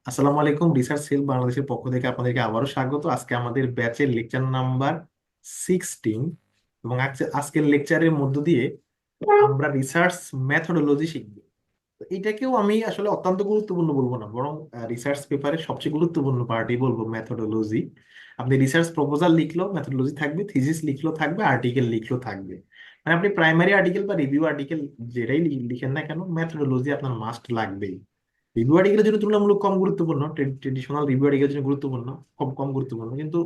আসসালামু আলাইকুম। Research sell বাংলাদেশের পক্ষ থেকে আপনাদেরকে আবারও স্বাগত। আজকে আমাদের ব্যাচের লেকচার নাম্বার 16 এবং আজকের লেকচারের মধ্য দিয়ে আমরা রিসার্চ মেথোডোলজি শিখব। তো এটাকেও আমি আসলে অত্যন্ত গুরুত্বপূর্ণ বলবো না, বরং রিসার্চ পেপারের সবচেয়ে গুরুত্বপূর্ণ পার্টই বলবো মেথোডোলজি। আপনি রিসার্চ প্রপোজাল লিখলেও মেথোডোলজি থাকবে, থিসিস লিখলেও থাকবে, আর্টিকেল লিখলেও থাকবে। মানে আপনি প্রাইমারি আর্টিকেল বা রিভিউ আর্টিকেল যেটাই লিখেন না কেন, মেথোডোলজি আপনার মাস্ট লাগবেই। রিভিউ আর্টিকেলের জন্য তুলনামূলক কম গুরুত্বপূর্ণ, ট্রেডিশনাল রিভিউ আর্টিকেলের জন্য গুরুত্বপূর্ণ, কম কম গুরুত্বপূর্ণ, কিন্তু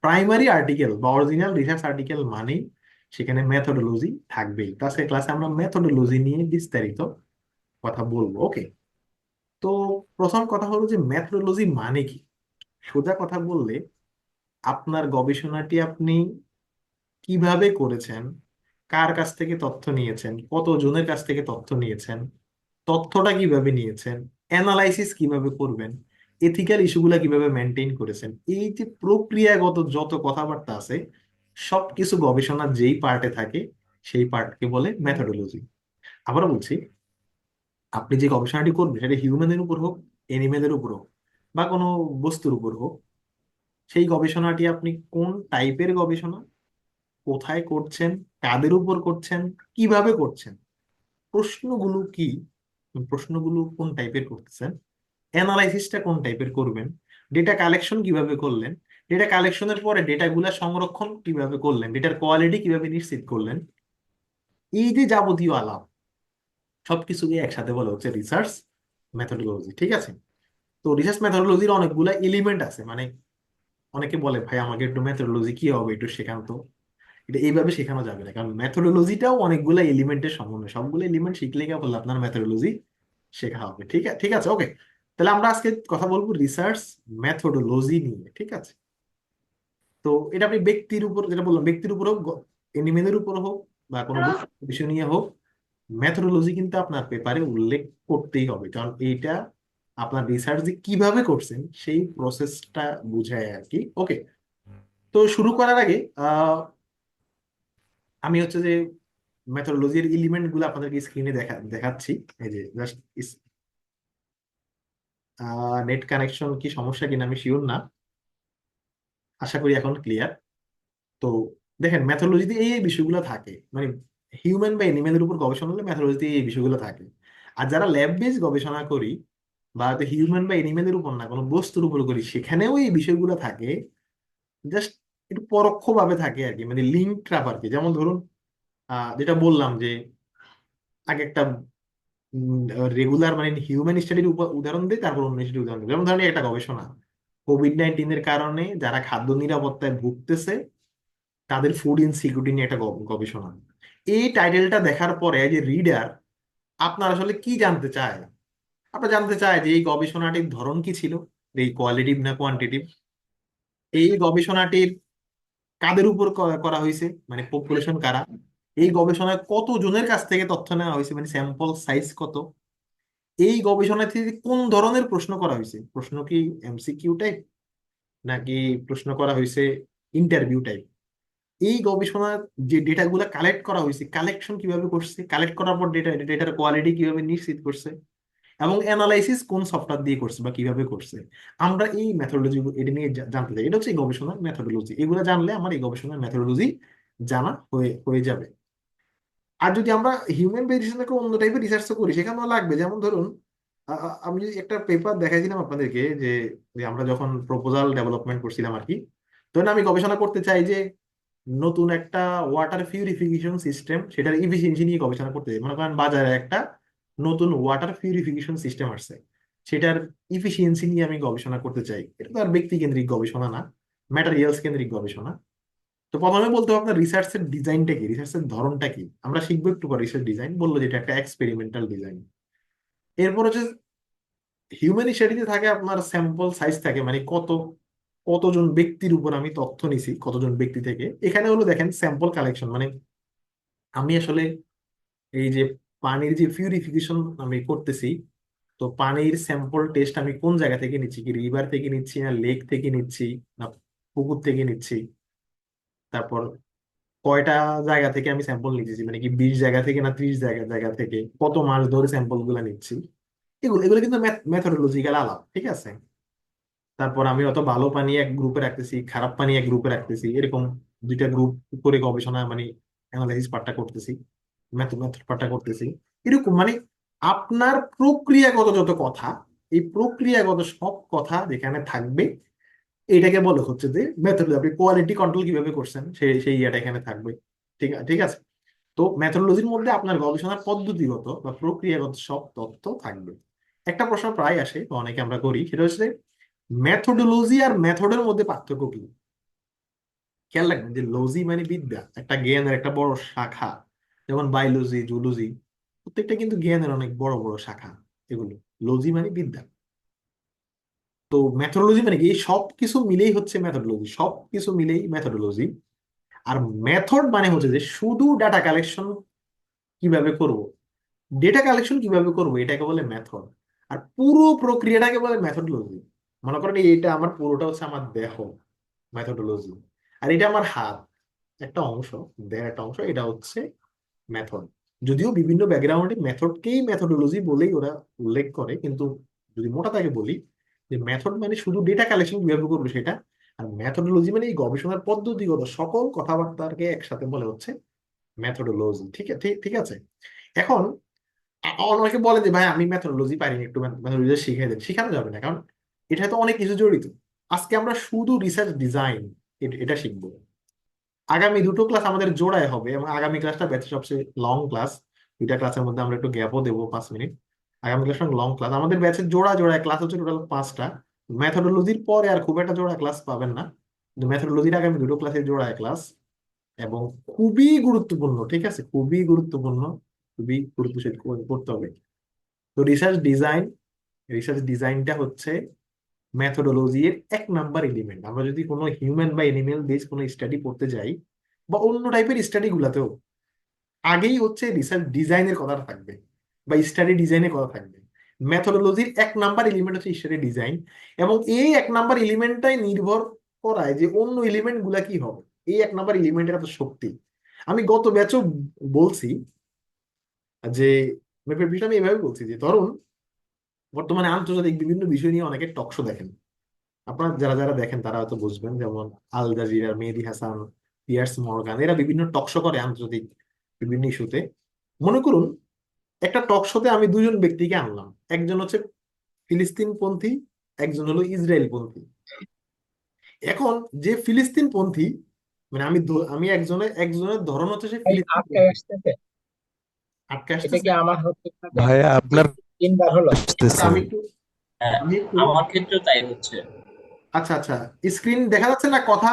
প্রাইমারি আর্টিকেল বা অরিজিনাল রিসার্চ আর্টিকেল মানেই সেখানে মেথোডোলজি থাকবেই। তাছাড়া ক্লাসে আমরা মেথোডোলজি নিয়ে বিস্তারিত কথা বলবো। ওকে, তো প্রথম কথা হলো যে মেথোডোলজি মানে কি। সোজা কথা বললে, আপনার গবেষণাটি আপনি কিভাবে করেছেন, কার কাছ থেকে তথ্য নিয়েছেন, কতজনের কাছ থেকে তথ্য নিয়েছেন, তথ্যটা কিভাবে নিয়েছেন, অ্যানালাইসিস কিভাবে করবেন, এথিক্যাল ইস্যুগুলা কিভাবে মেনটেন করেছেন, এই যে প্রক্রিয়াগত যত কথাবার্তা আছে, সবকিছু গবেষণার যেই পার্টে থাকে সেই পার্টকে বলে মেথোডোলজি। আবার বলছি, আপনি যে গবেষণাটি করবেন সেটা হিউম্যানের উপর হোক, এনিমেলের উপর হোক, বা কোনো বস্তুর উপর হোক, সেই গবেষণাটি আপনি কোন টাইপের গবেষণা, কোথায় করছেন, কাদের উপর করছেন, কিভাবে করছেন, প্রশ্নগুলো কি, প্রশ্নগুলো কোন টাইপের করতেছেন, অ্যানালাইসিসটা কোন টাইপের করবেন, ডেটা কালেকশন কিভাবে করলেন, ডেটা কালেকশনের পরে ডেটাগুলা সংরক্ষণ কিভাবে করলেন, ডেটার কোয়ালিটি কিভাবে নিশ্চিত করলেন, এই যে যাবতীয় আলাপ সবকিছুকে একসাথে বলা হচ্ছে রিসার্চ মেথোডোলজি। ঠিক আছে? তো রিসার্চ মেথোডোলজির অনেকগুলা এলিমেন্ট আছে। মানে অনেকে বলে, ভাই আমাকে একটু মেথোডোলজি কি হবে একটু শেখান তো। এটা এইভাবে শেখানো যাবে না, কারণ মেথোডোলজিটাও অনেকগুলো এলিমেন্টের সমন্বয়। সবগুলো এলিমেন্ট শিখলে কি বললে আপনার মেথোডোলজি শেখা হবে। ঠিক আছে, ঠিক আছে, ওকে। তাহলে আমরা আজকে কথা বলবো রিসার্চ মেথোডোলজি নিয়ে। ঠিক আছে? তো এটা আপনি ব্যক্তির উপর, যেটা বললাম, ব্যক্তির উপর হোক, এনিমেলের উপর হোক, বা কোনো বিষয় নিয়ে হোক, মেথোডোলজি কিন্তু আপনার পেপারে উল্লেখ করতেই হবে, কারণ এইটা আপনার রিসার্চ যে কিভাবে করছেন সেই প্রসেসটা বুঝায় আর কি। ওকে, তো শুরু করার আগে আমি হচ্ছে যে মেথোডোলজির এলিমেন্ট গুলো আপনাদেরকে স্ক্রিনে দেখাচ্ছি। এই যে জাস্ট নেট কানেকশন কি সমস্যা কিনা আমি শিওর না, আশা করি এখন ক্লিয়ার। তো দেখেন, ম্যাথোলজিতে এই এই বিষয়গুলো থাকে। মানে হিউম্যান বা এনিমেলের উপর গবেষণা হলে ম্যাথোলজিতে এই বিষয়গুলো থাকে। আর যারা ল্যাব বেস গবেষণা করি, বা হিউম্যান বা এনিমেলের উপর না, কোনো বস্তুর উপর করি, সেখানেও এই বিষয়গুলো থাকে। জাস্ট একটু পরোক্ষভাবে থাকে আর কি, মানে লিঙ্ক ট্র্যাপ আর কি। যেমন ধরুন, যেটা বললাম যে আগে একটা রেগুলার মানে হিউম্যান স্টাডির উদাহরণ দিই, তারপর অন্য স্টাডির উদাহরণ দিই। যেমন ধরেন একটা গবেষণা, কোভিড-19 এর কারণে যারা খাদ্য নিরাপত্তায় ভুগতেছে তাদের ফুড ইনসিকিউরিটি নিয়ে একটা গবেষণা। এই টাইটেলটা দেখার পরে যে রিডার, আপনার আসলে কি জানতে চায়? আপনার জানতে চায় যে এই গবেষণাটির ধরন কি ছিল, এই কোয়ালিটিভ না কোয়ান্টিটিভ, এই গবেষণাটির কাদের উপর করা হয়েছে, মানে পপুলেশন কারা, এই গবেষণায় কত জনের কাছ থেকে তথ্য নেওয়া হয়েছে, মানে স্যাম্পল সাইজ কত, এই গবেষণা থেকে কোন ধরনের প্রশ্ন করা হয়েছে, প্রশ্ন কি এমসিকিউ টাইপ নাকি প্রশ্ন করা হয়েছে ইন্টারভিউ টাইপ, এই গবেষণার যে ডেটাগুলো কালেক্ট করা হয়েছে, কালেকশন কিভাবে করছে, কালেক্ট করার পর ডেটার কোয়ালিটি কিভাবে নিশ্চিত করছে, এবং অ্যানালাইসিস কোন সফটওয়্যার দিয়ে করছে বা কিভাবে করছে। আমরা এই মেথোডোলজি এটা নিয়ে জানতে চাই। এটা হচ্ছে এই গবেষণার মেথোডোলজি। এগুলো জানলে আমার এই গবেষণার মেথোডোলজি জানা হয়ে হয়ে যাবে। আর যদি আমরা হিউম্যান ভেরিয়েশনকে অন্য টাইপের রিসার্চ করি, সেখানেও লাগবে। যেমন ধরুন, আমি যদি একটা পেপার দেখাইছিলাম আপনাদেরকে, যে যে আমরা যখন প্রপোজাল ডেভেলপমেন্ট করছিলাম আর কি, তখন আমি গবেষণা করতে চাই যে নতুন একটা ওয়াটার পিউরিফিকেশন সিস্টেম, সেটার ইফিসিয়েন্সি নিয়ে গবেষণা করতে চাই। মনে করেন বাজারে একটা নতুন ওয়াটার পিউরিফিকেশন সিস্টেম আসছে, সেটার ইফিসিয়েন্সি নিয়ে আমি গবেষণা করতে চাই। এটা তো আর ব্যক্তি কেন্দ্রিক গবেষণা না, ম্যাটেরিয়ালস কেন্দ্রিক গবেষণা। তো প্রথমে বলতে হবে আপনার রিসার্চের ডিজাইনটা কি, রিসার্চের ধরনটা কি। আমরা শিখবো একটু পর রিসার্চ ডিজাইন, বললো যেটা একটা এক্সপেরিমেন্টাল ডিজাইন। এরপর হচ্ছে হিউম্যান স্টাডিতে থাকে আপনার স্যাম্পল সাইজ থাকে, মানে কতজন ব্যক্তির উপর আমি তথ্য নিছি, কতজন ব্যক্তি থেকে। এখানে হলো দেখেন স্যাম্পল কালেকশন, মানে আমি আসলে এই যে পানির যে পিউরিফিকেশন আমি করতেছি, তো পানির স্যাম্পল টেস্ট আমি কোন জায়গা থেকে নিচ্ছি, কি রিভার থেকে নিচ্ছি না লেক থেকে নিচ্ছি না পুকুর থেকে নিচ্ছি, তারপর কয়টা জায়গা থেকে আমি স্যাম্পল নিচ্ছি, মানে কি 20 জায়গা থেকে না 30 জায়গা জায়গা থেকে, কত মাস ধরে স্যাম্পল গুলা নিচ্ছি। এগুলো এগুলো কিন্তু মেথোডোলজিক্যাল আলাপ। ঠিক আছে? তারপর আমি অত ভালো পানি এক গ্রুপে রাখতেছি, খারাপ পানি এক গ্রুপে রাখতেছি, এরকম দুইটা গ্রুপ করে গবেষণা মানে অ্যানালাইসিস পার্টটা করতেছি, মেথড পার্টটা করতেছি, এরকম মানে আপনার প্রক্রিয়াগত যত কথা, এই প্রক্রিয়াগত সব কথা যেখানে থাকবে, এটাকে বলে হচ্ছে যে মেথডোলজি। আপনি কোয়ালিটি কন্ট্রোল কিভাবে করছেন সেই সেই ইয়েটা এখানে থাকবে। ঠিক আছে। তো মেথডোলজির মধ্যে আপনার গবেষণার পদ্ধতিগত বা প্রক্রিয়াগত সব তথ্য থাকবে। একটা প্রশ্ন প্রায় আসে বা অনেকে আমরা করি, সেটা হচ্ছে মেথডোলজি আর মেথডের মধ্যে পার্থক্য কি। খেয়াল রাখবেন যে লজি মানে বিদ্যা, একটা জ্ঞানের একটা বড় শাখা। যেমন বায়োলজি, জুলজি, প্রত্যেকটা কিন্তু জ্ঞানের অনেক বড় বড় শাখা এগুলো। লজি মানে বিদ্যা। তো মেথডোলজি মানে কি, এই সব কিছু মিলেই হচ্ছে মেথডোলজি, সব কিছু মিলেই মেথডোলজি। আর মেথড মানে হচ্ছে যে শুধু ডাটা কালেকশন কিভাবে করব, ডেটা কালেকশন কিভাবে করব, এটাকে বলে মেথড। আর পুরো প্রক্রিয়াটাকে বলে মেথডোলজি। মনে করেন এটা আমার পুরোটা হচ্ছে আমার দেহ, মেথডোলজি। আর এটা আমার হাত, একটা অংশ, দেহের একটা অংশ, এটা হচ্ছে মেথড। যদিও বিভিন্ন ব্যাকগ্রাউন্ডে মেথডকেই মেথডোলজি বলেই ওরা উল্লেখ করে, কিন্তু যদি মোটা তাকে বলি যে মেথড মানে শুধু ডেটা কালেকশন কিভাবে করবে সেটা, আর মেথডোলজি মানে এই গবেষণার পদ্ধতিগত সকল কথাবার্তাকে একসাথে বলে হচ্ছে মেথডোলজি। ঠিক আছে। এখন অনেকে বলে যে ভাই আমি মেথডোলজি পারিনি, একটু মেথডোলজি শিখিয়ে দেন। শিখানো যাবে না, কারণ এটা তো অনেক কিছু জড়িত। আজকে আমরা শুধু রিসার্চ ডিজাইন এটা শিখবো। আগামী দুটো ক্লাস আমাদের জোড়ায় হবে, এবং আগামী ক্লাসটা ব্যাচের সবচেয়ে লং ক্লাস। দুইটা ক্লাসের মধ্যে আমরা একটু গ্যাপও দেবো 5 মিনিট। আগামী ক্লাসটা লং ক্লাস, আমাদের ব্যাচের জোড়া জোড়ায় ক্লাস হচ্ছে টোটাল 5টা। মেথডোলজির পরে আর খুব একটা জোড়া ক্লাস পাবেন না, কিন্তু মেথডোলজির আগামী দুটো ক্লাসের জোড়ায় ক্লাস। এবং খুবই গুরুত্বপূর্ণ, ঠিক আছে, খুবই গুরুত্বপূর্ণ, খুবই গুরুত্ব সহিত করতে হবে। তো রিসার্চ ডিজাইনটা হচ্ছে মেথোডোলজির 1 নাম্বার এলিমেন্ট। আমরা যদি কোনো হিউম্যান বা এনিমেল বেস কোনো স্টাডি করতে যাই, বা অন্য টাইপের স্টাডি গুলাতেও, আগেই হচ্ছে রিসার্চ ডিজাইনের কথা থাকবে বা স্টাডি ডিজাইনের কথা থাকবে। মেথোডোলজির 1 নাম্বার এলিমেন্ট হচ্ছে স্টাডি ডিজাইন, এবং এই 1 নাম্বার এলিমেন্টটাই নির্ভর করায় যে অন্য এলিমেন্ট গুলা কি হবে। এই 1 নাম্বার এলিমেন্টের এত শক্তি। আমি গত ব্যাচও বলছি যে বিষয়টা আমি এভাবে বলছি যে ধরুন বর্তমানে আন্তর্জাতিক বিভিন্ন বিষয় নিয়ে অনেকে টকশো দেখেন। আপনারা যারা যারা দেখেন তারা হয়তো বুঝবেন, যেমন আল জাজিরা, মেহেদী হাসান, পিয়ার্স মর্গান, এরা বিভিন্ন টকশো করে আন্তর্জাতিক বিভিন্ন ইস্যুতে। মনে করুন একটা টকশোতে আমি দুজন ব্যক্তিকে আনলাম, একজন হচ্ছে ফিলিস্তিন পন্থী, একজন হলো ইসরায়েল পন্থী। এখন যে ফিলিস্তিন পন্থী, মানে আমি একজনের একজনের ধরন হচ্ছে সে ভাই ফিলিস্তিন আটকায় পন্থী। আসতেছে। আটকে এটা আসতেছে। কি আমার হচ্ছে নাকি? ভাইয়া জি, আপনার 3বার হলো। আচ্ছা আসতেছে। আমি একটু হ্যাঁ, আমি একটু আমার ক্ষেত্রেও তাই হচ্ছে। আচ্ছা আচ্ছা, স্ক্রিন দেখা যাচ্ছে না, কথা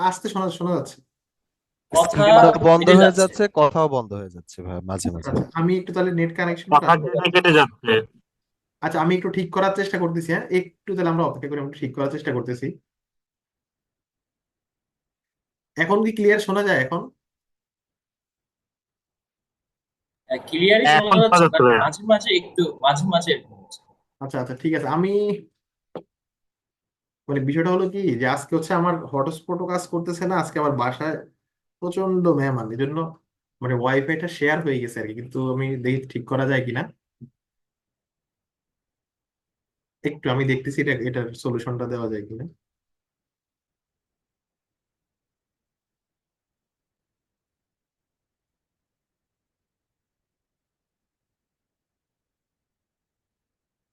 আসতে শোনা শোনা যাচ্ছে। কথা স্ক্রিনও বন্ধ কেটে হয়ে যাচ্ছে। যাচ্ছে, কথাও বন্ধ হয়ে যাচ্ছে ভাই মাঝে আচ্ছা মাঝে। আচ্ছা, আমি একটু তাহলে নেট কানেকশনটা, কথা কেটে কেটে যাচ্ছে। আচ্ছা আমি একটু ঠিক করার চেষ্টা করতেছি। হ্যাঁ একটু তাহলে আমরা অপেক্ষা করে আমি একটু ঠিক করার চেষ্টা করতেছি। এখন কি ক্লিয়ার শোনা যায় এখন? ক্লিয়ারই শোনা এখন শোনা যাচ্ছে, যাচ্ছে বাট ভাইয়া। মাঝে মাঝে একটু মাঝে মাঝে এরকম হচ্ছে। আচ্ছা আচ্ছা ঠিক আছে। আমি মানে বিষয়টা হলো কি যে আজকে হচ্ছে আমার হটস্পটও কাজ করতেছে না, আজকে আমার বাসায় প্রচন্ড মেহমান, এই জন্য মানে ওয়াইফাইটা শেয়ার হয়ে গেছে আর কি। কিন্তু আমি দেখি ঠিক করা যায় কিনা, একটু আমি দেখতেছি এটার সলিউশনটা দেওয়া যায় কিনা।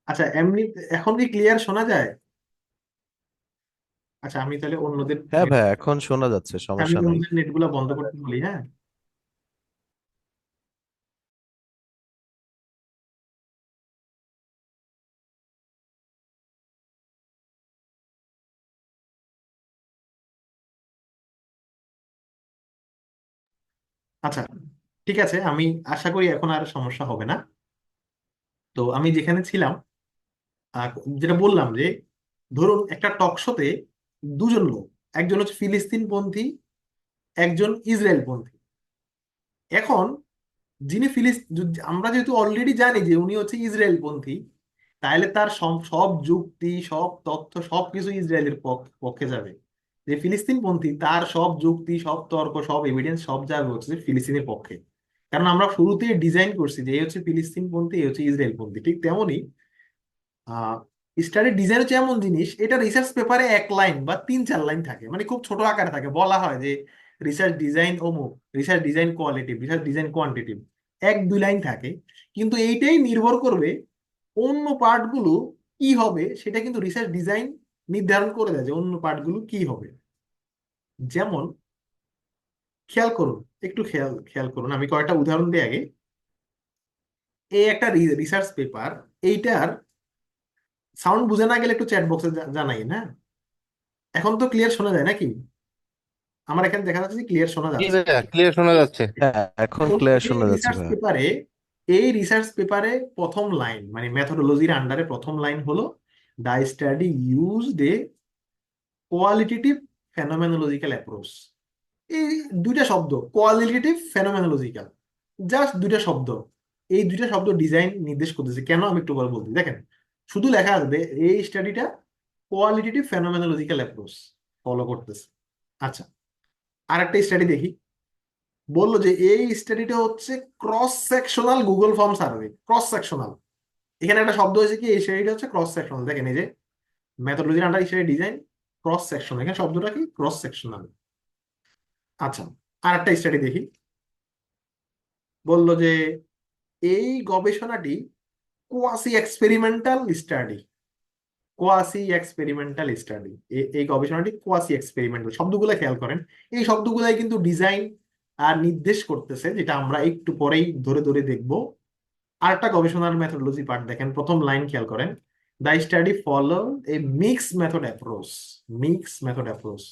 আচ্ছা এমনি এখন কি ক্লিয়ার শোনা যায়? আচ্ছা আমি তাহলে অন্যদের হ্যাঁ net- ভাই, এখন শোনা যাচ্ছে, আমি সমস্যা নাই। অন্যদের নেট গুলা বন্ধ করতে বলি, হ্যাঁ। আচ্ছা ঠিক আছে, আমি আশা করি এখন আর সমস্যা হবে না। তো আমি যেখানে ছিলাম, আহ, যেটা বললাম যে ধরুন একটা টক শোতে দুজন লোক, একজন হচ্ছে ফিলিস্তিন পন্থী, একজন ইসরায়েল পন্থী। এখন যিনি আমরা যেহেতু অলরেডি জানি যে উনি হচ্ছে ইসরায়েল পন্থী, তাহলে তার সব সব যুক্তি, সব তথ্য, সবকিছু ইসরায়েলের পক্ষে যাবে। যে ফিলিস্তিন পন্থী, তার সব যুক্তি, সব তর্ক, সব এভিডেন্স সব যাবে হচ্ছে ফিলিস্তিনের পক্ষে। কারণ আমরা শুরুতেই ডিজাইন করছি যে এই হচ্ছে ফিলিস্তিন পন্থী, এই হচ্ছে ইসরায়েল পন্থী। ঠিক তেমনই স্টাডি ডিজাইন হচ্ছে এমন জিনিস, এটা রিসার্চ পেপারে 1 লাইন বা 3-4 লাইন থাকে, মানে খুব ছোট আকারে থাকে। বলা হয় যে রিসার্চ ডিজাইন অমুক, research design qualitative, research design quantitative, 1-2 line থাকে। কিন্তু এইটাই নির্ভর করবে অন্য পার্টগুলো কি হবে, সেটা কিন্তু রিসার্চ ডিজাইন নির্ধারণ করে দেয় যে অন্য পার্টগুলো কি হবে। যেমন খেয়াল করুন, একটু খেয়াল খেয়াল করুন, আমি কয়েকটা উদাহরণ দিই আগে। এই একটা রিসার্চ পেপার, এইটার সাউন্ড বুঝে না গেলে একটু চ্যাট বক্সে জানাই না। এখন তো ক্লিয়ার শোনা যায় নাকি? আমার এখানে দেখা যাচ্ছে যে ক্লিয়ার শোনা জি যাচ্ছে। ভাইয়া, ক্লিয়ার শোনা যাচ্ছে। হ্যাঁ, এখন তো ক্লিয়ার এই শোনা যাচ্ছে রিসার্চ ভাইয়া। পেপারে এই রিসার্চ পেপারে প্রথম লাইন, মানে মেথোডোলজির আন্ডারে প্রথম লাইন হলো, the study used a qualitative phenomenological approach. এই দুইটা শব্দ, কোয়ালিটেটিভ ফেনোমেনোলজিক্যাল, জাস্ট দুইটা শব্দ। এই দুইটা শব্দ ডিজাইন নির্দেশ করতেছে কেন, আমি একটু পরে বলতে দেখেন। শুধু লেখা আসবে এই স্টাডিটা কোয়ালিটেটিভ ফেনোমেনোলজিক্যাল অ্যাপ্রোচ ফলো করতেছে। আচ্ছা, আরেকটা স্টাডি দেখি। বললো যে এই স্টাডিটা হচ্ছে cross sectional Google form survey. Cross sectional, এখানে একটা শব্দ হয়েছে কি, এই স্টাডিটা হচ্ছে ক্রস সেকশনাল। দেখেন এই যে মেথোডোলজির under study design cross sectional, এখানে শব্দটা কি, ক্রস সেকশনাল। আচ্ছা, আরেকটা স্টাডি দেখি। বললো যে এই গবেষণাটি quasi experimental study. Quasi experimental study, এই গবেষণাটি কোয়াসি এক্সপেরিমেন্টাল। শব্দগুলো খেয়াল করেন, এই শব্দগুলাই কিন্তু ডিজাইন আর নির্দেশ করতেছে, যেটা আমরা একটু পরেই ধরে ধরে দেখব। আরেকটা গবেষণার মেথোডোলজি পার্ট দেখেন, প্রথম লাইন খেয়াল করেন, the study follow A mix method approach. Mix method approach,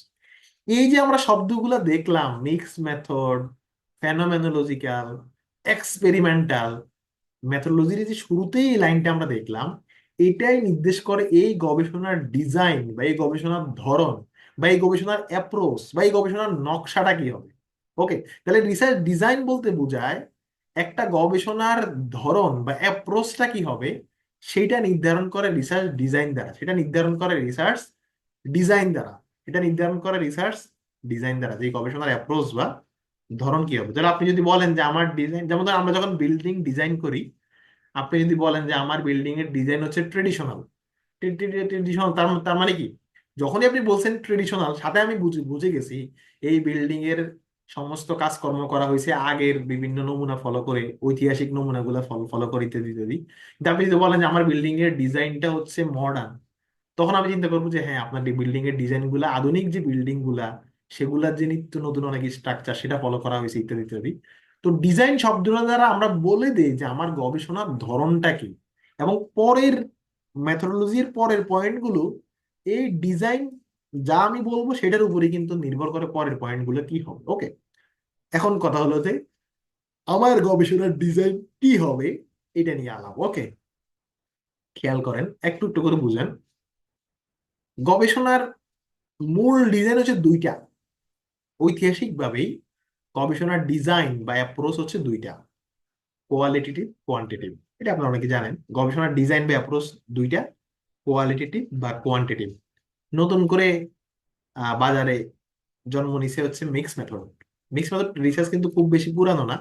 এই যে আমরা শব্দগুলো দেখলাম, মিক্স মেথড, ফেনোমেনোলজিক্যাল, এক্সপেরিমেন্টাল, মেথোডোলজির যে শুরুতেই এই লাইনটা আমরা দেখলাম, এটাই নির্দেশ করে এই গবেষণার ডিজাইন বা এই গবেষণার ধরন বা এই গবেষণার অ্যাপ্রোচ বা এই গবেষণার নকশাটা কি হবে। ওকে, তাহলে রিসার্চ ডিজাইন বলতে বোঝায় একটা গবেষণার ধরন বা অ্যাপ্রোচটা কি হবে, সেটা নির্ধারণ করে রিসার্চ ডিজাইন দ্বারা, সেটা নির্ধারণ করে রিসার্চ ডিজাইন দ্বারা, এটা নির্ধারণ করে রিসার্চ ডিজাইন দ্বারা, যে গবেষণার অ্যাপ্রোচ বা ধরন কি হবে। তাহলে আপনি যদি বলেন যে আমার ডিজাইন, যেমন ধরুন আমরা যখন বিল্ডিং ডিজাইন করি, আপনি যদি বলেন যে আমার বিল্ডিং এর ডিজাইন হচ্ছে ট্রেডিশনাল, ট্রেডিশনাল তার তার মানে কি, যখনই আপনি বলছেন ট্রেডিশনাল, সাথে আমি বুঝে বুঝে গেছি এই বিল্ডিং এর সমস্ত কাজকর্ম করা হয়েছে আগের বিভিন্ন নমুনা ফলো করে, ঐতিহাসিক নমুনাগুলো ফলো ফলো করে, ইত্যাদি ইত্যাদি। কিন্তু আপনি যদি বলেন যে আমার বিল্ডিং এর ডিজাইনটা হচ্ছে মডার্ন, তখন আমি চিন্তা করবো যে হ্যাঁ, আপনার বিল্ডিং এর ডিজাইন গুলা, আধুনিক যে বিল্ডিং গুলা, সেগুলার যে নিত্য নতুন অনেক স্ট্রাকচার, সেটা ফলো করা হয়েছে, ইত্যাদি ইত্যাদি। তো ডিজাইন শব্দটা দ্বারা আমরা বলে দেই যে আমার গবেষণার ধরনটা কি, এবং পরের মেথোডোলজির পরের পয়েন্টগুলো এই ডিজাইন যা আমি বলবো সেটার উপরে কিন্তু নির্ভর করে পরের পয়েন্টগুলো কি হবে। ওকে, এখন কথা হলো যে আমার গবেষণার ডিজাইন কি হবে, এটা নিয়ে আলাপ। ওকে, খেয়াল করেন, একটু একটু করে বুঝেন। গবেষণার মূল ডিজাইন হচ্ছে দুইটা। ঐতিহাসিকভাবেই গবেষণার ডিজাইন বা অ্যাপ্রোচ হচ্ছে দুইটা, কোয়ালিটেটিভ, কোয়ান্টিটিভ। এটা আপনারা অনেকে জানেন, গবেষণার ডিজাইন বা অ্যাপ্রোচ দুইটা, কোয়ালিটেটিভ বা কোয়ান্টিটিভ। নতুন করে বাজারে জন্ম নিছে হচ্ছে mix method. Mix method research কিন্তু খুব বেশি পুরানো না।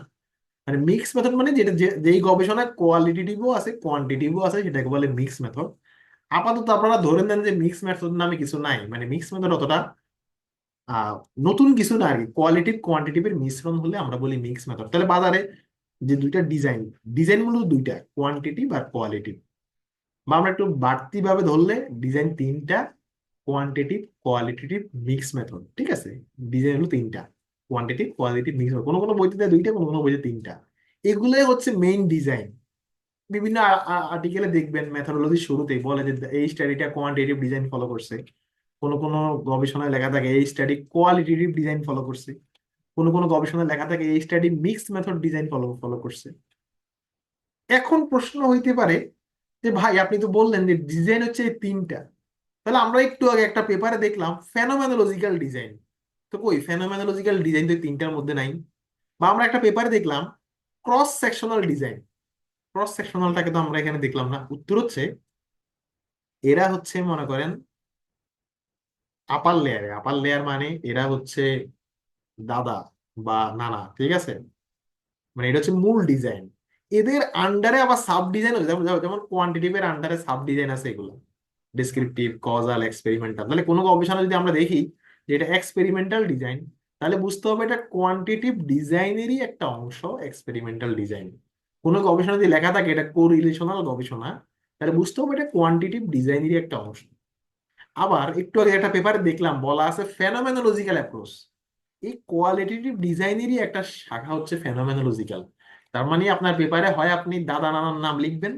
মানে মিক্স মেথড মানে যেটা যেই গবেষণায় কোয়ালিটেটিভও আছে কোয়ান্টিটিভও আছে, সেটাকে বলে মিক্স মেথড। আপাতত আপনারা ধরে নেন যে মিক্স মেথড নামে কিছু নাই, মানে মিক্স মেথড অতটা আহ নতুন কিছু না আর কি, কোয়ালিটিভ কোয়ান্টিটিভের মিশ্রণ হলে আমরা বলি মিক্স মেথড। তাহলে বাজারে যে দুইটা ডিজাইন, ডিজাইন মূলত দুইটা, কোয়ান্টিটিভ আর কোয়ালিটিভ। বা আমরা একটু বাড়তি ভাবে ধরলে ডিজাইন তিনটা, কোয়ান্টিটিভ, কোয়ালিটেটিভ, মিক্স মেথড। ঠিক আছে, ডিজাইন হলো তিনটা, কোয়ান্টিটিভ, কোয়ালিটিভ, মিক্স মেথড। কোনো কোনো বইতে দেয় দুইটা, কোনো কোনো বইতে তিনটা। এগুলোই হচ্ছে মেইন ডিজাইন। বিভিন্ন আর্টিকেলে দেখবেন মেথোডোলজির শুরুতেই বলে যে এই স্টাডিটা কোয়ান্টিটিভ ডিজাইন ফলো করছে, কোনো কোনো গবেষণায় লেখা থাকে এই স্টাডি কোয়ালিটেটিভ ডিজাইন ফলো করছে, কোনো কোনো গবেষণায় লেখা থাকে এই study mix method design follow follow করছে। এখন প্রশ্ন হইতে পারে যে ভাই আপনি তো বললেন যে ডিজাইন হচ্ছে এই তিনটা, তাহলে আমরা একটু আগে একটা পেপারে দেখলাম ফেনোমেনোলজিক্যাল ডিজাইন, তো কই ফেনোমেনোলজিক্যাল ডিজাইন তো এই তিনটার মধ্যে নাই। বা আমরা একটা পেপারে দেখলাম ক্রস সেকশনাল ডিজাইন, ক্রস সেকশনালটাকে তো আমরা এখানে দেখলাম না। উত্তর হচ্ছে এরা হচ্ছে মনে করেন আপার লেয়ারে, আপার লেয়ার মানে এরা হচ্ছে দাদা বা নানা, ঠিক আছে, মানে এটা হচ্ছে মূল ডিজাইন। এদের আন্ডারে আবার সাব ডিজাইন আছে, যেমন যেমন কোয়ান্টিটিভ এর আন্ডারে সাব ডিজাইন আছে এগুলো। Descriptive, causal, experimental. তাহলে কোনো গবেষণা যদি আমরা দেখি যে এটা এক্সপেরিমেন্টাল ডিজাইন, তাহলে বুঝতে হবে এটা কোয়ান্টিটিভ ডিজাইনেরই একটা অংশ, এক্সপেরিমেন্টাল ডিজাইন। কোনো গবেষণা যদি লেখা থাকে এটা কোরিলেশনাল গবেষণা, তাহলে বুঝতে হবে এটা কোয়ান্টিটিভ ডিজাইনেরই একটা অংশ। আবার একটু আগে একটা পেপারে দেখলাম বলা আছে ফেনোমেনোলজিক্যাল অ্যাপ্রোচ। এই কোয়ালিটেটিভ ডিজাইনেরই একটা শাখা হচ্ছে ফেনোমেনোলজিক্যাল। তার মানে আপনার পেপারে হয় আপনি দাদা নানার নাম লিখবেন,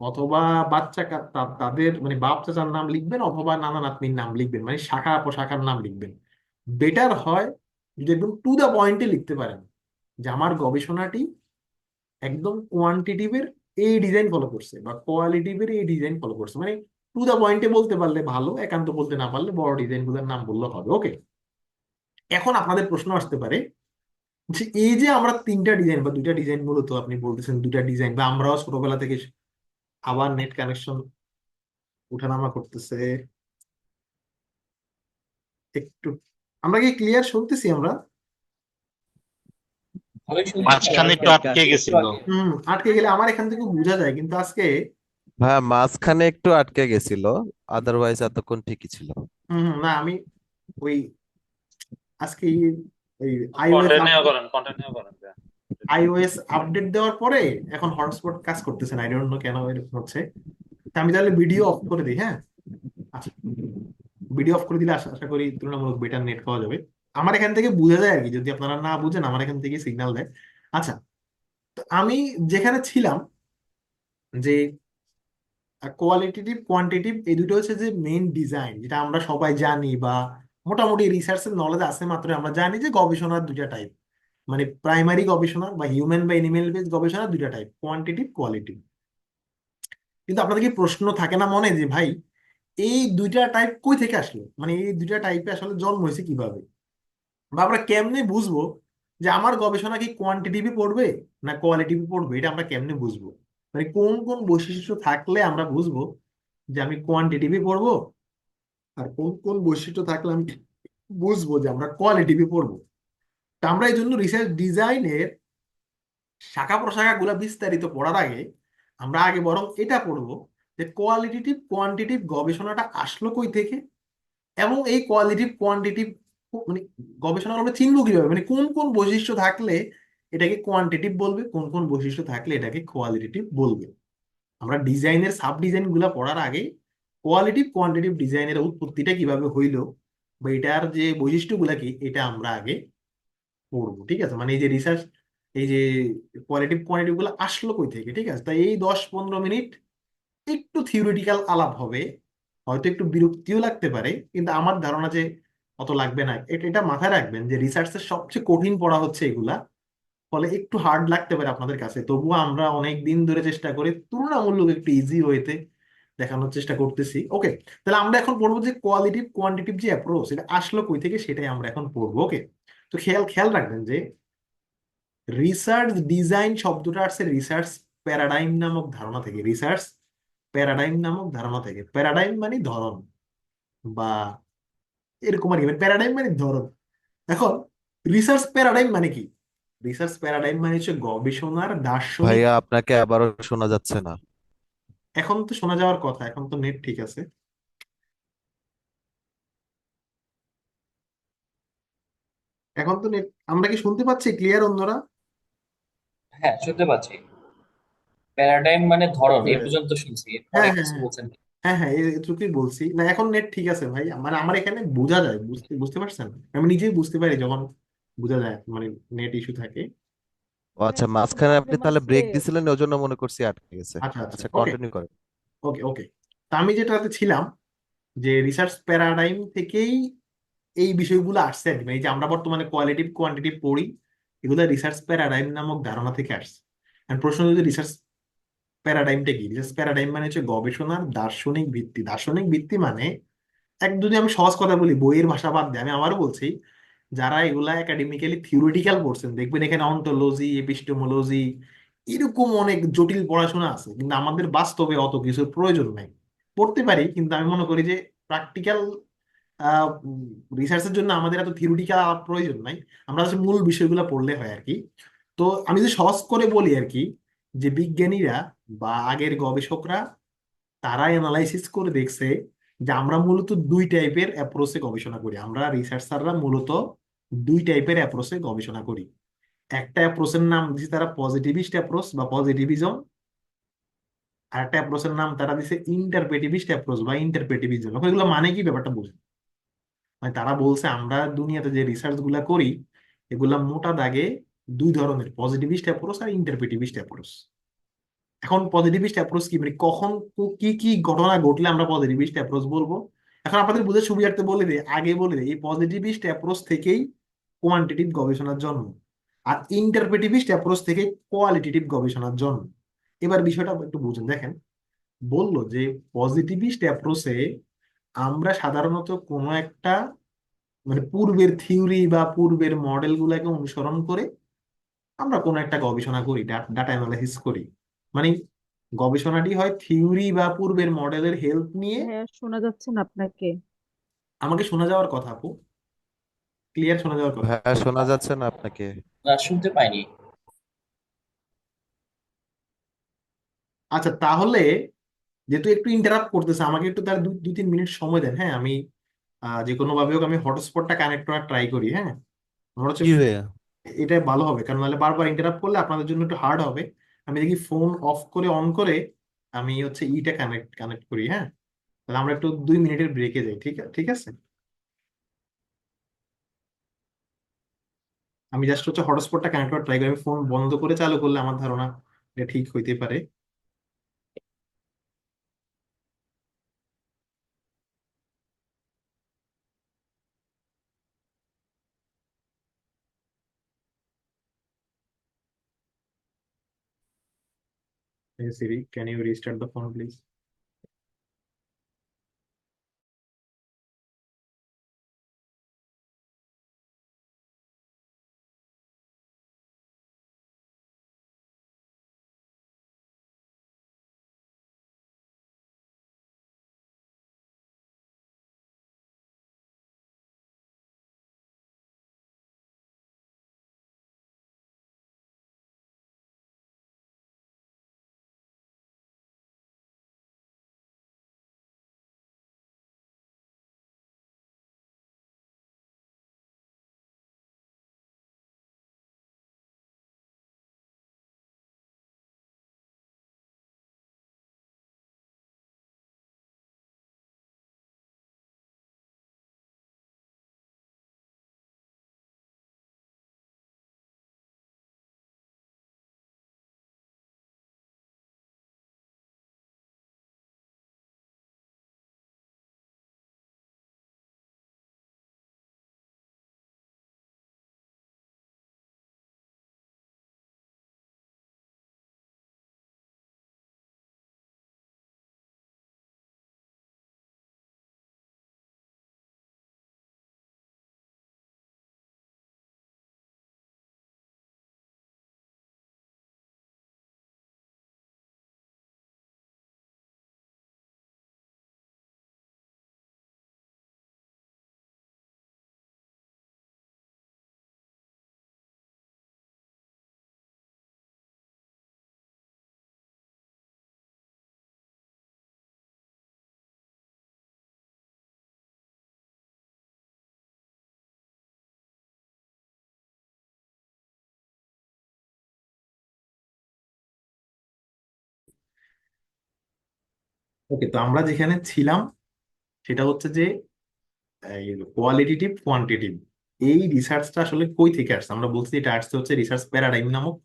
অথবা তাদের মানে বাপ চাচার নাম লিখবেন, অথবা নানা নাতনির নাম লিখবেন, মানে শাখা প্রশাখার নাম লিখবেন। বেটার হয় যদি একদম টু দা পয়েন্টে লিখতে পারেন যে আমার গবেষণাটি একদম কোয়ান্টিটিভের এই ডিজাইন ফলো করছে বা কোয়ালিটিভের এই ডিজাইন ফলো করছে, মানে টু দা পয়েন্টে বলতে পারলে ভালো, একান্ত বলতে না পারলে বড় ডিজাইন গুলোর নাম বললে হবে। ওকে, এখন আপনাদের প্রশ্ন আসতে পারে যে এই যে আমরা তিনটা ডিজাইন বা দুইটা ডিজাইন, মূলত আপনি বলতেছেন দুইটা ডিজাইন, বা আমরাও ছোটবেলা থেকে, আবার নেট কানেকশন উঠানামা করতেছে একটু, আমরা কি ক্লিয়ার শুনতেছি আমরা? ভালোই শুনছি ভাই। মাঝখানে একটু আটকে একটু গেছিল। আগে আটকে গেলে আমার এখান থেকে বোঝা যায়, কিন্তু আজকে ভাইয়া মাঝখানে একটু আটকে গেছিল, আদারওয়াইজ এতক্ষণ ঠিকই ছিল। না আমি ওই আজকে ওই আইওএস কন্টিনিউ করেন। আইওএস আপডেট দেওয়ার পরে এখন হটস্পট কাজ করতেছে না, আই ডোন্ট নো কেন এরকম হচ্ছে। তা আমি তাহলে ভিডিও অফ করে দিই, হ্যাঁ? আচ্ছা, ভিডিও অফ করে দিলে আশা আশা করি তুলনামূলক বেটার নেট পাওয়া যাবে। আমার এখান থেকে বোঝা যায় আর কি, যদি আপনারা না বুঝেন আমার এখান থেকে সিগন্যাল দেয়। আচ্ছা, তো আমি যেখানে ছিলাম যে কোয়ালিটেটিভ কোয়ান্টিটিভ এই দুটো হচ্ছে যে মেইন ডিজাইন, যেটা আমরা সবাই জানি বা মোটামুটি রিসার্চের নলেজ আছে মাত্র আমরা জানি যে গবেষণার দুইটা টাইপ, মানে প্রাইমারি গবেষণা বা হিউম্যান বা এনিমেল বেস গবেষণা দুইটা টাইপ, কোয়ান্টিটিভ কোয়ালিটিভ। কিন্তু আপনাদের কি প্রশ্ন থাকে না মনে যে ভাই এই দুইটা টাইপ কই থেকে আসলো, মানে এই দুইটা টাইপে আসলে জন্ম হয়েছে কিভাবে, বা আমরা কেমনে বুঝবো যে আমার গবেষণা কি কোয়ান্টিটিভে পড়বে না কোয়ালিটিভে পড়বে, এটা আমরা কেমনে বুঝবো? মানে কোন কোন বৈশিষ্ট্য থাকলে আমরা বুঝবো যে আমি কোয়ান্টিটিভে পড়বো, আর কোন কোন বৈশিষ্ট্য থাকলে আমি বুঝবো যে আমরা কোয়ালিটিভে পড়বো? তা আমরা এই জন্য রিসার্চ ডিজাইনের শাখা প্রশাখা গুলা বিস্তারিত পড়ার আগে আমরা আগে বরং এটা পড়বো যে কোয়ালিটিটিভ কোয়ান্টিটিভ গবেষণাটা আসলো কই থেকে, এবং এই কোয়ালিটিভ কোয়ান্টিটিভ মানে গবেষণা আমরা চিনবো কিভাবে, মানে কোন কোন বৈশিষ্ট্য থাকলে এটাকে কোয়ান্টিটিভ বলবে, কোন কোন বৈশিষ্ট্য থাকলে এটাকে কোয়ালিটিটিভ বলবে। আমরা ডিজাইনের সাব ডিজাইন গুলা পড়ার আগে কোয়ালিটিভ কোয়ান্টিটিভ ডিজাইনের উৎপত্তিটা কিভাবে হইলো বা এটার যে বৈশিষ্ট্যগুলা কি, এটা আমরা আগে পড়বো। ঠিক আছে, মানে এই যে রিসার্চ, এই যে কোয়ালিটিভ কোয়ান্টিটিভ গুলো আসলো কই থেকে। ঠিক আছে, তাই এই 10-15 মিনিট একটু থিওরিটিক্যাল আলাপ হবে, হয়তো একটু বিরক্তিও লাগতে পারে, কিন্তু আমার ধারণা যে অত লাগবে না। এটা মাথায় রাখবেন যে রিসার্চের সবচেয়ে কঠিন পড়া হচ্ছে এগুলা, ফলে একটু হার্ড লাগতে পারে আপনাদের কাছে, তবুও আমরা অনেক দিন ধরে চেষ্টা করে তুলনামূলক একটু ইজি ওয়েতে দেখানোর চেষ্টা করতেছি। ওকে, তাহলে আমরা এখন পড়বো যে কোয়ালিটিভ কোয়ান্টিটিভ যে অ্যাপ্রোচ, এটা আসলো কই থেকে সেটাই আমরা এখন পড়বো। ওকে, তো খেয়াল খেয়াল রাখবেন যে রিসার্চ ডিজাইন শব্দটা আসছে রিসার্চ প্যারাডাইম নামক ধারণা থেকে। রিসার্চ প্যারাডাইম নামক ধারণা থেকে, প্যারাডাইম মানে ধরন বা এরকম আর কি, প্যারাডাইম মানে ধরন। এখন রিসার্চ প্যারাডাইম মানে কি? রিসার্চ প্যারাডাইম মানে হচ্ছে গবেষণার দার্শনিক। ভাইয়া আপনাকে আবারও শোনা যাচ্ছে না। এখন তো শোনা যাওয়ার কথা, এখন তো নেট ঠিক আছে। এখন তো নেট, আমরা কি শুনতে পাচ্ছি ক্লিয়ার অন্যরা? হ্যাঁ শুনতে পাচ্ছি। প্যারাডাইম মানে ধরন, ওকে, এই পর্যন্ত শুনছি, এরপরে হ্যাঁ হ্যাঁ কিছু হ্যাঁ বলছেন না। হ্যাঁ হ্যাঁ এটুকুই বলছি না, এখন নেট ঠিক আছে ভাই, মানে আমার এখানে বোঝা যায়, বুঝতে বুঝতে পারছেন? আমি নিজেই বুঝতে পারি যখন বোঝা যায় মানে নেট ইস্যু থাকে। ও আচ্ছা, মাঝখানে আপনি তাহলে ব্রেক দিছিলেন, ওই জন্য মনে করছি আটকে গেছে। আচ্ছা আচ্ছা, আচ্ছা, ওকে কন্টিনিউ করেন। ওকে ওকে। তা আমি যেটাতে ছিলাম যে রিসার্চ প্যারাডাইম থেকেই এই বিষয়গুলো আসছে আর কি। মানে এই যে আমরা বর্তমানে কোয়ালিটিভ কোয়ান্টিটিভ পড়ি, এগুলো রিসার্চ প্যারাডাইম নামক ধারণা থেকে আসছে। আর প্রশ্ন যদি রিসার্চ প্যারাডাইমটা কি, রিসার্চ প্যারাডাইম মানে হচ্ছে গবেষণার দার্শনিক ভিত্তি। দার্শনিক ভিত্তি মানে এক, যদি আমি সহজ কথা বলি, বইয়ের ভাষা বাদ দিয়ে আমি আবারও বলছি, যারা এগুলা একাডেমিক্যালি থিওরিটিক্যাল পড়ছেন দেখবেন এখানে অন্টোলজি, এপিস্টেমোলজি, এরকম অনেক জটিল পড়াশোনা আছে, কিন্তু আমাদের বাস্তবে অত কিছুর প্রয়োজন নাই। পড়তে পারি, কিন্তু আমি মনে করি যে প্র্যাকটিক্যাল রিসার্চের জন্য আমাদের এত থিওরিটিক্যাল প্রয়োজন নাই, আমরা হচ্ছে মূল বিষয়গুলো পড়লে হয় আর কি। তো আমি যদি সহজ করে বলি আর কি, যে বিজ্ঞানীরা বা আগের গবেষকরা তারা অ্যানালাইসিস করে দেখছে যে আমরা মূলত দুই টাইপের অ্যাপ্রোচে গবেষণা করি, আমরা রিসার্চাররা মূলত দুই টাইপের অ্যাপ্রোচে গবেষণা করি। একটা অ্যাপ্রোচের নাম দিচ্ছে তারা পজিটিভিস্ট অ্যাপ্রোচ বা পজিটিভিজম, আর একটা অ্যাপ্রোচের নাম তারা দিচ্ছে ইন্টারপ্রেটিভিস্ট অ্যাপ্রোচ বা ইন্টারপ্রেটিভিজম। এখন এগুলো মানে কি, ব্যাপারটা বুঝুন। মানে তারা বলছে আমরা দুনিয়াতে যে রিসার্চ গুলা করি এগুলা মোটা দাগে দুই ধরনের, পজিটিভিস্ট অ্যাপ্রোচ আর ইন্টারপ্রেটিভিস্ট অ্যাপ্রোচ। এখন পজিটিভিস্ট অ্যাপ্রোচ কি, মানে কখন কি কি ঘটনা ঘটলে আমরা পজিটিভিস্ট অ্যাপ্রোচ বলবো। এখন আপনাদের বুঝে সুবিধার্থে বলে দিই, আগে বলে দিই, এই পজিটিভিস্ট অ্যাপ্রোচ থেকেই কোয়ান্টিটিভ গবেষণার জন্ম, আর ইন্টারপ্রেটিভিস্ট অ্যাপ্রোচ থেকে কোয়ালিটেটিভ গবেষণার জন্ম। এবার বিষয়টা একটু বুঝুন। দেখেন, বললো যে পজিটিভিস্ট অ্যাপ্রোচে আমরা সাধারণত কোনো একটা মানে পূর্বের থিওরি বা পূর্বের মডেল গুলাকে অনুসরণ করে আমরা কোনো একটা গবেষণা করি, ডাটা অ্যানালাইসিস করি। মানে গবেষণাটি হয় থিওরি বা পূর্বের মডেলের হেল্প নিয়ে। হ্যাঁ, শোনা যাচ্ছে না আপনাকে। আমাকে শোনা যাওয়ার কথা আপু, ক্লিয়ার শোনা যাওয়ার কথা। হ্যাঁ, শোনা যাচ্ছে না আপনাকে। না, শুনতে পাইনি। আচ্ছা, তাহলে যেহেতু একটু ইন্টারাপ্ট করতেছে আমাকে, একটু তার 2-3 মিনিট সময় দেন। হ্যাঁ, আমি যে কোনো ভাবে হোক আমি হটস্পটটা কানেক্ট করার ট্রাই করি। হ্যাঁ, আমার হচ্ছে জি ভাইয়া। এটা ভালো হবে, কারণ নাহলে বারবার ইন্টারাপ্ট করলে আপনাদের জন্য একটু হার্ড হবে। আমি দেখি ফোন অফ করে অন করে আমি হচ্ছে ইটা কানেক্ট কানেক্ট করি। হ্যাঁ, তাহলে আমরা একটু 2 মিনিটের ব্রেকে যাই, ঠিক আছে। আমি জাস্ট হচ্ছে হটস্পটটা কানেক্ট করার ট্রাই করি, আমি ফোন বন্ধ করে চালু করলে আমার ধারণা এটা ঠিক হইতে পারে। Hey Siri, can you restart the phone please? ওকে, তো আমরা যেখানে ছিলাম সেটা হচ্ছে যে কোয়ালিটেটিভ কোয়ান্টিটিভ এই রিসার্চটা আসলে কই থেকে আসছে। আমরা বলছি এটা আসছে হচ্ছে রিসার্চ প্যারাডাইম নামক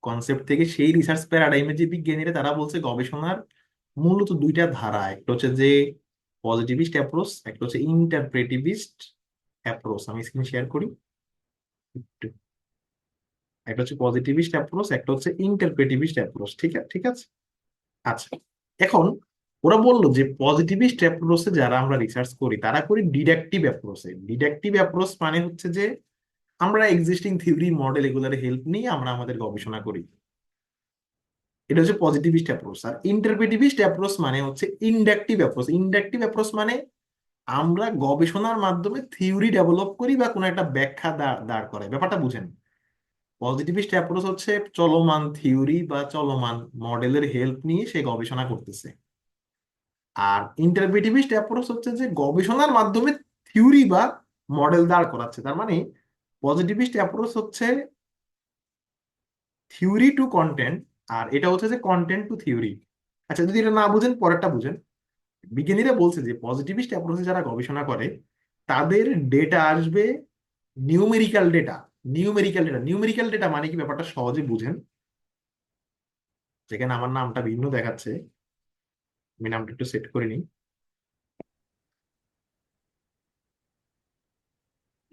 কনসেপ্ট থেকে। সেই রিসার্চ প্যারাডাইমে যে বিজ্ঞানীরা তারা বলছে গবেষণার মূলত দুইটা ধারা, একটা হচ্ছে যে পজিটিভিস্ট অ্যাপ্রোচ, একটা হচ্ছে ইন্টারপ্রেটিভিস্ট অ্যাপ্রোচ। আমি স্ক্রিন শেয়ার করি একটু। একটা হচ্ছে পজিটিভিস্ট অ্যাপ্রোচ, একটা হচ্ছে ইন্টারপ্রেটিভিস্ট অ্যাপ্রোচ। ঠিক আছে। আচ্ছা, এখন ওরা বললো যে পজিটিভিস্ট অ্যাপ্রোচে যারা আমরা রিসার্চ করি তারা করি ডিডাকটিভ অ্যাপ্রোচে। ডিডাকটিভ অ্যাপ্রোচ মানে হচ্ছে যে আমরা এক্সিস্টিং থিওরি মডেল এগুলোর হেল্প নিয়ে আমরা আমাদের গবেষণা করি। এটা হচ্ছে পজিটিভিস্ট অ্যাপ্রোচ। আর ইন্টারপ্রেটিভিস্ট অ্যাপ্রোচ মানে হচ্ছে ইন্ডাকটিভ অ্যাপ্রোচ। ইন্ডাকটিভ অ্যাপ্রোচ মানে আমরা গবেষণার মাধ্যমে থিওরি ডেভেলপ করি বা কোনো একটা ব্যাখ্যা দাঁড় দাঁড় করাই। ব্যাপারটা বুঝেন, পজিটিভিস্ট অ্যাপ্রোচ হচ্ছে চলমান থিওরি বা চলমান মডেলের হেল্প নিয়ে সে গবেষণা করতেছে। আর ইন্টারপ্রেটিভিস্ট অ্যাপ্রোচ হচ্ছে যে গবেষণার মাধ্যমে থিওরি বা মডেল দাঁড় করাচ্ছে। তার মানে পজিটিভিস্ট অ্যাপ্রোচ হচ্ছে থিওরি টু কন্টেন্ট, আর এটা হচ্ছে যে কন্টেন্ট টু থিওরি। আচ্ছা, যদি এটা না বুঝেন পরেরটা বুঝেন। বিজ্ঞানীরা বলছে যে পজিটিভিস্ট অ্যাপ্রোচে যারা গবেষণা করে তাদের ডেটা আসবে নিউমেরিক্যাল ডেটা। নিউমেরিক্যাল ডেটা মানে কি, ব্যাপারটা সহজে বুঝেন। যেখানে আমার নামটা ভিন্ন দেখাচ্ছে, আমি নামটা একটু সেট করে নিই।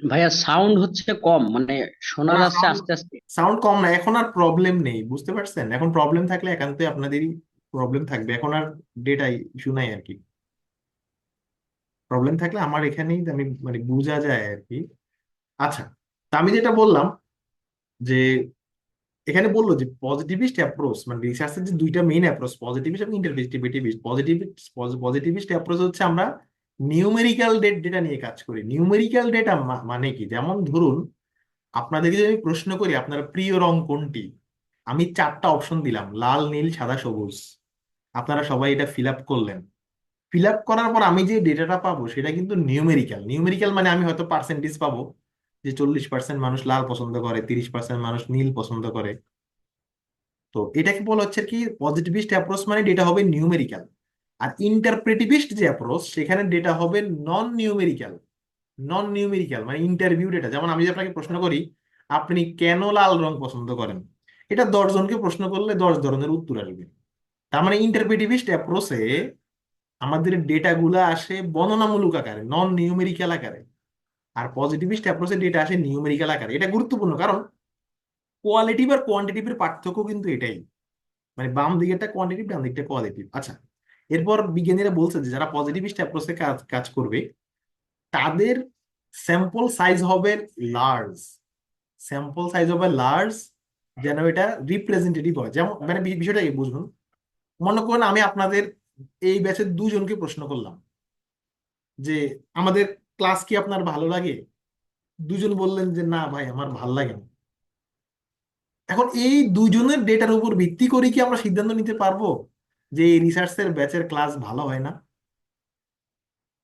ভাইয়া সাউন্ড হচ্ছে কম, মানে শোনা না, যাচ্ছে সাউন্ড আস্তে আস্তে। সাউন্ড কম না, এখন আর প্রবলেম নেই, বুঝতে পারছেন? এখন প্রবলেম থাকলে একান্তই আপনাদেরই প্রবলেম থাকবে, এখন আর ডেটা ইস্যু নাই আর কি। প্রবলেম থাকলে আমার এখানেই আমি মানে বোঝা যায় আর কি। আচ্ছা, তা আমি যেটা বললাম যে এখানে বললো যে পজিটিভিস্ট অ্যাপ্রোচ মানে রিসার্চের যে দুইটা মেইন অ্যাপ্রোচ, পজিটিভিস্ট এবং ইন্টারপ্রেটিভিস্ট। পজিটিভিস্ট অ্যাপ্রোচ হচ্ছে আমরা নিউমেরিক্যাল ডেটা নিয়ে কাজ করি। নিউমেরিক্যাল ডেটা মানে কি, যেমন ধরুন আপনাদেরকে যদি আমি প্রশ্ন করি আপনার প্রিয় রং কোনটি, আমি 4টা অপশন দিলাম, লাল, নীল, সাদা, সবুজ। আপনারা সবাই এটা ফিল আপ করলেন। ফিল আপ করার পর আমি যে ডেটাটা পাবো সেটা কিন্তু নিউমেরিক্যাল মানে আমি হয়তো পার্সেন্টেজ পাবো যে 40% মানুষ লাল পছন্দ করে, 30% মানুষ নীল পছন্দ করে। তো এটাকে বলা হচ্ছে কি পজিটিভিস্ট অ্যাপ্রোচ, মানে ডেটা হবে নিউমেরিক্যাল। আর ইন্টারপ্রেটিভিস্ট যে অ্যাপ্রোচ সেখানে ডেটা হবে নন নিউমেরিক্যাল। নন নিউমেরিক্যাল মানে ইন্টারভিউ ডেটা। যেমন আমি যদি আপনাকে প্রশ্ন করি আপনি কেন লাল রং পছন্দ করেন, এটা 10 জনকে প্রশ্ন করলে 10 ধরনের উত্তর আসবে। তার মানে ইন্টারপ্রেটিভিস্ট অ্যাপ্রোচে আমাদের ডেটা গুলা আসে বর্ণনামূলক আকারে, নন নিউমেরিক্যাল আকারে। আর পজিটিভিস্ট অ্যাপ্রোচে ডেটা আসে নিউমেরিক্যাল আকারে। এটা গুরুত্বপূর্ণ কারণ কোয়ালিটিভ আর কোয়ান্টিটিভের পার্থক্য কিন্তু এটাই, মানে বাম দিকেরটা কোয়ান্টিটিভ, ডান দিকটা কোয়ালিটিভ। আচ্ছা, এরপর বিজ্ঞানীরা বলছে যে যারা পজিটিভিস্ট অ্যাপ্রোচে কাজ কাজ করবে তাদের স্যাম্পল সাইজ হবে লার্জ। স্যাম্পল সাইজ হবে লার্জ, যেন এটা রিপ্রেজেন্টেটিভ হয়। যেমন মানে বিষয়টা কি বুঝুন, মনে করেন আমি আপনাদের এই ব্যাচের 2 জনকে প্রশ্ন করলাম যে আমাদের ক্লাস কি আপনার ভালো লাগে। 2 জন বললেন যে না ভাই আমার ভাল লাগে না। এখন এই 2 জনের ডেটার উপর ভিত্তি করে কি আমরা সিদ্ধান্ত নিতে পারবো যে এই রিসার্চের ব্যাচের ক্লাস ভালো হয় না?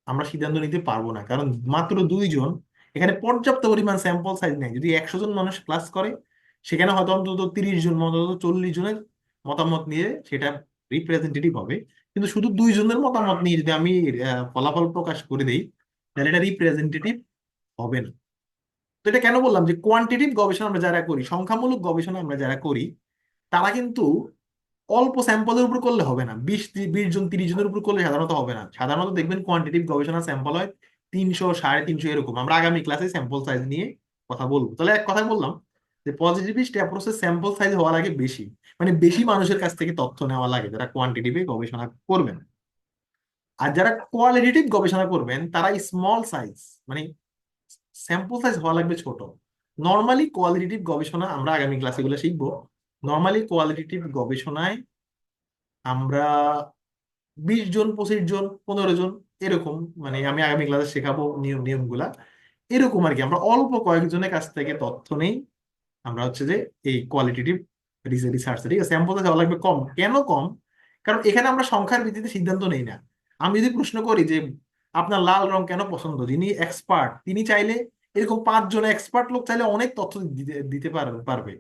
আমরা সিদ্ধান্ত নিতে পারবো না, কারণ মাত্র 2 জন, এখানে পর্যাপ্ত পরিমাণ স্যাম্পল সাইজ নেই। যদি 100 জন মানুষ ক্লাস করে সেখানে হয়তো অন্তত 30 জন, অন্তত 40 জনের মতামত নিয়ে সেটা রিপ্রেজেন্টেটিভ হবে। কিন্তু শুধু 2 জনের মতামত নিয়ে যদি আমি ফলাফল প্রকাশ করে দিই তাহলে এটা রিপ্রেজেন্টেটিভ হবে না। তো এটা কেন বললাম যে কোয়ান্টিটিভ গবেষণা আমরা যারা করি, সংখ্যামূলক গবেষণা আমরা যারা করি, তারা কিন্তু অল্প স্যাম্পলের উপর করলে হবে না। 20 জন 30 জনের উপর করলে সাধারণত হবে না। সাধারণত দেখবেন কোয়ান্টিটিভ গবেষণা স্যাম্পল হয় 300, 350 এরকম। আমরা আগামী ক্লাসে স্যাম্পল সাইজ নিয়ে কথা বলবো। তাহলে এক কথায় বললাম যে পজিটিভিস্ট অ্যাপ্রোচে স্যাম্পল সাইজ হওয়া লাগে বেশি, মানে বেশি মানুষের কাছ থেকে তথ্য নেওয়া লাগে যারা কোয়ান্টিটিভে গবেষণা করবেন। আর যারা কোয়ালিটেটিভ গবেষণা করবেন তারা স্মল সাইজ, মানে স্যাম্পল সাইজ হওয়া লাগবে ছোট। নর্মালি কোয়ালিটেটিভ গবেষণা আমরা আগামী ক্লাসে গুলো শিখবো। নর্মালি কোয়ালিটেটিভ গবেষণায় আমরা 20 জন, 25 জন, 15 জন এরকম, মানে আমি আগামী ক্লাসে শেখাবো নিয়মগুলা এরকম আর কি। আমরা অল্প কয়েকজনের কাছ থেকে তথ্য নেই। আমরা হচ্ছে যে এই কোয়ালিটেটিভ রিসার্চ, ঠিক আছে? স্যাম্পল যাওয়া লাগবে কম। কেন কম? কারণ এখানে আমরা সংখ্যার ভিত্তিতে সিদ্ধান্ত নেই না। আমি যদি প্রশ্ন করি যে আপনার লাল রং কেন পছন্দ, যিনি এক্সপার্ট তিনি চাইলে এরকম 5 জন এক্সপার্ট লোক চাইলে অনেক তথ্য দিতে দিতে পারবে।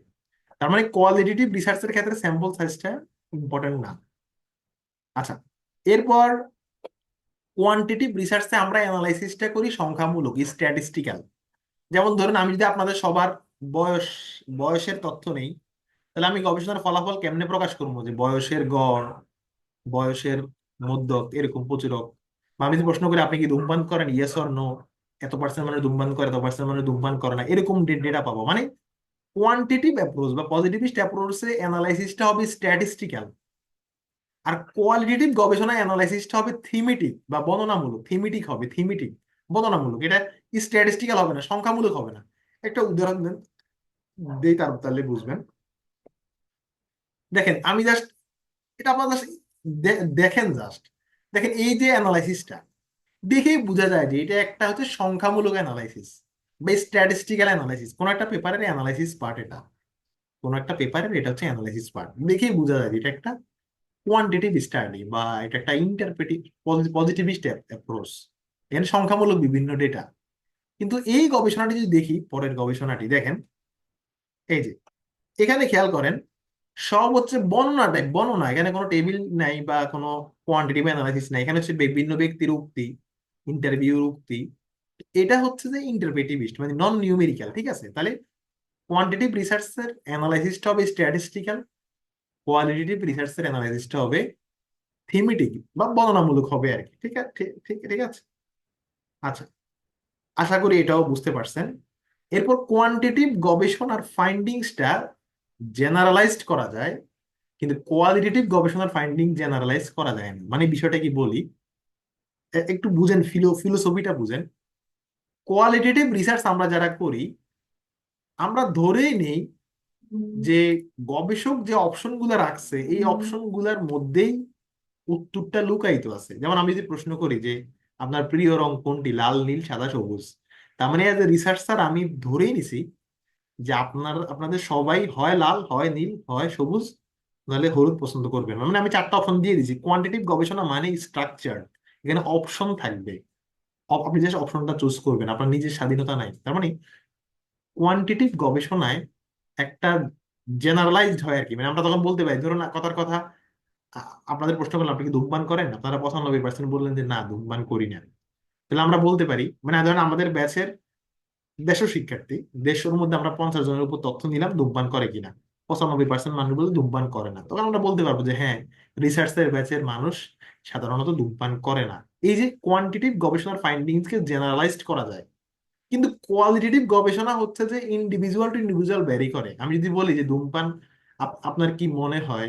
তার মানে কোয়ালিটেটিভ রিসার্চের ক্ষেত্রে স্যাম্পল সাইজটা ইম্পর্টেন্ট না। আচ্ছা, এরপর কোয়ান্টিটিভ রিসার্চে আমরা অ্যানালাইসিসটা করি সংখ্যামূলক, স্ট্যাটিস্টিক্যাল। যেমন ধরুন আমি যদি আপনাদের সবার বয়স বয়সের তথ্য নেই তাহলে আমি গবেষণার ফলাফল কেমনে প্রকাশ করবো যে বয়সের গড়, বয়সের মধ্যক, এরকম প্রচুরক। বা আমি যদি প্রশ্ন করি আপনি কি ধূমপান করেন, ইয়েস অর নো, এত% মানুষ ধূমপান করে, এত% মানুষ ধূমপান করে না, এরকম ডেটা পাবো। মানে কোয়ান্টিটিভ অ্যাপ্রোচ বা পজিটিভিস্ট অ্যাপ্রোচে অ্যানালাইসিসটা হবে স্ট্যাটিস্টিক্যাল। আর কোয়ালিটেটিভ গবেষণা অ্যানালাইসিসটা হবে থিমেটিক বা বর্ণনামূলক। থিমেটিক বর্ণনামূলক। এটা স্ট্যাটিস্টিক্যাল হবে না, সংখ্যামূলক হবে না। একটা উদাহরণ দেন, দেই তাহলে বুঝবেন। দেখেন আমি জাস্ট এটা আপনার জাস্ট দেখেন, দেখেন এই যে অ্যানালাইসিসটা দেখেই বোঝা যায় যে এটা একটা হচ্ছে সংখ্যামূলক অ্যানালাইসিস বা স্ট্যাটিস্টিক্যাল অ্যানালাইসিস। কোন একটা পেপারের অ্যানালাইসিস পার্ট এটা, কোন একটা পেপারের এটা হচ্ছে অ্যানালাইসিস পার্ট, দেখেই বোঝা যায় যে এটা একটা কোয়ান্টিটিভ স্টাডি বা এটা একটা ইন্টারপ্রেটিভ পজিটিভিস্ট অ্যাপ্রোচ। এখানে সংখ্যামূলক বিভিন্ন ডেটা। কিন্তু এই গবেষণাটি যদি দেখি, পরের গবেষণাটি দেখেন, এই যে এখানে খেয়াল করেন, সব হচ্ছে বর্ণনা টাইপ, বর্ণনা, এখানে কোনো টেবিল নাই বা কোনো কোয়ান্টিটিভ অ্যানালাইসিস নাই, এখানে হচ্ছে বিভিন্ন ব্যক্তির উক্তি, ইন্টারভিউর উক্তি। এটা হচ্ছে যে ইন্টারপ্রেটিভিস্ট, মানে নন নিউমেরিক্যাল। ঠিক আছে, তাহলে কোয়ান্টিটিভ রিসার্চের অ্যানালাইসিসটা হবে স্ট্যাটিস্টিক্যাল, কোয়ালিটেটিভ রিসার্চের অ্যানালাইসিসটা হবে থিমেটিক বা বর্ণনামূলক হবে আর কি। ঠিক আছে, ঠিক ঠিক ঠিক আছে। আচ্ছা, আশা করি এটাও বুঝতে পারছেন। এরপর কোয়ান্টিটিভ গবেষণার ফাইন্ডিংসটা জেনারেলাইজড করা যায়, কিন্তু কোয়ালিটেটিভ গবেষণার ফাইন্ডিং জেনারেলাইজ করা যায় না। মানে বিষয়টা কি বলি, একটু বুঝেন, ফিলোসফিটা বুঝেন। কোয়ালিটেটিভ রিসার্চ আমরা যারা করি, আমরা ধরেই নেই যে গবেষক যে অপশন গুলা রাখছে এই অপশন গুলার মধ্যেই উত্তরটা লুকায়িত আছে। যেমন আমি যদি প্রশ্ন করি যে আপনার প্রিয় রং কোনটি, লাল, নীল, সাদা, সবুজ, তার মানে এজ এ রিসার্চার আমি ধরেই নিছি যে আপনাদের সবাই হয় লাল, হয় নীল, হয় সবুজ, নাহলে হলুদ পছন্দ করবেন। মানে আমি চারটা অপশন দিয়ে দিছি। কোয়ান্টিটিভ গবেষণা মানে স্ট্রাকচার, এখানে অপশন থাকবে, আপনি যে অপশনটা চুজ করবেন, আপনার নিজের স্বাধীনতা নাই। তার মানে কোয়ান্টিটিভ গবেষণায় একটা জেনারেলাইজড হয় আর কি। মানে আমরা তখন বলতে পারি, ধরুন কথার কথা, আপনাদের প্রশ্ন করলাম আপনি কি ধূমপান করেন, আপনারা 95% বললেন যে না, ধূমপান করি না। তাহলে আমরা বলতে পারি, মানে ধরেন আমাদের ব্যাচের 150 শিক্ষার্থী, 150 মধ্যে আমরা 50 জনের উপর তথ্য নিলাম ধূমপান করে কিনা। 95% মানুষ বলে ধূমপান করে না, তখন আমরা বলতে পারবো যে হ্যাঁ, রিসার্চের ব্যাচের মানুষ সাধারণত ধূমপান করে না। এই যে কোয়ান্টিটিভ গবেষণার ফাইন্ডিংস কে জেনারেলাইজড করা যায়। কিন্তু কোয়ালিটেটিভ গবেষণা হচ্ছে যে ইন্ডিভিজুয়াল টু ইন্ডিভিজুয়াল ভ্যারি করে। আমি যদি বলি যে ধূমপান, আপনার কি মনে হয়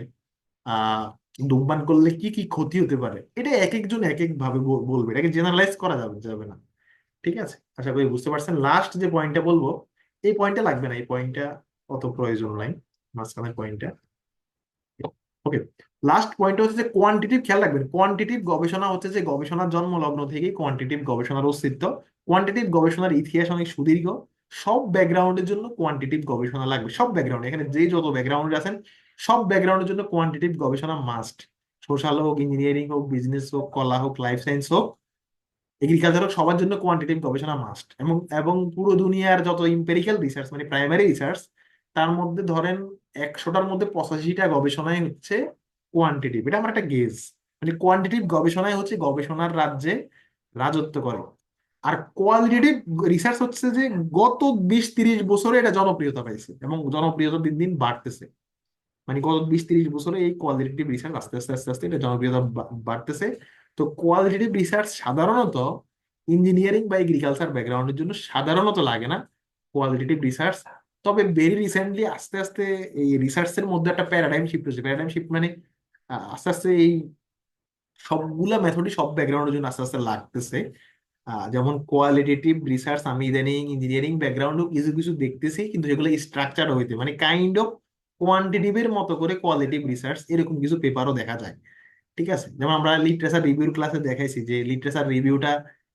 আহ ধূমপান করলে কি কি ক্ষতি হতে পারে, এটা এক একজন এক এক ভাবে বলবে, এটাকে জেনারেলাইজ করা যাবে যাবে না। ঠিক আছে, আশা করি বুঝতে পারছেন। লাস্ট যে পয়েন্টটা বলবো, এই পয়েন্টটা লাগবে না, এই পয়েন্টটা অত প্রয়োজন নাই, মাঝখানের পয়েন্টটা। ওকে, লাস্ট পয়েন্ট হচ্ছে যে কোয়ান্টিটিভ, খেয়াল রাখবেন, কোয়ান্টিটিভ গবেষণা হচ্ছে যে গবেষণার জন্ম লগ্ন থেকেই কোয়ান্টিটিভ গবেষণার অস্তিত্ব। কোয়ান্টিটিভ গবেষণার ইতিহাস অনেক সুদীর্ঘ। সব ব্যাকগ্রাউন্ডের জন্য কোয়ান্টিটিভ গবেষণা লাগবে, সব ব্যাকগ্রাউন্ড, এখানে যে যত ব্যাকগ্রাউন্ডে আছেন সব ব্যাকগ্রাউন্ডের জন্য কোয়ান্টিটিভ গবেষণা মাস্ট। সোশ্যাল হোক, ইঞ্জিনিয়ারিং হোক, বিজনেস হোক, কলা হোক, লাইফ সায়েন্স হোক, এগ্রিকালচার হোক, সবার জন্য কোয়ান্টিটিভ গবেষণা মাস্ট। এবং এবং পুরো দুনিয়ার যত ইম্পেরিক্যাল রিসার্চ, মানে প্রাইমারি রিসার্চ, তার মধ্যে ধরেন 100টার মধ্যে 85টা গবেষণায় হচ্ছে কোয়ান্টিটিভ। এটা আমার একটা গেজ। মানে কোয়ান্টিটিভ গবেষণায় হচ্ছে গবেষণার রাজ্যে রাজত্ব করে। আর কোয়ালিটেটিভ রিসার্চ হচ্ছে যে গত 20-30 বছরে এটা জনপ্রিয়তা পাইছে এবং জনপ্রিয়তা দিন দিন বাড়তেছে। মানে গত 20-30 বছরে এই কোয়ালিটেটিভ রিসার্চ আস্তে আস্তে আস্তে আস্তে এটা জনপ্রিয়তা বাড়তেছে। তো কোয়ালিটেটিভ রিসার্চ সাধারণত ইঞ্জিনিয়ারিং বা এগ্রিকালচার ব্যাকগ্রাউন্ডের জন্য সাধারণত লাগে না কোয়ালিটেটিভ রিসার্চ। তবে ভেরি রিসেন্টলি আস্তে আস্তে এই রিসার্চের মধ্যে একটা প্যারাডাইম শিফট হচ্ছে। প্যারাডাইম শিফট মানে আস্তে আস্তে এই সবগুলা মেথডই সব ব্যাকগ্রাউন্ডের জন্য আস্তে আস্তে লাগতেছে। যেমন কোয়ালিটেটিভ রিসার্চ আমি ইদানিং ইঞ্জিনিয়ারিং ব্যাকগ্রাউন্ডও কিছু কিছু দেখতেছি, কিন্তু এগুলো স্ট্রাকচার হইতে, মানে কাইন্ড অফ কোয়ান্টিটিভের মতো করে কোয়ালিটিভ রিসার্চ, এরকম কিছু পেপারও দেখা যায়। ঠিক আছে, যেমন আমরা লিটারেচার রিভিউর ক্লাসে দেখাইছি যে লিটারেচার রিভিউটা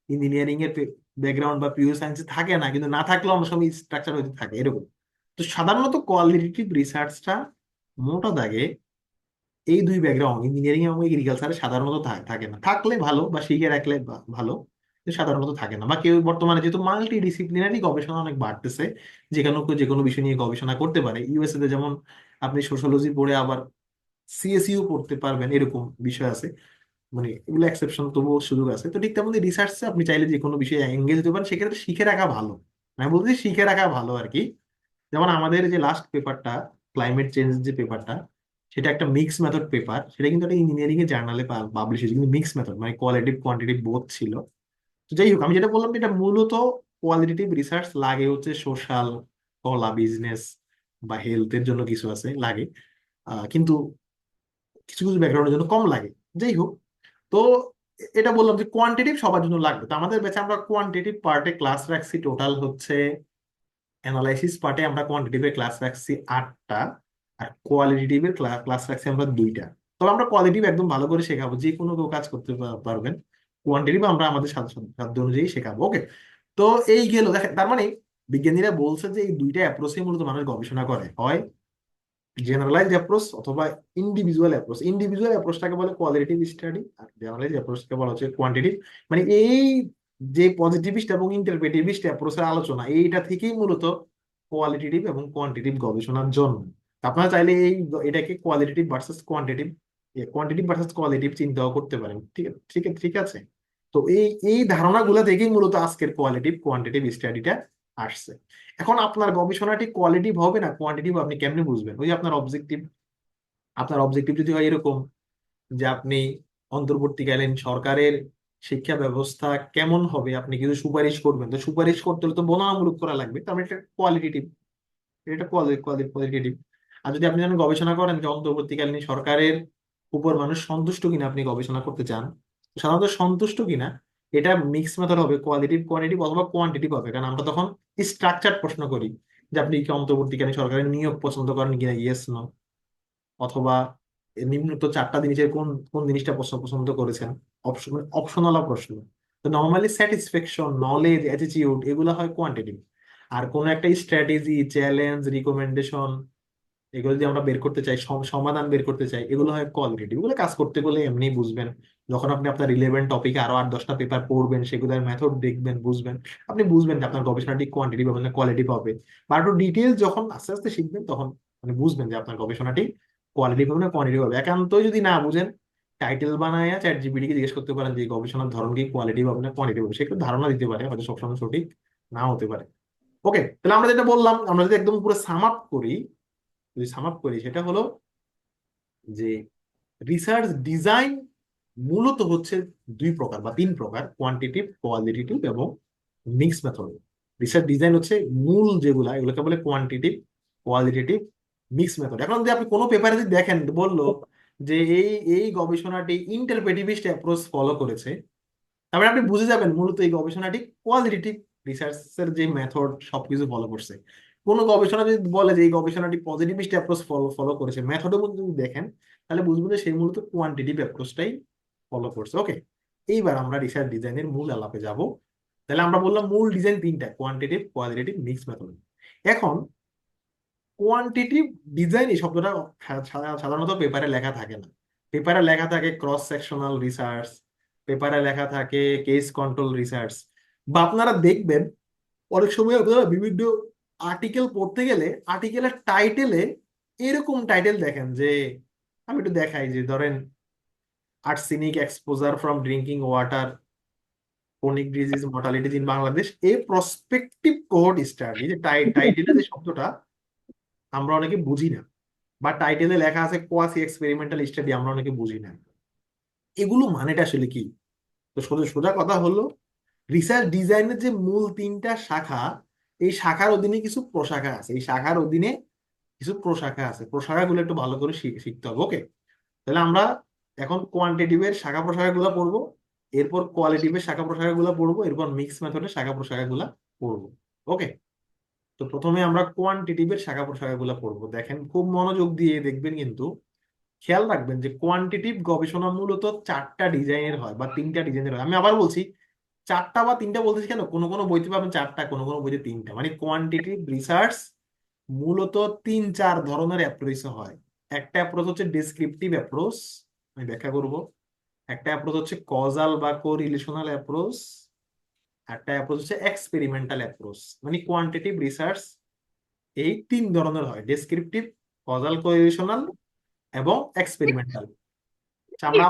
ইঞ্জিনিয়ারিং এর ব্যাকগ্রাউন্ড বা পিওর সায়েন্সে থাকে না, কিন্তু না থাকলেও অনেক সময় স্ট্রাকচার হইতে থাকে এরকম। তো সাধারণত কোয়ালিটেটিভ রিসার্চটা মোটা দাগে এই দুই ব্যাকগ্রাউন্ড, ইঞ্জিনিয়ারিং এবং এগ্রিকালচারে সাধারণত থাকে না। থাকলে ভালো বা শিখে রাখলে ভালো, কিন্তু সাধারণত থাকে না। বা কেউ বর্তমানে যেহেতু মাল্টি ডিসিপ্লিনারি গবেষণা অনেক বাড়তেছে, যেখানে কেউ যে কোনো বিষয় নিয়ে গবেষণা করতে পারে। ইউএসএ তে যেমন আপনি সোশ্যোলজি পড়ে আবার সিএসইউ পড়তে পারবেন, এরকম বিষয় আছে। মানে এগুলো এক্সেপশন, তবুও সুযোগ আছে। তো ঠিক তেমনি রিসার্চে আপনি চাইলে যে কোনো বিষয়ে এঙ্গেজ হতে পারেন, সেক্ষেত্রে শিখে রাখা ভালো। আমি বলছি শিখে রাখা ভালো আর কি। যেমন আমাদের যে লাস্ট পেপারটা, ক্লাইমেট চেঞ্জ যে পেপারটা, সেটা একটা মিক্স মেথড পেপার। সেটা কিন্তু একটা ইঞ্জিনিয়ারিং এর জার্নালে পাবলিশ হয়েছে, কিন্তু মিক্স মেথড, মানে কোয়ালিটিভ কোয়ান্টিটিভ বোথ ছিল। তো যাই হোক, আমি যেটা বললাম, এটা মূলত কোয়ালিটেটিভ রিসার্চ লাগে হচ্ছে সোশ্যাল, কলা, বিজনেস বা হেলথের জন্য কিছু আছে লাগে, কিন্তু কিছু কিছু ব্যাকগ্রাউন্ডের জন্য কম লাগে। যাই হোক, তো এটা বললাম যে কোয়ান্টিটিভ সবার জন্য লাগবে। তো আমাদের ব্যাচে আমরা কোয়ান্টিটিভ পার্টে ক্লাস রাখছি টোটাল হচ্ছে, অ্যানালাইসিস পার্টে আমরা কোয়ান্টিটিভের ক্লাস রাখছি 8টা, আর কোয়ালিটিটিভের ক্লাস রাখছি আমরা 2টা। তবে আমরা কোয়ালিটিভ একদম ভালো করে শেখাবো, যে কোনো কেউ কাজ করতে পারবেন। কোয়ান্টিটিভ আমরা আমাদের সাধ্য অনুযায়ী শেখাবো। ওকে, তো এই গেল। দেখেন, তার মানে বিজ্ঞানীরা বলছে যে এই দুইটা অ্যাপ্রোচে মূলত মানুষ গবেষণা করে, হয় জেনারেলাইজড অ্যাপ্রোচ অথবা ইন্ডিভিজুয়াল অ্যাপ্রোচ। ইন্ডিভিজুয়াল অ্যাপ্রোচটাকে বলে কোয়ালিটেটিভ স্টাডি, আর জেনারেলাইজড অ্যাপ্রোচকে বলা হচ্ছে কোয়ান্টিটিভ। মানে এই যে পজিটিভিস্ট এবং ইন্টারপ্রেটিভিস্ট অ্যাপ্রোচের আলোচনা, এইটা থেকেই মূলত কোয়ালিটেটিভ এবং কোয়ান্টিটিভ গবেষণার জন্য। আপনারা চাইলে এটাকে qualitative versus quantitative versus qualitative চিন্তাও করতে পারেন। ঠিক আছে, ঠিক আছে। তো এই ধারণাগুলো থেকেই মূলত আজকের কোয়ালিটিভ কোয়ান্টিটিভ স্টাডিটা আসছে। এখন আপনার গবেষণাটি কোয়ালিটিভ হবে না কোয়ান্টিটিভ, আপনি কেমনে বুঝবেন? ওই যে আপনার অবজেক্টিভ যদি হয় এরকম যে আপনি অন্তর্বর্তীকালীন সরকারের শিক্ষা ব্যবস্থা কেমন হবে আপনি কিছু সুপারিশ করবেন, তো সুপারিশ করতে হলে তো বনামূলক করা লাগবে, তার মানে এটা কোয়ালিটেটিভ, এটা কোয়ালিটেটিভ। আর যদি আপনি যেন গবেষণা করেন যে অন্তর্বর্তীকালীন সরকারের উপর মানুষ সন্তুষ্ট কিনা আপনি গবেষণা করতে চান, সাধারণত সন্তুষ্ট কিনা, এটা মিক্স মেথড হবে, কোয়ালিটিভ কোয়ান্টিটিভ অথবা কোয়ান্টিটিভ হবে। কারণ আমরা তখন স্ট্রাকচার প্রশ্ন করি যে আপনি কি অন্তর্বর্তীকালীন সরকারের নিয়োগ পছন্দ করেন কিনা, ইয়েস নো, অথবা নিম্নোক্ত চারটা জিনিসের কোন কোন জিনিসটা পছন্দ করেছেন, অপশনাল প্রশ্ন। তো নর্মালি স্যাটিসফ্যাকশন, নলেজ, অ্যাটিটিউড এগুলো হয় কোয়ান্টিটিভ। আর কোন একটা স্ট্র্যাটেজি, চ্যালেঞ্জ, রিকমেন্ডেশন এগুলো যদি আমরা বের করতে চাই, সমাধান বের করতে চাই, এগুলো হয় কোয়ালিটেটিভ। এগুলো কাজ করতে গেলে এমনি বুঝবেন, যখন আপনি আপনার রিলেভেন্ট টপিকে আরো 8-10টা পেপার পড়বেন, সেগুলোর মেথড দেখবেন, বুঝবেন, আপনি বুঝবেন যে আপনার গবেষণাটি কোয়ান্টিটিভ হবে না কোয়ালিটিভ হবে। বা একটু ডিটেলস যখন আস্তে আস্তে শিখবেন, তখন মানে বুঝবেন যে আপনার গবেষণাটি কোয়ালিটিভ হবে না কোয়ান্টিটিভ হবে। একান্তই যদি না বুঝেন, টাইটেল বানায়া চ্যাট জিপিটি কে জিজ্ঞেস করতে পারেন যে এই গবেষণার ধরন কি কোয়ালিটিভ হবে না কোয়ান্টিটিভ হবে, সে একটু ধারণা দিতে পারে, হয়তো সবসময় সঠিক না হতে পারে। ওকে, তাহলে আমরা যেটা বললাম, আমরা যদি একদম পুরো সাম আপ করি সেটা হলো যে রিসার্চ ডিজাইন মূলত হচ্ছে দুই প্রকার বা তিন প্রকার: কোয়ান্টিটিভ, কোয়ালিটেটিভ এবং মিক্স মেথড। রিসার্চ ডিজাইন হচ্ছে মূল যেগুলা, এগুলোকে বলে কোয়ান্টিটিভ, কোয়ালিটেটিভ, মিক্স মেথড। এখন যদি আপনি কোনো পেপারে যদি দেখেন বললো যে এই গবেষণাটি ইন্টারপ্রেটিভিস্ট অ্যাপ্রোচ ফলো করেছে, তারপরে আপনি বুঝে যাবেন মূলত এই গবেষণাটি কোয়ালিটেটিভ রিসার্চের যে মেথড সবকিছু ফলো করছে। কোন গবেষণা যদি বলে যে এই গবেষণাটি পজিটিভিস্ট অ্যাপ্রোচ ফলো করেছে, মেথডের মধ্যে যদি দেখেন, তাহলে বুঝবেন যে সেই মূলত কোয়ান্টিটিভ অ্যাপ্রোচটাই ফলো করছে। ওকে, এইবার আমরা রিসার্চ ডিজাইনের মূল আলাপে যাব। তাহলে আমরা বললাম মূল ডিজাইন তিনটা: কোয়ান্টিটিভ, কোয়ালিটেটিভ, মিক্স মেথড। এখন কোয়ান্টিটিভ ডিজাইন এই শব্দটা সাধারণত পেপারে লেখা থাকে না। পেপারে লেখা থাকে ক্রস সেকশনাল রিসার্চ, পেপারে লেখা থাকে কেস কন্ট্রোল রিসার্চ, বা আপনারা দেখবেন অনেক সময় আপনারা বিভিন্ন আর্টিকেল পড়তে গেলে আর্টিকেলের টাইটেলে এরকম টাইটেল দেখেন যে, আমি একটু দেখাই যে ধরেন arsenic exposure from drinking water, chronic disease mortalities in Bangladesh, a prospective cohort study. যে টাইটেলে যে শব্দটা আমরা অনেকে বুঝি না, বা টাইটেলে লেখা আছে কোয়াসি এক্সপেরিমেন্টাল স্টাডি, আমরা অনেকে বুঝি না এগুলো মানেটা আসলে কি। তো সোজা সোজা কথা হলো, রিসার্চ ডিজাইনের যে মূল তিনটা শাখা, এই শাখার অধীনে কিছু প্রশাখা আছে, এই শাখার অধীনে কিছু প্রশাখা আছে, প্রশাখাগুলো একটু ভালো করে শিখতে হবে। ওকে, তাহলে আমরা এখন কোয়ান্টিটিভের শাখা প্রশাখাগুলো পড়বো, এরপর কোয়ালিটিভের শাখা প্রশাখাগুলো পড়বো, এরপর মিক্স মেথডের শাখা প্রশাখাগুলো পড়বো। ওকে, তো প্রথমে আমরা কোয়ান্টিটিভের শাখা প্রশাখাগুলো পড়বো। দেখেন খুব মনোযোগ দিয়ে দেখবেন, কিন্তু খেয়াল রাখবেন যে কোয়ান্টিটিভ গবেষণা মূলত চারটা ডিজাইনের হয় বা তিনটা ডিজাইনের হয়। আমি আবার বলছি, চারটা বা তিনটা বলতেছি কেন, কোনো কোনো বইতে পাবেন চারটা, কোনো কোনো বইতে তিনটা। মানে কোয়ান্টিটিভ রিসার্চ মূলত 3-4 ধরনের অ্যাপ্রোচ হয়। একটা অ্যাপ্রোচ হচ্ছে ডেসক্রিপটিভ অ্যাপ্রোচ, আমি ব্যাখ্যা করব। একটা অ্যাপ্রোচ হচ্ছে কজাল বা কোরিলেশনাল অ্যাপ্রোচ। একটা অ্যাপ্রোচ হচ্ছে এক্সপেরিমেন্টাল অ্যাপ্রোচ। মানে কোয়ান্টিটিভ রিসার্চ এই তিন ধরনের হয়: ডেসক্রিপটিভ, কজাল, কোরিলেশনাল এবং এক্সপেরিমেন্টাল। আমরা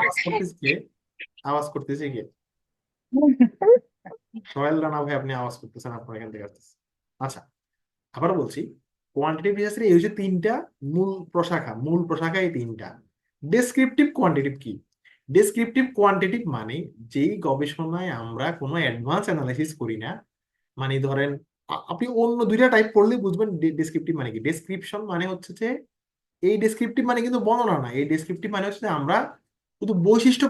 আওয়াজ করতেছি কে? সোহেল রানা ভাই, আপনি আওয়াজ করতেছেন, আপনার এখান থেকে আসতেছে। আচ্ছা, আবার বলছি, কোয়ান্টিটিভ রিসার্চের এই হচ্ছে তিনটা মূল প্রশাখা এই তিনটা। ডেসক্রিপটিভ কোয়ান্টিটিভ কি? ডেসক্রিপটিভ কোয়ান্টিটিভ মানে যেই গবেষণায় আমরা কোনো অ্যাডভান্স অ্যানালাইসিস করি না। মানে ধরেন আপনি অন্য দুইটা টাইপ পড়লে বুঝবেন ডেসক্রিপটিভ মানে কি। ডেসক্রিপশন মানে হচ্ছে যে, এই ডেসক্রিপটিভ মানে কিন্তু বর্ণনা না, এই ডেসক্রিপটিভ মানে হচ্ছে যে আমরা শুধু বৈশিষ্ট্য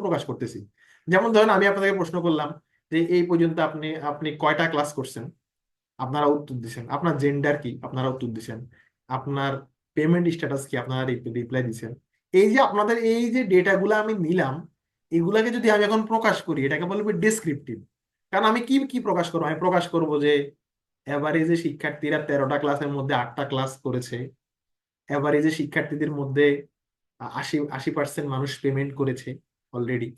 প্রকাশ করতেছি। যেমন ধরেন আমি আপনাদেরকে প্রশ্ন করলাম যে এই পর্যন্ত আপনি আপনি কয়টা ক্লাস করছেন, আপনারা উত্তর দিচ্ছেন। আপনার জেন্ডার কি, আপনারা উত্তর দিচ্ছেন। আপনার পেমেন্ট স্ট্যাটাস কি, আপনারা রিপ্লাই দিচ্ছেন। এই যে আপনাদের এই যে ডেটাগুলো আমি নিলাম, এগুলাকে যদি আমি এখন প্রকাশ করি, এটাকে বলবো ডেসক্রিপটিভ। কারণ আমি কি কি প্রকাশ করবো? আমি প্রকাশ করবো যে এভারেজে শিক্ষার্থীরা 13টা ক্লাসের মধ্যে 8টা ক্লাস করেছে, অ্যাভারেজে শিক্ষার্থীদের মধ্যে 80% মানুষ পেমেন্ট করেছে অলরেডি।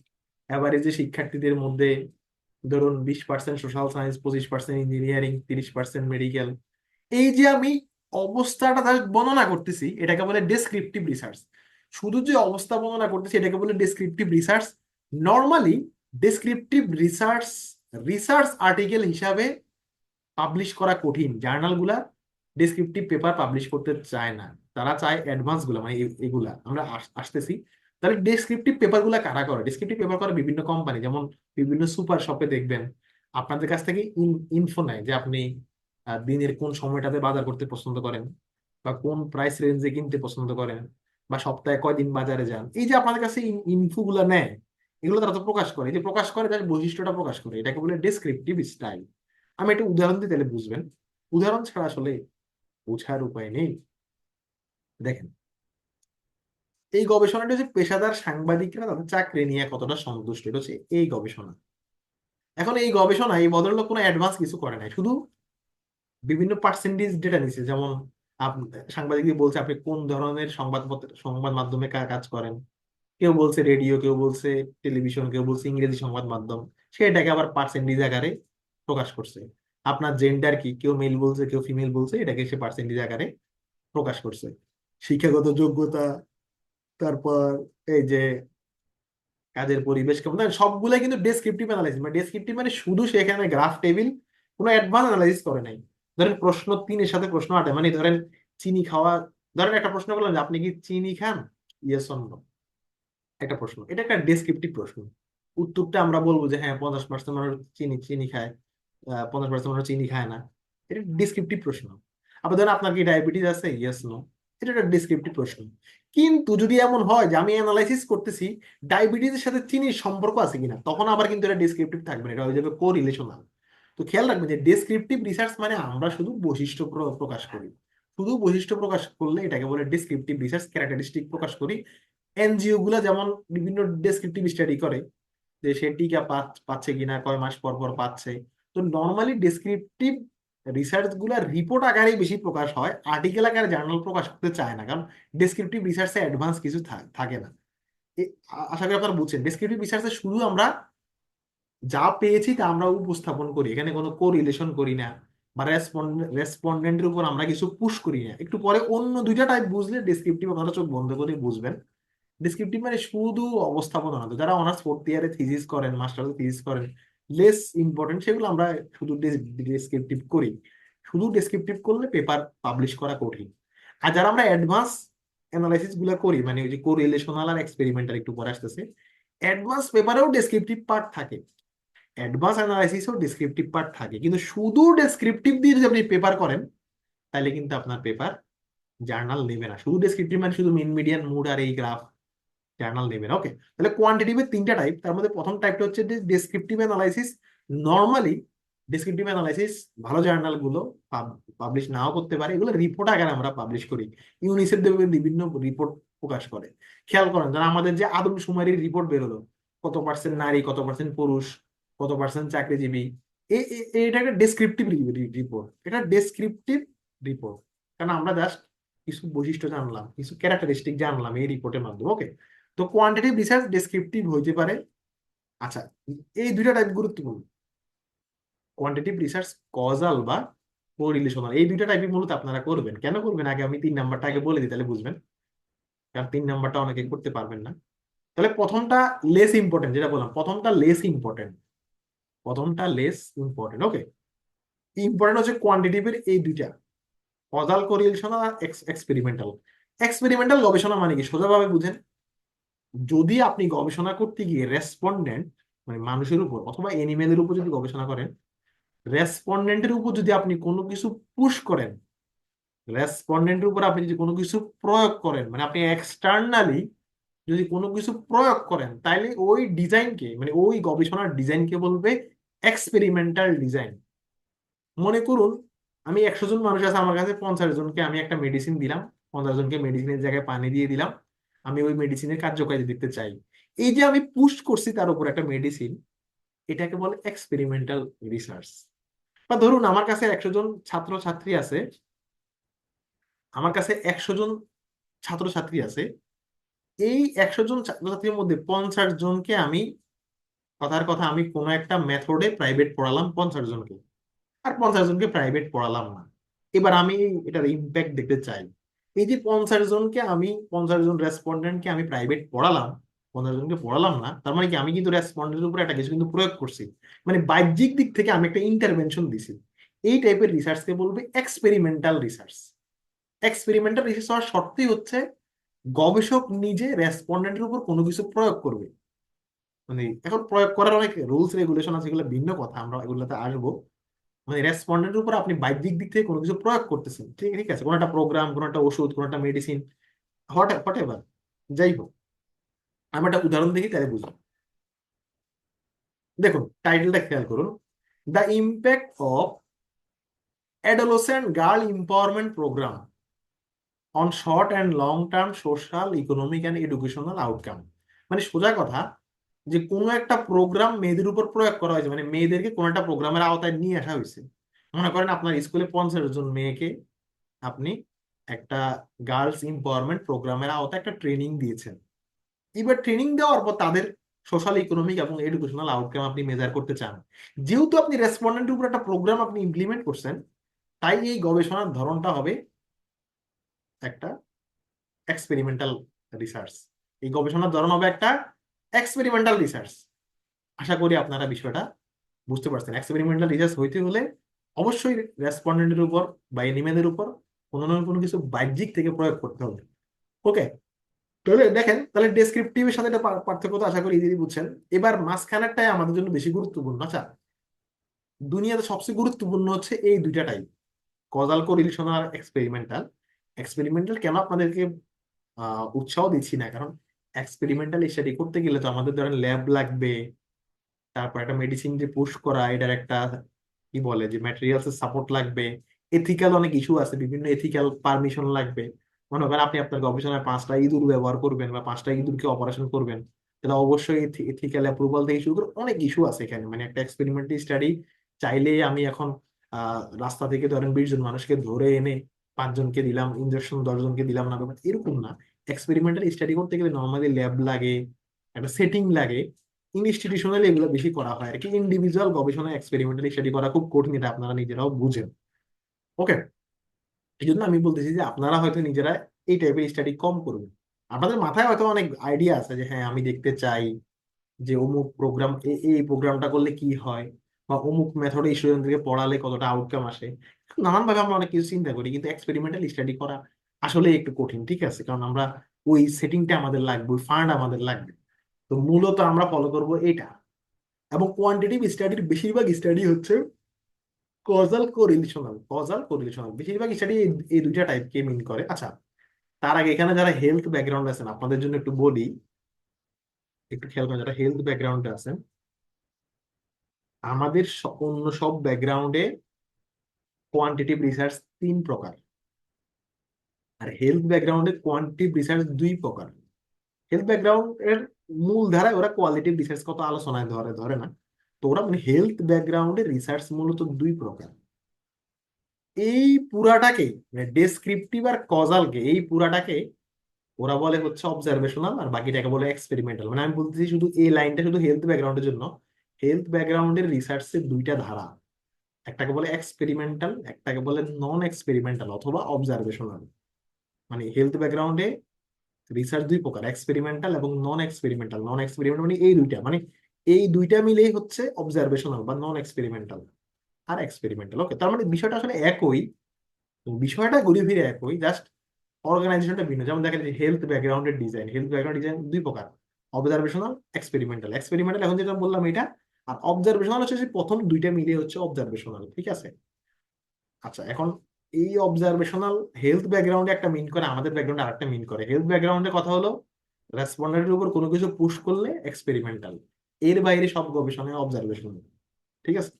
অ্যাভারেজে শিক্ষার্থীদের মধ্যে ধরুন 20% সোশ্যাল সায়েন্স, 25% ইঞ্জিনিয়ারিং, 30% মেডিকেল। এই যে আমি অবস্থাটা জাস্ট বর্ণনা করতেছি, এটাকে বলে ডেসক্রিপটিভ রিসার্চ। শুধু যে অবস্থা বর্ণনা করতেছি এটাকে বলে descriptive research. Normally descriptive research research article হিসাবে পাবলিশ করা কঠিন। জার্নালগুলা ডেসক্রিপটিভ পেপার পাবলিশ করতে চায় না, তারা চায় অ্যাডভান্স গুলা, মানে এগুলা আমরা আসতেছি। তাহলে ডেসক্রিপটিভ পেপার গুলা কারা করে? ডেসক্রিপটিভ পেপার করে বিভিন্ন কোম্পানি, যেমন বিভিন্ন সুপার শপে দেখবেন আপনাদের কাছ থেকে ইনফো নেয় যে আপনি দিনের কোন সময়টাতে বাজার করতে পছন্দ করেন, বা কোন প্রাইস রেঞ্জে কিনতে পছন্দ করেন, বা সপ্তাহে কয়দিন বাজারে যান। এই যে আপনাদের কাছে ইনফো গুলা নেয়, এগুলো তারা তো প্রকাশ করে। এই যে প্রকাশ করে তার বৈশিষ্ট্যটা প্রকাশ করে, এটাকে বলে ডেসক্রিপটিভ স্টাইল। আমি একটা উদাহরণ দিই তাহলে বুঝবেন, উদাহরণ ছাড়া আসলে বোঝার উপায় নেই। দেখেন, এই গবেষণাটা হচ্ছে পেশাদার সাংবাদিকরা তাদের চাকরি নিয়ে কতটা সন্তুষ্ট, এটা হচ্ছে এই গবেষণা। এখন এই গবেষণা এই ভদ্রলোক কোনো অ্যাডভান্স কিছু করে নাই, শুধু বিভিন্ন পার্সেন্টেজ ডেটা নিচ্ছে। যেমন সাংবাদিকদের বলছে আপনি কোন ধরনের সংবাদ মাধ্যমে কাজ করেন। কেউ বলছে রেডিও, কেউ বলছে টেলিভিশন, কেউ বলছে ইংরেজি সংবাদ মাধ্যম। সেটাকে আবার পার্সেন্টেজ আকারে প্রকাশ করছে। আপনার জেন্ডার কি, কেউ মেল বলছে কেউ ফিমেল বলছে, এটাকে সে পার্সেন্টেজ আকারে প্রকাশ করছে। শিক্ষাগত যোগ্যতা, তারপর এই যে কাজের পরিবেশ কেমন, সবগুলাই কিন্তু ডেসক্রিপটিভ অ্যানালাইসিস। মানে ডেসক্রিপটিভ মানে শুধু সেখানে গ্রাফ টেবিল, কোনো অ্যাডভান্স অ্যানালাইসিস করে নাই। ধরেন প্রশ্ন 3-এর সাথে প্রশ্ন 8, মানে ধরেন চিনি খাওয়া, ধরেন একটা প্রশ্ন করলাম যে আপনি কি চিনি খান, ইয়েস অর নো, একটা প্রশ্ন, এটা একটা ডেসক্রিপটিভ প্রশ্ন। উত্তরটা আমরা বলবো যে হ্যাঁ 50% মানুষ চিনি চিনি খায়, 50% মানুষ চিনি খায় না। এটা ডিসক্রিপটিভ প্রশ্ন। আবার ধরেন আপনার কি ডায়াবেটিস আছে, ইয়েস নো, এটা একটা ডিসক্রিপটিভ প্রশ্ন। কিন্তু যদি এমন হয় যে আমি অ্যানালাইসিস করতেছি ডায়াবেটিসের সাথে চিনির সম্পর্ক আছে কিনা, তখন আবার কিন্তু এটা ডিসক্রিপটিভ থাকবে না, এটা হয়ে যাবে কোরিলেশনাল। তো খেয়াল রাখবেন যে ডেসক্রিপটিভ রিসার্চ মানে আমরা শুধু বৈশিষ্ট্য প্রকাশ করি। শুধু বৈশিষ্ট্য প্রকাশ করলে এটাকে বলে ডেসক্রিপটিভ রিসার্চ, ক্যারেক্টারিস্টিক প্রকাশ করি। এনজিও গুলা যেমন বিভিন্ন ডেসক্রিপটিভ স্টাডি করে যে সে টিকা পাচ্ছে কিনা, কয় মাস পর পর পাচ্ছে। তো নর্মালি ডেসক্রিপটিভ রিসার্চ গুলা রিপোর্ট আকারে বেশি প্রকাশ হয়, আর্টিকেল আকারে জার্নাল প্রকাশ করতে চায় না, কারণ ডেসক্রিপটিভ রিসার্চে অ্যাডভান্স কিছু থাকে না। আশা করি আপনারা বুঝছেন, ডেসক্রিপটিভ রিসার্চে শুধু আমরা যা পেয়েছি তা আমরা উপস্থাপন করি, এখানে কোনো কোরিলেশন করি না, বা রেসপন্ডেন্টের উপর আমরা কিছু পুশ করি না। একটু পরে অন্য দুইটা টাইপ বুঝলে ডেসক্রিপটিভ আপনারা চোখ বন্ধ করে বুঝবেন। ডিসক্রিপটিভ মানে শুধু অবস্থাপনা না। তো যারা অনার্স 4th ইয়ারে থিসিস করেন, মাস্টার্স থিসিস করেন, লেস ইম্পর্টেন্ট, সেগুলো আমরা শুধু ডেসক্রিপটিভ করি। শুধু ডেসক্রিপটিভ করলে পেপার পাবলিশ করা কঠিন। আর যারা আমরা অ্যাডভান্স অ্যানালাইসিস গুলো করি, মানে ওই যে কোরিলেশনাল আর এক্সপেরিমেন্টাল, একটু পরে আসতেছে, অ্যাডভান্স পেপারেও ডেসক্রিপটিভ পার্ট থাকে, অ্যাডভান্স অ্যানালাইসিসও ডেসক্রিপটিভ পার্ট থাকে। কিন্তু শুধু ডেসক্রিপটিভ দিয়ে যদি আপনি পেপার করেন তাহলে কিন্তু আপনার পেপার জার্নাল নেবে না। শুধু ডেসক্রিপটিভ মানে শুধু মিন মিডিয়ান মুড আর এই গ্রাফ, জার্নাল নেবেন। ওকে, তাহলে কোয়ান্টিটিভের 3টা টাইপ, তার মধ্যে প্রথম টাইপটা হচ্ছে descriptive analysis. Normally descriptive analysis ভালো জার্নাল গুলো পাবলিশ নাও করতে পারে, এগুলো রিপোর্ট আকারে আমরা পাবলিশ করি। ইউনিসেফ বিভিন্ন রিপোর্ট প্রকাশ করে। খেয়াল করেন যারা আমাদের যে আদমশুমারির রিপোর্ট বেরোলো, কত পার্সেন্ট নারী, কত পার্সেন্ট পুরুষ, কত পার্সেন্ট চাকরিজীবী, এটা একটা ডেসক্রিপটিভ রিপোর্ট, এটা ডেসক্রিপটিভ রিপোর্ট। কারণ আমরা জাস্ট কিছু বৈশিষ্ট্য জানলাম, কিছু ক্যারেক্টারিস্টিক জানলাম এই রিপোর্টের মাধ্যমে। ওকে, তো কোয়ান্টিটিভ রিসার্চ ডেসক্রিপটিভ হইতে পারে। আচ্ছা, এই দুইটা টাইপ গুরুত্বপূর্ণ, কোয়ান্টিটিভ রিসার্চ কজাল বা কোরিলেশনাল, এই দুইটা টাইপই মূলত আপনারা করবেন। কেন করবেন আগে আমি 3 নাম্বারটা আগে বলে দিই, তাহলে বুঝবেন, কারণ 3 নাম্বারটা অনেকে করতে পারবেন না। তাহলে প্রথমটা লেস ইম্পর্টেন্ট, যেটা বললাম প্রথমটা লেস ইম্পর্টেন্ট, প্রথমটা লেস ইম্পর্টেন্ট। ওকে, ইম্পর্টেন্ট হচ্ছে কোয়ান্টিটিভের এই দুইটা, কজাল কোরিলেশনাল আর এক্সপেরিমেন্টাল। এক্সপেরিমেন্টাল গবেষণা মানে কি সোজাভাবে বুঝেন, যদি আপনি গবেষণা করতে গিয়ে রেসপন্ডেন্ট মানে মানুষের উপর অথবা এনিমেলের উপর যদি গবেষণা করেন, রেসপন্ডেন্টের উপর যদি আপনি কোনো কিছু পুশ করেন, রেসপন্ডেন্টের উপর আপনি যদি কোনো কিছু প্রয়োগ করেন, মানে আপনি এক্সটার্নালি যদি কোনো কিছু প্রয়োগ করেন, তাইলে ওই ডিজাইনকে মানে ওই গবেষণার ডিজাইনকে বলবে এক্সপেরিমেন্টাল ডিজাইন। মনে করুন আমি 100 জন মানুষ আছে আমার কাছে, 50 জনকে আমি একটা মেডিসিন দিলাম, 50 জনকে মেডিসিনের জায়গায় পানি দিয়ে দিলাম, আমি ওই মেডিসিনের কার্যকারিতা দেখতে চাই। এই যে আমি পুশ করছি তার উপর একটা মেডিসিন, এটাকে বলে এক্সপেরিমেন্টাল রিসার্চ। বা ধরুন আমার কাছে 100 জন ছাত্র ছাত্রী আছে, আমার কাছে 100 জন ছাত্রছাত্রী আছে, এই 100 জন ছাত্রছাত্রীর মধ্যে 50 জনকে আমি, কথার কথা, আমি কোনো একটা মেথডে প্রাইভেট পড়ালাম 50 জনকে, আর 50 জনকে প্রাইভেট পড়ালাম না। এবার আমি এটার ইম্প্যাক্ট দেখতে চাই। এই যে 50 জনকে আমি, 50 জন রেসপন্ডেন্টকে আমি প্রাইভেট পড়ালাম, 50 জনকে পড়ালাম না, তার মানে কি আমি কিন্তু রেসপন্ডেন্টের উপর একটা কিছু কিন্তু প্রয়োগ করছি, মানে বাহ্যিক দিক থেকে আমি একটা ইন্টারভেনশন দিছি। এই টাইপের রিসার্চকে বলবে এক্সপেরিমেন্টাল রিসার্চ। এক্সপেরিমেন্টাল রিসার্চ হওয়ার শর্তই হচ্ছে গবেষক নিজে রেসপন্ডেন্টের উপর কোনো কিছু প্রয়োগ করবে। মানে এখন প্রয়োগ করার অনেক রুলস রেগুলেশন আছে, এগুলো ভিন্ন কথা, আমরা এগুলোতে আসবো। মানে রেসপন্ডেন্টের উপর আপনি বাহ্যিক দিক থেকে কোনো কিছু প্রয়োগ করতেছেন, ঠিক ঠিক আছে, কোনো একটা প্রোগ্রাম, কোনো একটা ওষুধ, কোনো একটা মেডিসিন, হোয়াট এভার, যাই হোক। আমি একটা উদাহরণ দেখি তাহলে বুঝুন। দেখুন টাইটেলটা খেয়াল করুন, the impact of adolescent girl empowerment programme on short and long term social, economic and educational outcome. মানে সোজা কথা, যে কোনো একটা প্রোগ্রাম মেয়েদের উপর প্রয়োগ করা হয়েছে, মানে মেয়েদেরকে কোনো একটা প্রোগ্রামের আওতায় নিয়ে আসা হয়েছে। মনে করেন আপনার স্কুলে 50 জন মেয়েকে আপনি একটা গার্লস এম্পাওয়ারমেন্ট প্রোগ্রামের আওতায় একটা ট্রেনিং দিয়েছেন। এবার ট্রেনিং দেওয়ার পর তাদের সোশ্যাল, ইকোনমিক এবং এডুকেশনাল আউটকাম আপনি মেজার করতে চান। যেহেতু আপনি রেসপন্ডেন্টের উপর একটা প্রোগ্রাম আপনি ইমপ্লিমেন্ট করছেন, তাই এই গবেষণার ধরনটা হবে একটা এক্সপেরিমেন্টাল রিসার্চ। এই গবেষণার ধরন হবে একটা এক্সপেরিমেন্টাল রিসার্চ। আশা করি আপনারা বিষয়টা বুঝতে পারছেন। এক্সপেরিমেন্টাল রিসার্চ হইতে হলে অবশ্যই রেসপন্ডেন্টের উপর বা এনিমেদের উপর কোনো না কোনো কিছু বাহ্যিক থেকে প্রয়োগ করতে হবে। ওকে, তাহলে দেখেন, তাহলে ডেসক্রিপটিভের সাথে এটা পার্থক্য তো আশা করি ইজিলি বুঝছেন। এবার মাঝখানেরটাই আমাদের জন্য বেশি গুরুত্বপূর্ণ। আচ্ছা, দুনিয়াতে সবচেয়ে গুরুত্বপূর্ণ হচ্ছে এই দুইটা টাইপ, কজাল কোরিলেশন আর এক্সপেরিমেন্টাল। এক্সপেরিমেন্টাল কেন আপনাদেরকে উৎসাহ দিচ্ছি না, কারণ এক্সপেরিমেন্টাল স্টাডি করতে গেলে তো আমাদের ধরেন ল্যাব লাগবে, তারপর একটা মেডিসিন যে পুশ করা, এটার একটা কি বলে যে ম্যাটেরিয়ালস এর সাপোর্ট লাগবে, এথিক্যাল অনেক ইস্যু আছে, বিভিন্ন এথিক্যাল পারমিশন লাগবে। মনে করেন আপনি আপনার গবেষণায় 5টা ইঁদুর ব্যবহার করবেন বা 5টা ইঁদুরকে অপারেশন করবেন, তাহলে অবশ্যই এথিক্যাল অ্যাপ্রুভাল থেকে শুরু করে অনেক ইস্যু আছে এখানে। মানে একটা এক্সপেরিমেন্টাল স্টাডি চাইলে আমি এখন রাস্তা থেকে ধরেন 20 জন মানুষকে ধরে এনে 5 জনকে দিলাম ইনজেকশন, 10 জনকে দিলাম না, ব্যাপার এরকম না। এক্সপেরিমেন্টাল স্টাডি করতে গেলে নর্মালি ল্যাব লাগে, একটা সেটিং লাগে, ইনস্টিটিউশনালি এগুলো বেশি করা হয় আর কি। ইন্ডিভিজুয়াল গবেষণা এক্সপেরিমেন্টাল স্টাডি করা খুব কঠিন, এটা আপনারা নিজেরাও বুঝেন। ওকে, এই জন্য আমি বলতেছি যে আপনারা হয়তো নিজেরা এই টাইপের স্টাডি কম করবেন। আপনাদের মাথায় হয়তো অনেক আইডিয়া আছে যে হ্যাঁ আমি দেখতে চাই যে অমুক প্রোগ্রাম, এই প্রোগ্রামটা করলে কি হয়, বা অমুক মেথডে স্টুডেন্টদেরকে পড়ালে কতটা আউটকাম আসে। নানান ভাবে আমরা অনেক কিছু চিন্তা করি, কিন্তু এক্সপেরিমেন্টাল স্টাডি করা আসলে একটু কঠিন, ঠিক আছে, কারণ আমরা ওই সেটিংটা আমাদের লাগবে, ওই ফান্ড আমাদের লাগবে। তো মূলত আমরা ফলো করব এটা। এবং কোয়ান্টিটিভ স্টাডির বেশিরভাগ স্টাডি হচ্ছে কজাল কোরিলেশনাল বেশিরভাগ স্টাডি এই দুইটা টাইপকে মিন করে। আচ্ছা, তার আগে এখানে যারা হেলথ ব্যাকগ্রাউন্ড আছেন আপনাদের জন্য একটু বলি, একটু খেয়াল করেন, যারা হেলথ ব্যাকগ্রাউন্ডে আছেন, আমাদের অন্য সব ব্যাকগ্রাউন্ডে কোয়ান্টিটিভ রিসার্চ 3 প্রকার, আর হেলথ ব্যাকগ্রাউন্ডে কোয়ান্টিটিভ রিসার্চ 2 প্রকার। হেলথ ব্যাকগ্রাউন্ড এর মূল ধারায় ওরা কোয়ালিটিভ রিসার্চ কত আলোচনায় ধরে ধরে না। তো ওরা মানে হেলথ ব্যাকগ্রাউন্ডের রিসার্চ মূলত 2 প্রকার। এই পুরাটাকে মানে ডেসক্রিপটিভ আর কজালকে, এই পুরাটাকে ওরা বলে হচ্ছে অবজারভেশনাল, আর বাকিটাকে বলে এক্সপেরিমেন্টাল। মানে আমি বলতেছি শুধু এই লাইনটা শুধু হেলথ ব্যাকগ্রাউন্ডের জন্য। হেলথ ব্যাকগ্রাউন্ডের রিসার্চের 2টা ধারা, একটাকে বলে এক্সপেরিমেন্টাল, একটাকে বলে নন এক্সপেরিমেন্টাল অথবা অবজারভেশনাল। মানে হেলথ ব্যাকগ্রাউন্ডে রিসার্চ 2 প্রকার, এক্সপেরিমেন্টাল এবং নন এক্সপেরিমেন্টাল। নন এক্সপেরিমেন্টাল মানে এই দুইটা, মানে এই দুইটা মিলেই হচ্ছে অবজারভেশনাল বা নন এক্সপেরিমেন্টাল আর এক্সপেরিমেন্টাল। ওকে, তার মানে বিষয়টা আসলে একই, বিষয়টা ঘুরে ফিরে একই, জাস্ট অর্গানাইজেশনটা ভিন্ন। যেমন দেখেন যে হেলথ ব্যাকগ্রাউন্ডের ডিজাইন, হেলথ ব্যাকগ্রাউন্ড ডিজাইন 2 প্রকার, অবজারভেশনাল, এক্সপেরিমেন্টাল। এক্সপেরিমেন্টাল এখন যেটা বললাম এটা, আর অবজারভেশনাল হচ্ছে যে প্রথম দুইটা মিলে হচ্ছে অবজারভেশনাল, ঠিক আছে। আচ্ছা, এখন এই অবজারভেশনাল হেলথ ব্যাকগ্রাউন্ডে একটা মিন করে, আমাদের ব্যাকগ্রাউন্ডে আরেকটা মিন করে। হেলথ ব্যাকগ্রাউন্ডে কথা হলো রেসপন্ডেন্টের উপর কোনো কিছু পুশ করলে এক্সপেরিমেন্টাল, এর বাইরে সব গবেষণায় অবজারভেশনাল, ঠিক আছে।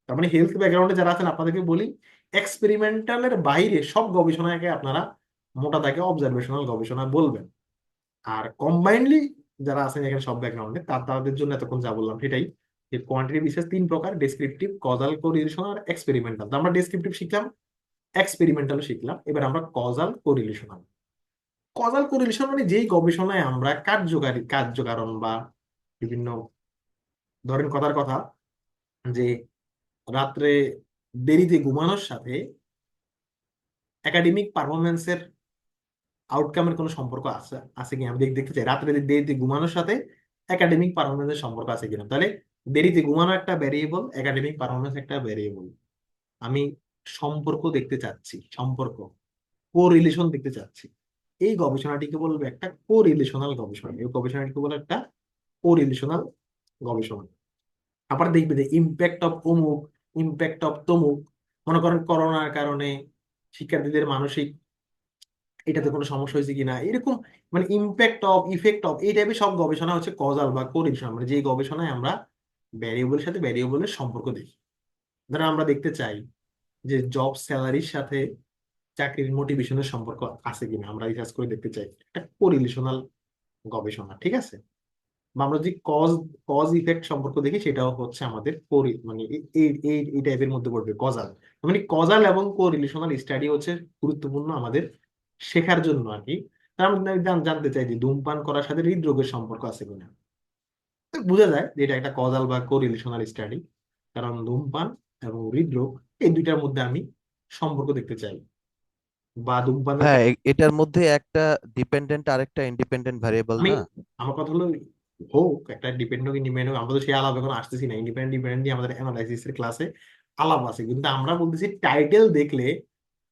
তার মানে হেলথ ব্যাকগ্রাউন্ডে যারা আছেন আপনাদেরকে বলি, এক্সপেরিমেন্টালের বাইরে সব গবেষণাকে আপনারা মোটা তাকে অবজারভেশনাল গবেষণা বলবেন। আর কম্বাইন্ডলি যারা আছেন এখানে সব ব্যাকগ্রাউন্ডে, তাদের জন্য এতক্ষণ যা বললাম সেটাই, যে কোয়ান্টিটিভ রিসার্চ 3 প্রকার, ডেসক্রিপটিভ, কজাল কোরিলেশন আর এক্সপেরিমেন্টাল। আমরা ডেসক্রিপটিভ শিখলাম, এক্সপেরিমেন্টালও শিখলাম, এবার আমরা কজাল কোরিলেশনাল। কজাল কোরিলেশন মানে যেই গবেষণায় আমরা কার্যকারণ বা বিভিন্ন, ধরেন কথার কথা যে রাত্রে দেরিতে ঘুমানোর সাথে একাডেমিক পারফরমেন্সের আউটকামের কোনো সম্পর্ক আছে আছে কি, আমি দেখতে চাই রাত্রে দেরিতে ঘুমানোর সাথে একাডেমিক পারফরমেন্সের সম্পর্ক আছে কিনা। তাহলে দেরিতে ঘুমানো একটা ভ্যারিয়েবল, একাডেমিক পারফরমেন্স একটা ভ্যারিয়েবল। আমি সম্পর্ক দেখতে চাচ্ছি, সম্পর্ক, কোরিলেশন দেখতে চাচ্ছি। এই গবেষণাটিকে বলবে একটা কোরিলেশনাল গবেষণা, এই গবেষণাটিকে বলে একটা কোরিলেশনাল গবেষণা। আবার দেখবে যে ইম্প্যাক্ট অফ অমুক, ইম্প্যাক্ট অফ তমুক, মনে করেন করোনার কারণে শিক্ষার্থীদের মানসিক এটাতে কোনো সমস্যা হয়েছে কিনা, এরকম মানে ইম্প্যাক্ট অফ, ইফেক্ট অফ, এই টাইপের সব গবেষণা হচ্ছে কজাল বা কোরিলেশন, মানে যে গবেষণায় আমরা ভ্যারিয়েবলের সাথে ভ্যারিয়েবলের সম্পর্ক দেখি। ধরেন আমরা দেখতে চাই যে জব স্যালারির সাথে চাকরির মোটিভেশনের সম্পর্ক আছে কিনা, আমরা রিসার্চ করে দেখতে চাই, একটা কোরিলেশনাল গবেষণা, ঠিক আছে। বা আমরা যদি কজ কজ ইফেক্ট সম্পর্ক দেখি, সেটাও হচ্ছে আমাদের মানে এই এই এই টাইপের মধ্যে পড়বে কজাল। মানে কজাল এবং কোরিলেশনাল স্টাডি হচ্ছে গুরুত্বপূর্ণ আমাদের শেখার জন্য আর কি। তার আমরা জানতে চাই যে ধূমপান করার সাথে হৃদরোগের সম্পর্ক আছে কিনা। তো বোঝা যায় যে এটা একটা কজাল বা কোরিলেশনাল স্টাডি, কারণ ধূমপান এবং হৃদরোগ এই দুইটার মধ্যে আমি সম্পর্ক দেখতে চাই। বা ধূমপানের হ্যাঁ, এটার মধ্যে একটা ডিপেন্ডেন্ট আর একটা ইন্ডিপেন্ডেন্ট ভ্যারিয়েবল আমি, না? আমার কথা হলো হোক একটা ডিপেন্ড হোক ইন্ডিপেন্ডেন্ট হোক, আমরা তো সেই আলাপ এখন আসতেছি না, ইন্ডিপেন্ডেন্ট ডিপেন্ডেন্ট নিয়ে আমাদের অ্যানালাইসিস এর ক্লাসে আলাপ আছে, কিন্তু আমরা বলতেছি টাইটেল দেখলে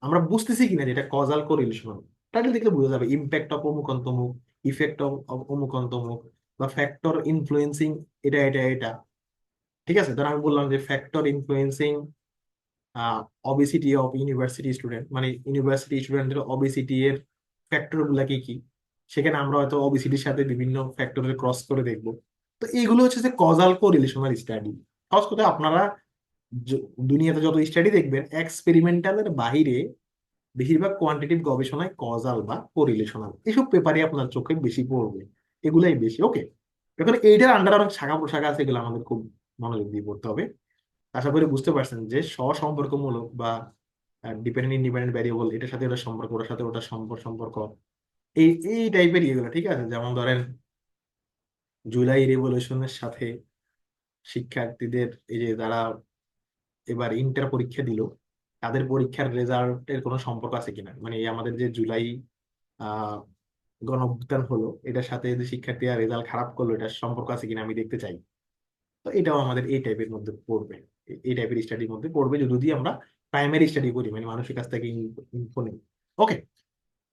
আমরা বুঝতেছি কিনা যেটা কজাল কোরিলেশনাল। টাইটেল দেখলে বোঝা যাবে ইম্প্যাক্ট অফ অমুক অন্তমুক, ইফেক্ট অফ অমুক অন্তমুক, বা ফ্যাক্টর ইনফ্লুয়েন্সিং এটা এটা এটা, ঠিক আছে। ধর আমি বললাম যে factor influencing obesity of university student, মানে ইউনিভার্সিটি স্টুডেন্টদের অবেসিটি এর ফ্যাক্টর গুলা কি কি, সেখানে আমরা হয়তো অবেসিটির সাথে বিভিন্ন ফ্যাক্টরের ক্রস করে দেখবো। তো এইগুলো হচ্ছে যে কজাল কোরিলেশনাল স্টাডি। সহজ কথা, আপনারা দুনিয়াতে যত স্টাডি দেখবেন এক্সপেরিমেন্টালের বাহিরে বেশিরভাগ কোয়ান্টিটিভ গবেষণায় কজাল বা কোরিলেশনাল এসব পেপারে আপনার চোখে বেশি পড়বে, এগুলাই বেশি। ওকে, এখন এইটার আন্ডার অনেক শাখা প্রশাখা আছে, এগুলো আমাদের খুব মনোযোগ দিয়ে পড়তে হবে। আশা করি বুঝতে পারছেন যে সহসম্পর্কমূলক বা ডিপেন্ডেন্ট ইন্ডিপেন্ডেন্ট ভ্যারিয়েবল, এটার সাথে ওটার সম্পর্ক, ওটার সাথে ওটার সম্পর্ক এই এই টাইপের ইয়েগুলো, ঠিক আছে। যেমন ধরেন জুলাই রেভলিউশনের সাথে শিক্ষার্থীদের এই যে যারা এবার ইন্টার পরীক্ষা দিল, তাদের পরীক্ষার রেজাল্টের কোনো সম্পর্ক আছে কিনা, মানে এই আমাদের যে জুলাই আহ গণ অভ্যুত্থান হলো, এটার সাথে যে শিক্ষার্থীরা রেজাল্ট খারাপ করলো, এটার সম্পর্ক আছে কিনা আমি দেখতে চাই। তো এটাও আমাদের এই টাইপের মধ্যে পড়বে, এই টাইপের স্টাডির মধ্যে পড়বে যদি আমরা প্রাইমারি স্টাডি করি, মানে মানুষের কাছ থেকে ইনফো নেই। ওকে,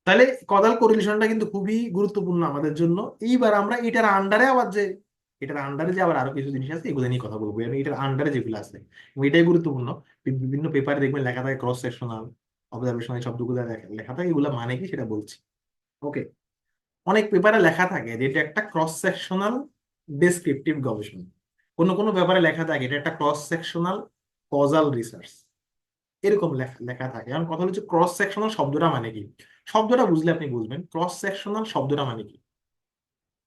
তাহলে কদাল কোরিলেশনটা কিন্তু খুবই গুরুত্বপূর্ণ আমাদের জন্য। এইবার আমরা এটার আন্ডারে আবার যে, এটার আন্ডারে যে আবার আরো কিছু জিনিস আছে, এগুলো নিয়ে কথা বলবো। এবং এটার আন্ডারে যেগুলো আছে এবং এটাই গুরুত্বপূর্ণ, বিভিন্ন পেপারে দেখবেন লেখা থাকে ক্রস সেকশনাল অবজারভেশনাল শব্দগুলো লেখা থাকে, এগুলো মানে কি সেটা বলছি। ওকে, অনেক পেপারে লেখা থাকে যে এটা একটা ক্রস সেকশনাল ডেসক্রিপটিভ গবেষণা, কোনো কোনো ব্যাপারে লেখা থাকে এটা একটা ক্রস সেকশনাল কজাল রিসার্চ, এরকম লেখা লেখা থাকে। এখন কথা হচ্ছে ক্রস সেকশনাল শব্দটা মানে কি, শব্দটা বুঝলে আপনি বুঝবেন ক্রস সেকশনাল শব্দটা মানে কি।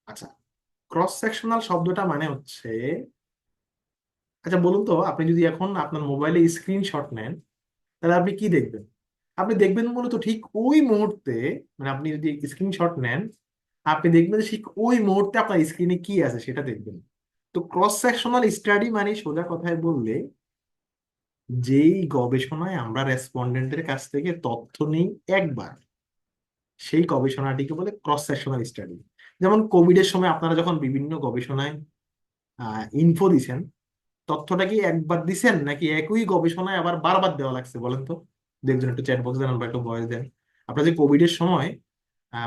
আচ্ছা, ক্রস সেকশনাল শব্দটা মানে হচ্ছে, আচ্ছা বলুন তো, আপনি যদি এখন আপনার মোবাইলে স্ক্রিনশট নেন, তাহলে আপনি কি দেখবেন? আপনি দেখবেন মূলত ঠিক ওই মুহূর্তে, মানে আপনি যদি স্ক্রিনশট নেন, আপনি দেখবেন যে ঠিক ওই মুহূর্তে আপনার স্ক্রিনে কি আছে সেটা দেখবেন। তো ক্রস সেকশনাল স্টাডি মানে সোজা কথায় বললে যেই গবেষণায় আমরা রেসপন্ডেন্টের কাছ থেকে তথ্য নিই একবার, সেই গবেষণাটিকে বলে ক্রস সেকশনাল স্টাডি। যেমন কোভিড এর সময় আপনারা যখন বিভিন্ন গবেষণায় ইনফো দিছেন, তথ্যটা কি একবার দিছেন নাকি একই গবেষণায় আবার বারবার দেওয়া লাগছে বলেন তো? দেখবেন একটু চ্যাট বক্স দেন বা একটু ভয়েস দেন। আপনারা যে কোভিড এর সময়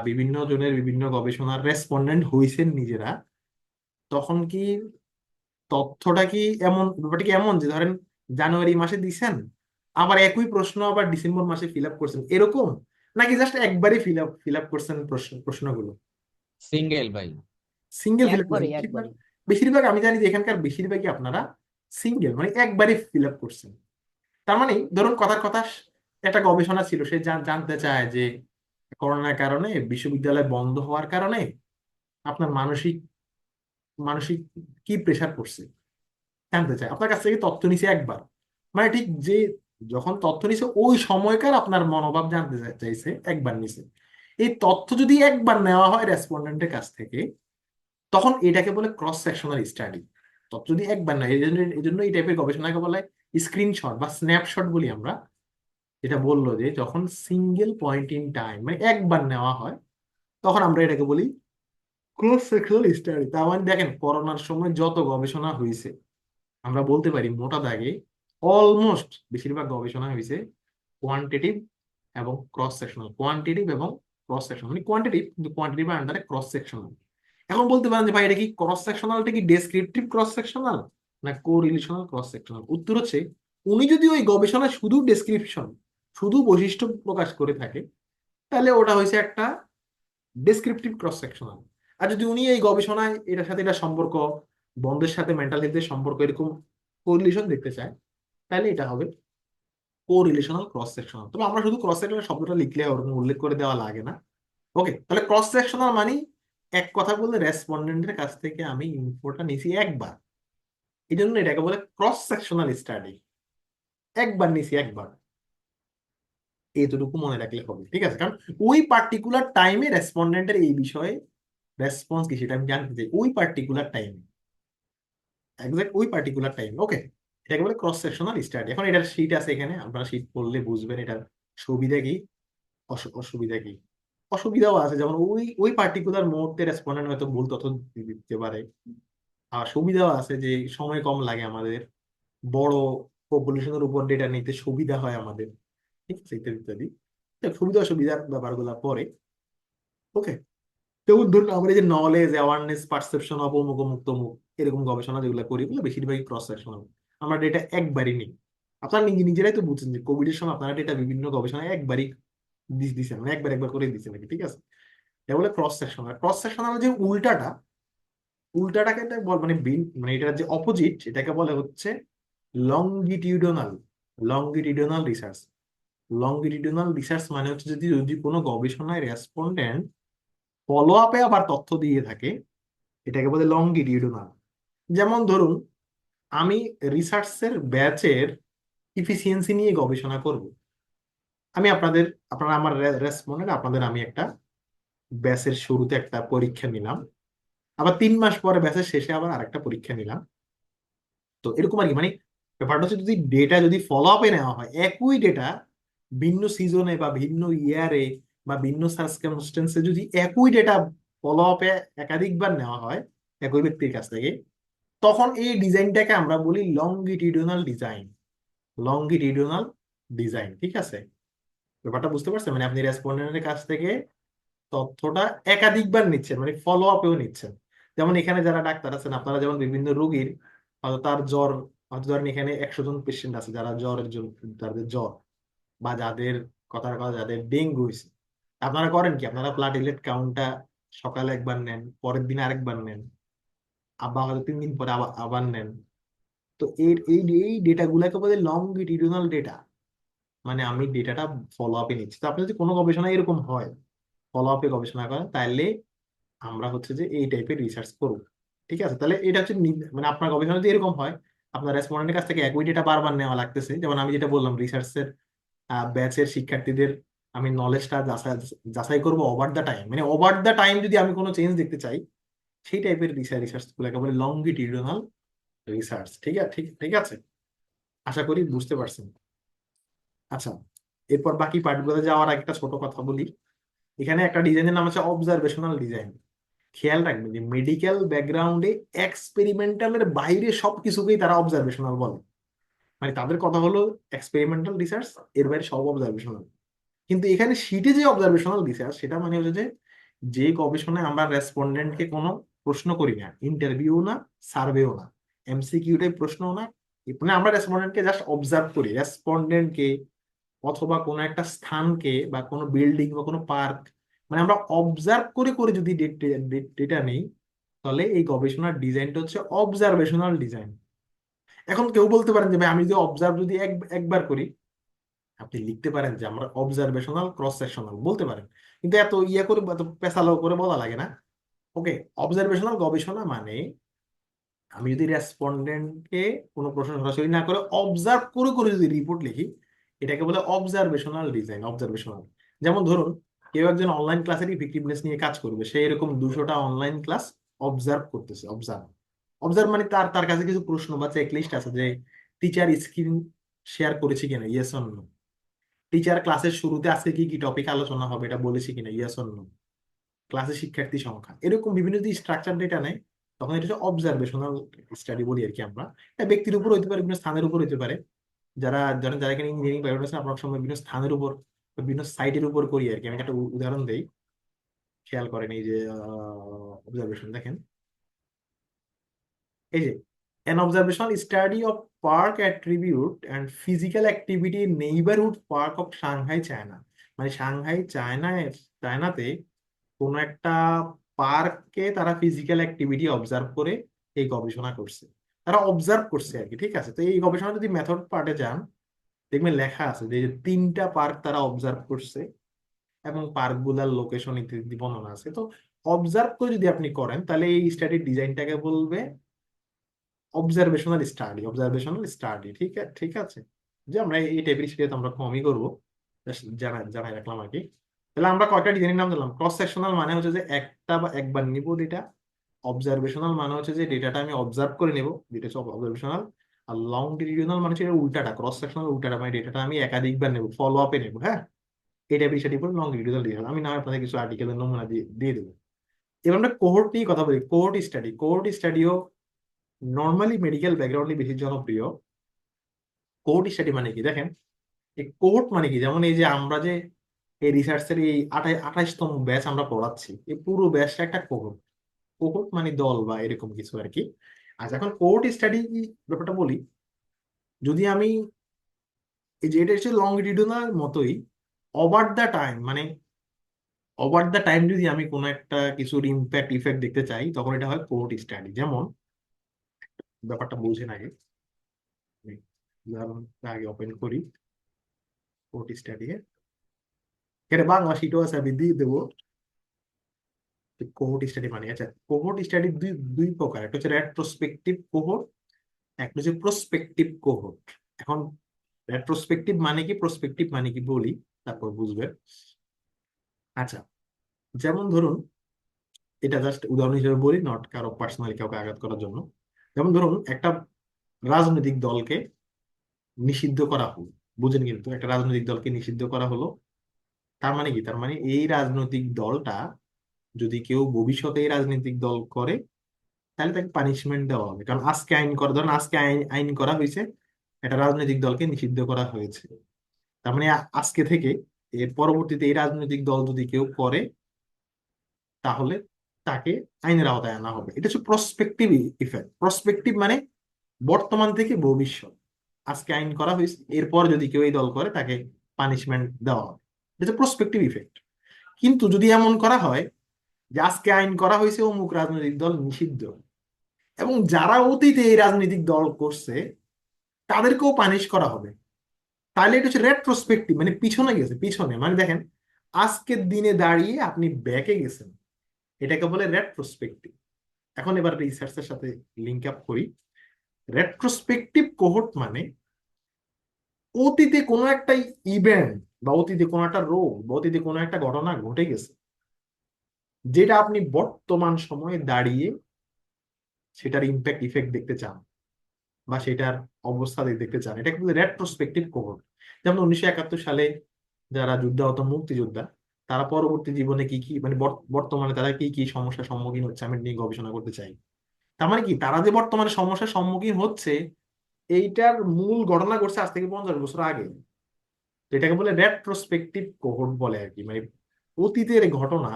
বিভিন্ন জনের বিভিন্ন গবেষণার রেসপন্ডেন্ট হইছেন নিজেরা, তখন কি তথ্যটা কি এমন, ব্যাপারটা কি এমন যে ধরেন জানুয়ারি মাসে দিছেন, আবার একই প্রশ্ন আবার ডিসেম্বর মাসে ফিল আপ করছেন এরকম, নাকি জাস্ট একবারই ফিল আপ করছেন প্রশ্নগুলো? সিঙ্গেল ভাই। সিঙ্গেল ফিল আপ করছেন একবারে বেশিরভাগ? একবারে বেশিরভাগ আমি জানি যে এখানকার বেশিরভাগই আপনারা সিঙ্গেল, মানে একবারই ফিল আপ করছেন। তার মানে ধরুন কথার কথা, একটা গবেষণা ছিল, সে জানতে চায় যে করোনার কারণে বিশ্ববিদ্যালয় বন্ধ হওয়ার কারণে আপনার মানসিক মানসিক কি প্রেসার পড়ছে জানতে চায়, আপনার কাছ থেকে তথ্য নিছে একবার, মানে ঠিক যে যখন তথ্য নিছে ওই সময়কার আপনার মনোভাব জানতে চাইছে একবার নিছে। এই তথ্য যদি একবার নেওয়া হয় রেসপন্ডেন্টের কাছ থেকে, তখন এটাকে বলে ক্রস সেকশনাল স্টাডি। তথ্য যদি একবার নেয়, এই জন্য এই টাইপের গবেষণাকে বলা হয় স্ক্রিনশট বা স্ন্যাপশট বলি আমরা। এটা বললো যে যখন সিঙ্গেল পয়েন্ট ইন টাইম মানে একবার নেওয়া হয়, তখন আমরা এটাকে বলি ক্রস সেকশনাল স্টাডি। তার মানে দেখেন করোনার সময় যত গবেষণা হয়েছে, আমরা বলতে পারি মোটা দাগে অলমোস্ট বেশিরভাগ গবেষণা হয়েছে কোয়ান্টিটিভ এবং ক্রস সেকশনাল, কোয়ান্টিটিভ এবং ক্রস সেকশনাল, মানে কোয়ান্টিটিভ কিন্তু কোয়ান্টিটিভ আন্ডারে ক্রস সেকশনাল। এখন বলতে পারেন যে ভাই এটা কি ক্রস সেকশনালটা কি ডেসক্রিপটিভ ক্রস সেকশনাল না কোরিলেশনাল ক্রস সেকশনাল? উত্তর হচ্ছে উনি যদি ওই গবেষণায় শুধু ডেসক্রিপশন, শুধু বৈশিষ্ট্য প্রকাশ করে থাকে, তাহলে ওটা হয়েছে একটা ডেসক্রিপটিভ ক্রস সেকশনাল। আর যদি উনি এই গবেষণায় এটার সাথে এটা সম্পর্ক, বন্ধের সাথে মেন্টাল হেলথের সম্পর্ক এরকম কোরিলেশন দেখতে চায়, তাহলে এটা হবে কোরিলেশনাল ক্রস সেকশনাল। তবে আমরা শুধু ক্রস সেকশনাল শব্দটা লিখলে ওরকম উল্লেখ করে দেওয়া লাগে না। ওকে, তাহলে ক্রস সেকশনাল মানে এক কথা বলতে রেসপন্ডেন্টের কাছ থেকে আমি ইনফোটা নিছি একবার, এই জন্য এটাকে বলে ক্রস সেকশনাল স্টাডি। একবার নিছি একবার, এতটুকু মনে রাখলে হবে, ঠিক আছে? কারণ ওই পার্টিকুলার টাইমে রেসপন্ডেন্টের এই বিষয়ে রেসপন্স কি সেটা আমি জানতে চাই ওই পার্টিকুলার টাইমে, এক্সাক্ট ওই পার্টিকুলার টাইম। ওকে, এটাকে বলে ক্রস সেকশনাল স্টাডি। এখন এটার শীট আছে এখানে, আপনারা শীট পড়লে বুঝবেন এটার সুবিধা কি অসুবিধা কি। অসুবিধাও আছে, যেমন ওই ওই পার্টিকুলার মুহূর্তে রেসপন্ডেন্ট হয়তো ভুল তথ্য দিতে পারে। আর সুবিধাও আছে যে সময় কম লাগে আমাদের, বড় পপুলেশনের উপর ডেটা নিতে সুবিধা হয় আমাদের, ঠিক আছে, ইত্যাদি ইত্যাদি। সুবিধা অসুবিধার ব্যাপারগুলো পরে। ওকে, যেমন ধরুন আমরা এই যে নলেজ, অ্যাওয়ারনেস, পারসেপশন অফ অমুক অমুক তমুক এরকম গবেষণা যেগুলো করি, এগুলো বেশিরভাগই ক্রস সেকশনাল। আমরা ডেটা একবারই নিই। আপনারা নিজেরাই তো বুঝছেন যে কোভিড এর সময় আপনারা ডেটা বিভিন্ন গবেষণায় একবারই দিচ্ছেন, মানে একবার একবার করে দিচ্ছেন নাকি, ঠিক আছে? এটা বলে ক্রস সেকশনাল। ক্রস সেকশনাল যে উল্টাটা, উল্টাটাকে এটা মানে মানে এটার যে অপোজিট, এটাকে বলে হচ্ছে লংগিটিউডনাল। লংগিটিউডনাল রিসার্চ। লংগিটিউডনাল রিসার্চ মানে হচ্ছে যদি যদি কোনো গবেষণায় রেসপন্ডেন্ট ফলো আপে আবার তথ্য দিয়ে থাকে, এটাকে বলে লংগিটিউডনাল। যেমন ধরুন আমি রিসার্চের ব্যাচের ইফিসিয়েন্সি নিয়ে গবেষণা করব। আমি আপনারা আমার রেসপন্ডেন্ট, আপনাদের আমি একটা ব্যাচের শুরুতে একটা পরীক্ষা নিলাম, আবার 3 মাস পরে ব্যাচের শেষে আবার আরেকটা পরীক্ষা নিলাম। তো এরকম আর কি, মানে ব্যাপারটা হচ্ছে যদি ডেটা যদি ফলো আপে নেওয়া হয়, একই ডেটা ভিন্ন সিজনে বা ভিন্ন ইয়ারে বা ভিন্ন সার্কামস্টেন্সে যদি একই ডেটা ফলো আপে একাধিকবার নেওয়া হয় একই ব্যক্তির কাছ থেকে, তখন এই ডিজাইনটাকে আমরা বলি লংগিটিউডনাল ডিজাইন। লংগিটিউডনাল ডিজাইন, ঠিক আছে? ব্যাপারটা বুঝতে পারছেন? মানে আপনি রেসপন্ডেন্টের কাছ থেকে তথ্যটা একাধিকবার নিচ্ছেন, মানে ফলো আপেও নিচ্ছেন। যেমন এখানে যারা ডাক্তার আছেন, আপনারা যেমন বিভিন্ন রোগীর হয়তো তার জ্বর, হয়তো ধরেন এখানে 100 জন পেশেন্ট আছে যারা জ্বরের জন্য, যাদের জ্বর বা যাদের কথার কথা যাদের ডেঙ্গু হয়েছে, আপনারা করেন কি, আপনারা প্লাটিলেট কাউন্টটা সকালে একবার নেন, পরের দিন আরেকবার নেন, আবার হয়তো 3 দিন পরে আবার আবার নেন। তো এই এই ডেটা গুলাকে বলে লংগিটিউডনাল ডেটা, মানে আমি ডেটাটা ফলো আপে নিচ্ছি। তো আপনি যদি কোনো গবেষণা এরকম হয় ফলো আপে গবেষণা করেন, তাহলে আমরা হচ্ছে যে এই টাইপের রিসার্চ করব, ঠিক আছে? তাহলে এটা হচ্ছে মানে আপনার গবেষণা যদি এরকম হয়, আপনার রেসপন্ডেন্টের কাছ থেকে একই ডেটা বারবার নেওয়া লাগতেছে, যেমন আমি যেটা বললাম রিসার্চের ব্যাচের শিক্ষার্থীদের আমি নলেজটা যাচাই যাচাই করবো ওভার দ্য টাইম, মানে ওভার দ্য টাইম যদি আমি কোনো চেঞ্জ দেখতে চাই, সেই টাইপের রিসার্চ গুলোকে বলে লংগিটিউডনাল রিসার্চ। ঠিক আছে, ঠিক ঠিক আছে, আশা করি বুঝতে পারছেন। আচ্ছা, এরপর বাকি পার্টগুলোতে যাওয়ার আগে একটা ছোট কথা বলি। এখানে একটা ডিজাইনের নাম হচ্ছে অবজারভেশনাল ডিজাইন। খেয়াল রাখবেন যে মেডিকেল ব্যাকগ্রাউন্ডে এক্সপেরিমেন্টালের বাইরে সবকিছুকেই তারা অবজারভেশনাল বলে, মানে তাদের কথা হলো এক্সপেরিমেন্টাল রিসার্চ, এর বাইরে সব অবজারভেশনাল। কিন্তু এখানে শীটে যে অবজারভেশনাল রিসার্চ, সেটা মানে হচ্ছে যে যে গবেষণায় আমরা রেসপন্ডেন্টকে কোনো প্রশ্ন করি না, ইন্টারভিউ না, সার্ভেও না, এমসিকিউ টাইপ প্রশ্নও না, মানে আমরা রেসপন্ডেন্টকে জাস্ট অবজার্ভ করি, রেসপন্ডেন্টকে অথবা কোনো একটা স্থানকে বা কোনো বিল্ডিং বা কোনো পার্ক, মানে আমরা অবজার্ভ করে করে যদি ডেটা নেই, তাহলে এই গবেষণার ডিজাইনটা হচ্ছে অবজারভেশনাল ডিজাইন। এখন কেউ বলতে পারেন যে ভাই আমি যদি অবজার্ভ যদি একবার করি, আপনি লিখতে পারেন যে আমরা অবজারভেশনাল ক্রস সেকশনাল বলতে পারেন, কিন্তু এত ইয়ে করে এত পেশালো করে বলা লাগে না। ওকে, অবজারভেশনাল গবেষণা মানে আমি যদি রেসপন্ডেন্টকে কোনো প্রশ্ন সরাসরি না করে অবজার্ভ করে করে যদি রিপোর্ট লিখি, এটাকে বলে অবজারভেশনাল ডিজাইন। অবজারভেশনাল, যেমন ধরুন কেউ একজন অনলাইন ক্লাসের ইফেক্টিভনেস নিয়ে কাজ করবে, সে এরকম 200টা অনলাইন ক্লাস অবজার্ভ করতেছে। অবজার্ভ অবজার্ভ মানে তার তার কাছে কিছু প্রশ্ন বা চেকলিস্ট আছে যে টিচার স্ক্রিন শেয়ার করেছে কিনা, ইয়েস অর নো। টিচার ক্লাসের শুরুতে আজকে কি কি টপিক আলোচনা হবে এটা বলেছে কিনা, ইয়েস অর নো। ক্লাসে শিক্ষার্থী সংখ্যা, এরকম বিভিন্ন যদি স্ট্রাকচার ডেটা নেয়, তখন এটা হচ্ছে অবজারভেশনাল স্টাডি বলি আর কি আমরা। এটা ব্যক্তির উপর হইতে পারে, বিভিন্ন স্থানের উপর হইতে পারে। যারা যারা যারা এখানে ইঞ্জিনিয়ারিং বায়োটেকনোলজি আপনার সময় বিভিন্ন স্থানের উপর বা বিভিন্ন সাইটের উপর করি আর কি। আমি একটা উদাহরণ দেই, খেয়াল করেন। এই যে অবজারভেশন দেখেন, এই যে an observational study of park attribute and physical activity in neighborhood park of Shanghai, China। মানে সাংহাই চায়নাতে কোন একটা পার্কে তারা ফিজিক্যাল অ্যাক্টিভিটি অবজার্ভ করে এই গবেষণা করছে। তারা অবজার্ভ করছে আর কি, ঠিক আছে। তো এই গবেষণা যদি মেথড পার্টে যান, দেখবেন লেখা আছে যে 3টা পার্ক তারা অবজার্ভ করছে এবং পার্কগুলার লোকেশন ইত্যাদি বর্ণনা আছে। তো অবজার্ভ করে যদি আপনি করেন, তাহলে এই স্টাডির ডিজাইনটাকে বলবে অবজারভেশনাল স্টাডি। অবজারভেশনাল স্টাডি, ঠিক আছে, ঠিক আছে। যে আমরা এই টাইপের স্টাডি আমরা কমই করবো, জানাই রাখলাম আর কি। তাহলে আমরা কয়টা ডিজাইনের নাম দিলাম। ক্রস সেকশনাল মানে হচ্ছে যে একটা বা একবার নিব ডেটা। অবজারভেশনাল মানে হচ্ছে যে ডেটাটা আমি অবজার্ভ করে নেব, যেটা হচ্ছে অবজারভেশনাল। আর লংডিটিউডনাল মানে হচ্ছে এর উল্টাটা, ক্রস সেকশনাল উল্টাটা, মানে ডেটাটা আমি একাধিকবার নেব, ফলো আপে নেব। হ্যাঁ, এই টাইপের স্টাডি করে লংডিটিউডনাল ডিজাইন। আমি না হয় আপনাদের কিছু আর্টিকেলের নমুনা দিয়ে দিয়ে দেবো। এবার আমরা কোহর্ট নিয়ে কথা বলি। কোহর্ট স্টাডি, কোহর্ট স্টাডিও নর্মালি মেডিকেল ব্যাকগ্রাউন্ডে বেশি জনপ্রিয়। কোহর্ট স্টাডি মানে কি দেখেন, এই কোহর্ট মানে কি, যেমন এই যে আমরা যে এই রিসার্চের এই 28তম ব্যাচ আমরা পড়াচ্ছি, এই পুরো ব্যাচটা একটা কোহর্ট। কোহর্ট মানে দল বা এরকম কিছু আর কি। আচ্ছা, এখন কোহর্ট স্টাডি ব্যাপারটা বলি। যদি আমি এই যে এটা হচ্ছে লংডিটিউডনাল মতোই, ওভার দ্য টাইম, মানে ওভার দ্য টাইম যদি আমি কোনো একটা কিছুর ইম্প্যাক্ট ইফেক্ট দেখতে চাই, তখন এটা হয় কোহর্ট স্টাডি। যেমন ব্যাপারটা বুঝেন আগে, আমি উদাহরণটা আগে ওপেন করি। কোহর্ট স্টাডি এখানে বাংলা শিটও আছে, আমি দিয়ে দেবো। কোহর্ট স্টাডি মানে, আচ্ছা, কোহর্ট স্টাডি দুই দুই প্রকার। একটা হচ্ছে রেট্রোস্পেকটিভ কোহর্ট, একটা হচ্ছে প্রসপেকটিভ কোহর্ট। এখন রেট্রোস্পেকটিভ মানে কি, প্রসপেকটিভ মানে কি বলি, তারপর বুঝবে। আচ্ছা, যেমন ধরুন, এটা জাস্ট উদাহরণ হিসেবে বলি, নট কারো পার্সোনালি কাউকে আঘাত করার জন্য। যেমন ধরুন, একটা রাজনৈতিক দলকে নিষিদ্ধ করা হলো। বুঝেন, কিন্তু একটা রাজনৈতিক দলকে নিষিদ্ধ করা হলো, তার মানে কি, তার মানে এই রাজনৈতিক দলটা যদি কেউ ভবিষ্যতে এই রাজনৈতিক দল করে, তাহলে তাকে পানিশমেন্ট দেওয়া হবে। কারণ আজকে আইন করা, ধরেন আজকে আইন আইন করা হয়েছে, একটা রাজনৈতিক দলকে নিষিদ্ধ করা হয়েছে। তার মানে আজকে থেকে এর পরবর্তীতে এই রাজনৈতিক দল যদি কেউ করে, তাহলে তাকে আইনের আওতায় আনা হবে। এটা হচ্ছে প্রসপেক্টিভ ইফেক্ট। প্রসপেক্টিভ মানে বর্তমান থেকে ভবিষ্যৎ। আজকে আইন করা হয়েছে, এরপর যদি কেউ এই দল করে, তাকে পানিশমেন্ট দেওয়া হবে। এটা হচ্ছে প্রসপেক্টিভ ইফেক্ট। কিন্তু যদি এমন করা হয় যে আজকে আইন করা হয়েছে, অমুক রাজনৈতিক দল নিষিদ্ধ, এবং যারা অতীতে এই রাজনৈতিক দল করছে তাদেরকেও পানিশ করা হবে, তাহলে এটা হচ্ছে রেট্রোস্পেক্টিভ, মানে পিছনে গেছে। পিছনে মানে দেখেন, আজকের দিনে দাঁড়িয়ে আপনি ব্যাকে গেছেন, এটাকে বলে রেট্রোস্পেক্টিভ। এখন এবার রিসার্চের সাথে লিঙ্ক আপ করি। রেট্রোস্পেক্টিভ কোহর্ট মানে অতীতে কোনো একটা ইভেন্ট বা অতীতে কোনো একটা রোগ বা অতীতে কোনো একটা ঘটনা ঘটে গেছে, যেটা আপনি বর্তমান সময়ে দাঁড়িয়ে সেটার ইম্প্যাক্ট ইফেক্ট দেখতে চান বা সেটার অবস্থা দেখতে চান। এটা কিন্তু রেট্রোস্পেক্টিভ কোহর্ট। যেমন 1971 সালে যারা যুদ্ধাহত মুক্তিযোদ্ধা, তারা পরবর্তী জীবনে কি কি, মানে বর্তমানে তারা কি কি সমস্যার সম্মুখীন হচ্ছে, আমি নিয়ে গবেষণা করতে চাই। তার মানে কি, তারা যে বর্তমানে সমস্যার সম্মুখীন হচ্ছে, এইটার মূল ঘটনা ঘটছে আজ থেকে 50 বছর আগে। এটাকে বলে রেট্রোস্পেক্টিভ কোহর্ট বলে আর কি। মানে অতীতের ঘটনা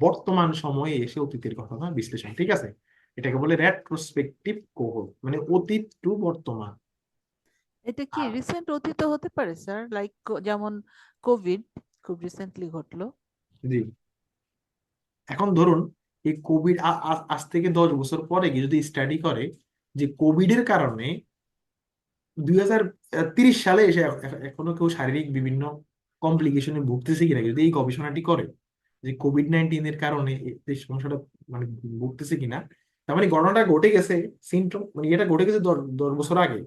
বর্তমান সময়ে এসে অতীতের ঘটনা বিশ্লেষণ, ঠিক আছে। এটাকে বলে রেট্রোস্পেক্টিভ কোহর্ট, মানে অতীত টু বর্তমান। এটা কি রিসেন্ট অতীত হতে পারে স্যার? লাইক যেমন কোভিড খুব রিসেন্টলি ঘটলো। জি, এখন ধরুন এই কোভিড আজ থেকে 10 বছর পরে গিয়ে যদি স্টাডি করে যে কোভিডের কারণে 2030 সালে এসে এখনো কেউ শারীরিক বিভিন্ন কমপ্লিকেশনে ভুগতেছে কিনা, যদি এই গবেষণাটি করে যে কোভিড-19 কারণে এই সমস্যাটা মানে ভুগতেছে কিনা, তার মানে ঘটনাটা ঘটে গেছে, সিমটম মানে এটা ঘটে গেছে 10 বছর আগে।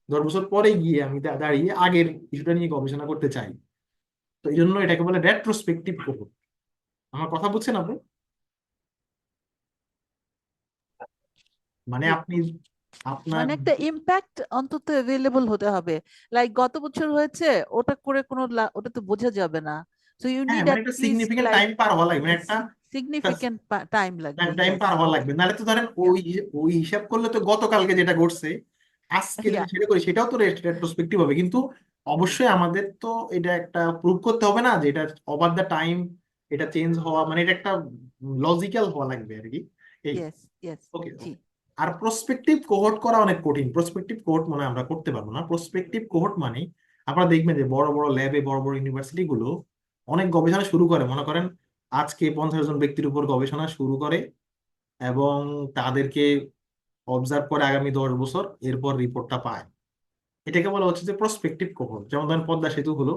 10 বছর পরে গিয়ে আমি দাঁড়িয়ে আগের ইস্যুটা নিয়ে গবেষণা করতে চাই, তো এই জন্য এটাকে বলে রেট্রোস্পেকটিভ কোহোর্ট। আমার কথা বুঝছেন আপনি? মানে জি, আপনি আপনার মানে একটা ইম্প্যাক্ট অন্তত অ্যাভেলেবল হতে হবে। লাইক গত বছর হয়েছে, ওটা করে কোনো ওটা তো বোঝা যাবে না। সো ইউ হ্যাঁ নিড মানে অ্যাট একটা লিস্ট সিগনিফিকেন্ট লাইক টাইম পার হওয়া লাগবে, মানে একটা সিগনিফিকেন্ট টাইম লাগবে। টাইম ইয়েস, পার হওয়া লাগবে, নাহলে তো ধরেন ওই ওই হিসাব করলে তো গতকালকে যেটা ঘটছে আজকে যদি ইয়া, সেটা করি সেটাও তো রেট্রোস্পেক্টিভ হবে, কিন্তু অবশ্যই আমাদের তো এটা একটা প্রুভ করতে হবে না যে এটা ওভার দ্য টাইম এটা চেঞ্জ হওয়া, মানে এটা একটা লজিক্যাল হওয়া লাগবে আর কি। এই ইয়েস, ইয়েস। ওকে। জি, আর প্রসপেক্টিভ কোহর্ট করা অনেক কঠিন। প্রসপেক্টিভ কোহর্ট মানে আমরা করতে পারবো না। প্রসপেক্টিভ কোহর্ট মানে আপনারা দেখবেন যে বড় বড় ল্যাবে বড় বড় ইউনিভার্সিটি গুলো অনেক গবেষণা শুরু করে, মনে করেন আজকে 50 জন ব্যক্তির উপর গবেষণা শুরু করে এবং তাদেরকে অবজার্ভ করে আগামী 10 বছর, এরপর রিপোর্টটা পায়। এটাকে বলা হচ্ছে যে প্রসপেক্টিভ কোহর্ট। যেমন ধরেন পদ্মা সেতু হলো,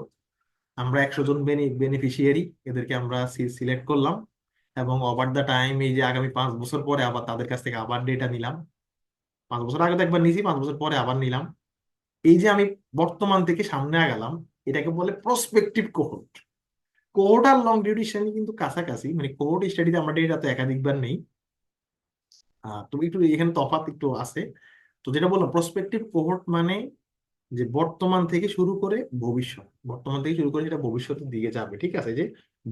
আমরা 100 জন বেনিফিশিয়ারি এদেরকে আমরা সিলেক্ট করলাম এবং ওভার দ্য টাইম এই যে আগামী 5 বছর পরে আবার তাদের কাছ থেকে আবার ডেটা নিলাম। 5 বছর আগে তো একবার নিয়েছি, 5 বছর পরে আবার নিলাম। এই যে আমি বর্তমান থেকে সামনে আগালাম, এটাকে বলে প্রসপেক্টিভ কোহর্ট। কোহর্ট আর লং ডিউরেশন কিন্তু কাছাকাছি, মানে কোহর্ট স্টাডিতে আমরা ডেটা তো একাধিকবার নেই। তুমি একটু এখানে তফাৎ একটু আছে। তো যেটা বললাম প্রসপেক্টিভ কোহর্ট মানে যে বর্তমান থেকে শুরু করে ভবিষ্যৎ, বর্তমান থেকে শুরু করে সেটা ভবিষ্যতের দিকে যাবে, ঠিক আছে, যে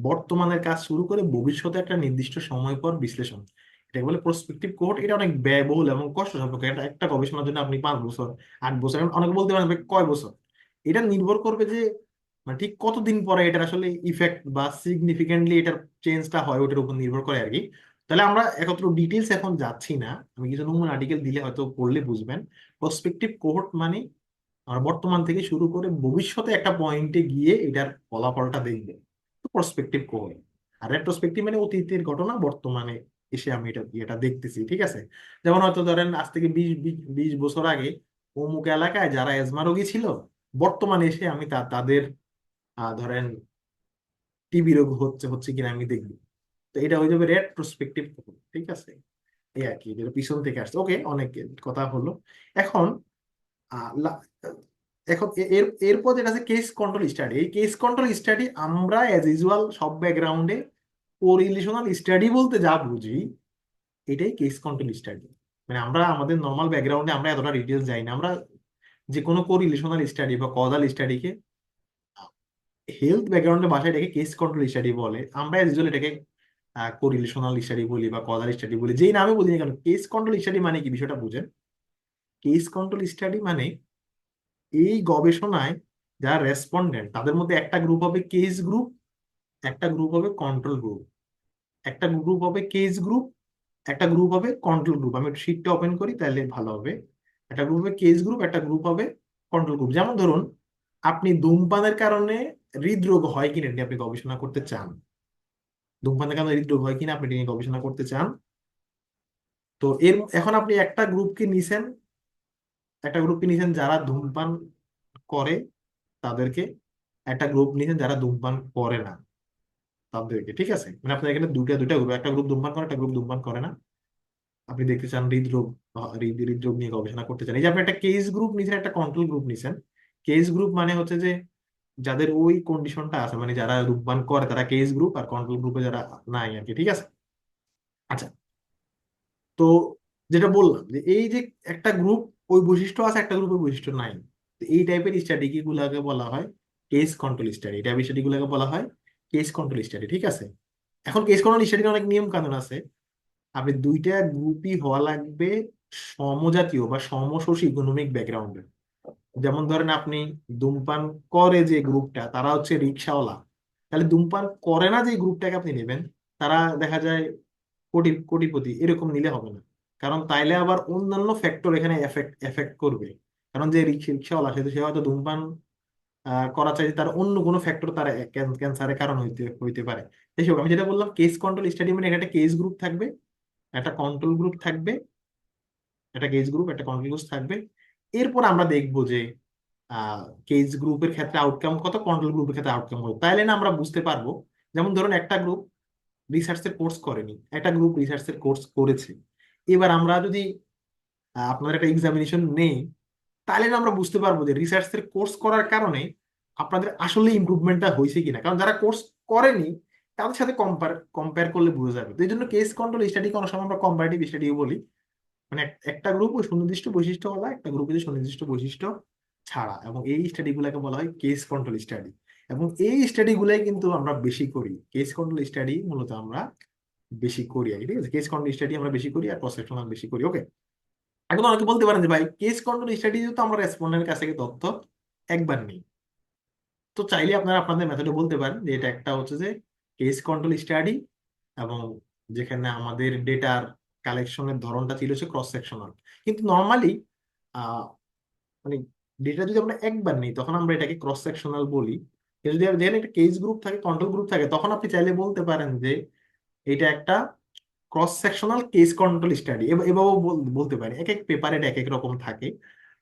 বর্তমানের কাজ শুরু করে ভবিষ্যতে একটা নির্দিষ্ট সময় পর বিশ্লেষণ, এটাকে বলে প্রসপেক্টিভ কোহর্ট। এটা অনেক ব্যয়বহুল এবং কষ্ট সাপেক্ষ। একটা একটা গবেষণার জন্য আপনি 5 বছর 8 বছর, অনেকে বলতে পারেন ভাই কয় বছর, এটা নির্ভর করবে যে মানে ঠিক কতদিন পরে এটার আসলে ইফেক্ট বা সিগনিফিকেন্টলি এটার চেঞ্জটা হয়, ওটার উপর নির্ভর করে আর কি। তাহলে আমরা একত্র ডিটেলস এখন যাচ্ছি না, আমি কিছু নমুনা আর্টিকেল দিলে হয়তো পড়লে বুঝবেন। প্রসপেক্টিভ কোহর্ট মানে আমরা বর্তমান থেকে শুরু করে ভবিষ্যতে একটা পয়েন্টে গিয়ে এটার ফলাফলটা দেখবে, তো প্রসপেক্টিভ কোহর্ট। আর রেট্রোস্পেক্টিভ মানে অতীতের ঘটনা বর্তমানে এসে আমি এটা দেখতেছি, ঠিক আছে। যেমন হয়তো ধরেন আজ থেকে 20 বছর আগে অমুক এলাকায় যারা এজমা রোগী ছিল, বর্তমানে এসে আমি তাদের ধরেন টিবি রোগ হচ্ছে হচ্ছে কিনা আমি দেখবো। তো এটা হয়ে যাবে রেট্রোস্পেক্টিভ কোহর্ট, ঠিক আছে। এই আর কি, যেটা পিছন থেকে আসছে। ওকে, অনেক কথা হলো। এখন আহ, লা- এখন এরপর যেটা আছে কেস কন্ট্রোল স্টাডি। এই কেস কন্ট্রোল স্টাডি আমরা অ্যাজ ইউজুয়াল সব ব্যাকগ্রাউন্ডে কোরিলেশনাল স্টাডি বলতে যা বুঝি, এটাই কেস কন্ট্রোল স্টাডি। মানে আমরা আমাদের নর্মাল ব্যাকগ্রাউন্ডে আমরা এতটা ডিটেলস যাই না। আমরা যে কোনো কোরিলেশনাল স্টাডি বা কজাল স্টাডিকে হেলথ ব্যাকগ্রাউন্ডে ভাষায় এটাকে কেস কন্ট্রোল স্টাডি বলে। আমরা অ্যাজ ইউজুয়াল এটাকে কোরিলেশনাল স্টাডি বলি বা কজাল স্টাডি বলি, যেই নামে বলি না কেন। কেস কন্ট্রোল স্টাডি মানে কি, বিষয়টা বুঝেন। কেস কন্ট্রোল স্টাডি মানে এই গবেষণায় যারা রেসপন্ডেন্ট তাদের মধ্যে একটা গ্রুপ হবে কেস গ্রুপ, একটা গ্রুপ হবে কন্ট্রোল গ্রুপ। একটা গ্রুপ হবে কেস গ্রুপ, একটা গ্রুপ হবে কন্ট্রোল গ্রুপ। আমি একটু শিটটা ওপেন করি তাহলে ভালো হবে। একটা গ্রুপ হবে কেস গ্রুপ, একটা গ্রুপ হবে কন্ট্রোল গ্রুপ। যেমন ধরুন আপনি ধূমপানের কারণে হৃদরোগ হয় কিনা এটা নিয়ে আপনি গবেষণা করতে চান। ধূমপানের কারণে হৃদরোগ হয় কিনা আপনি এটা নিয়ে গবেষণা করতে চান। তো এখন আপনি একটা গ্রুপকে নিছেন যারা ধূমপান করে তাদেরকে, একটা গ্রুপ নিছেন যারা ধূমপান করে না তাদেরকে, ঠিক আছে। মানে আপনার এখানে দুটা দুটা গ্রুপ, একটা গ্রুপ ধূমপান করে, একটা গ্রুপ ধূমপান করে না। আপনি দেখতে চান হৃদরোগ, হৃদরোগ নিয়ে গবেষণা করতে চান। এই যে আপনি একটা কেস গ্রুপ নিছেন, একটা কন্ট্রোল গ্রুপ নিছেন। কেস গ্রুপ মানে হচ্ছে যে যাদের ওই কন্ডিশনটা আছে, মানে যারা ধূমপান করে তারা কেস গ্রুপ, আর কন্ট্রোল গ্রুপে যারা নাই আর কি, ঠিক আছে। আচ্ছা, তো যেটা বললাম যে এই যে একটা গ্রুপ ওই বৈশিষ্ট্য আছে, একটা গ্রুপের বৈশিষ্ট্য নাই। তো এই টাইপের স্টাডি গুলাকে বলা হয় কেস কন্ট্রোল স্টাডি। এই টাইপের স্টাডি গুলাকে বলা হয় কেস কন্ট্রোল স্টাডি, ঠিক আছে। এখন কেস কন্ট্রোল স্টাডির অনেক নিয়ম কানুন আছে। আপনি দুইটা গ্রুপই হওয়া লাগবে সমজাতীয় বা সমশোষী ইকোনমিক ব্যাকগ্রাউন্ডের। যেমন ধরেন আপনি ধূমপান করে যে গ্রুপটা তারা হচ্ছে রিক্সাওয়ালা, তাহলে ধূমপান করে না যে গ্রুপটাকে আপনি নেবেন তারা দেখা যায় কোটিপতি, এরকম নিলে হবে না। কারণ তাইলে আবার অন্যান্য ফ্যাক্টর এখানে এফেক্ট এফেক্ট করবে। কারণ যে রিক্সাওয়ালা সে হয়তো ধূমপান করা চাইছে, তার অন্য কোনো ফ্যাক্টর তার ক্যান্সারের কারণ হইতে হইতে পারে। এসব আমি যেটা বললাম কেস কন্ট্রোল স্টাডি মানে একটা কেস গ্রুপ থাকবে, একটা কন্ট্রোল গ্রুপ থাকবে, একটা কেস গ্রুপ একটা কন্ট্রোল গ্রুপ থাকবে। এরপর আমরা দেখবো যে কেস গ্রুপের ক্ষেত্রে আউটকাম কত, কন্ট্রোল গ্রুপের ক্ষেত্রে আউটকাম কত, তাইলে না আমরা বুঝতে পারবো। যেমন ধরুন একটা গ্রুপ রিসার্চের কোর্স করেনি, একটা গ্রুপ রিসার্চের কোর্স করেছে। এবার আমরা যদি আপনাদের একটা এক্সামিনেশন নেই, তাহলে না আমরা বুঝতে পারবো যে রিসার্চের কোর্স করার কারণে আপনাদের আসলে ইমপ্রুভমেন্টটা হয়েছে কিনা, কারণ যারা কোর্স করেনি তাদের সাথে কম্পেয়ার করলে বোঝা যাবে। তো এই জন্য কেস কন্ট্রোল স্টাডিকে অনেক সময় আমরা কম্পারেটিভ স্টাডিও বলি, মানে একটা গ্রুপ ওই সুনির্দিষ্ট বৈশিষ্ট্য বলা, একটা গ্রুপে যে সুনির্দিষ্ট বৈশিষ্ট্য ছাড়া, এবং এই স্টাডি গুলাকে বলা হয় কেস কন্ট্রোল স্টাডি। এবং এই স্টাডি গুলাই কিন্তু আমরা বেশি করি, কেস কন্ট্রোল স্টাডি মূলত আমরা বেশি করি আর কি, ঠিক আছে। কেস কন্ট্রোল স্টাডি আমরা বেশি করি আর ক্রস সেকশনাল বেশি করি, ওকে। এখন অনেকে বলতে পারেন যে ভাই কেস কন্ট্রোল স্টাডি তো আমরা রেসপন্ডেন্টের কাছ থেকে তথ্য একবার নিই, তো চাইলে আপনারা আপনাদের মেথডে বলতে পারেন যে এটা একটা হচ্ছে যে কেস কন্ট্রোল স্টাডি, এবং যেখানে আমাদের ডেটার কালেকশনের ধরনটা ছিল হচ্ছে ক্রস সেকশনাল। কিন্তু নর্মালি মানে ডেটা যদি আমরা একবার নিই তখন আমরা এটাকে ক্রস সেকশনাল বলি। কিন্তু যদি যেখানে একটা কেস গ্রুপ থাকে, কন্ট্রোল গ্রুপ থাকে, তখন আপনি চাইলে বলতে পারেন যে এটা একটা cross sectional case control study. এভাবেও বলতে পারি, এক এক পেপারে এক এক রকম থাকে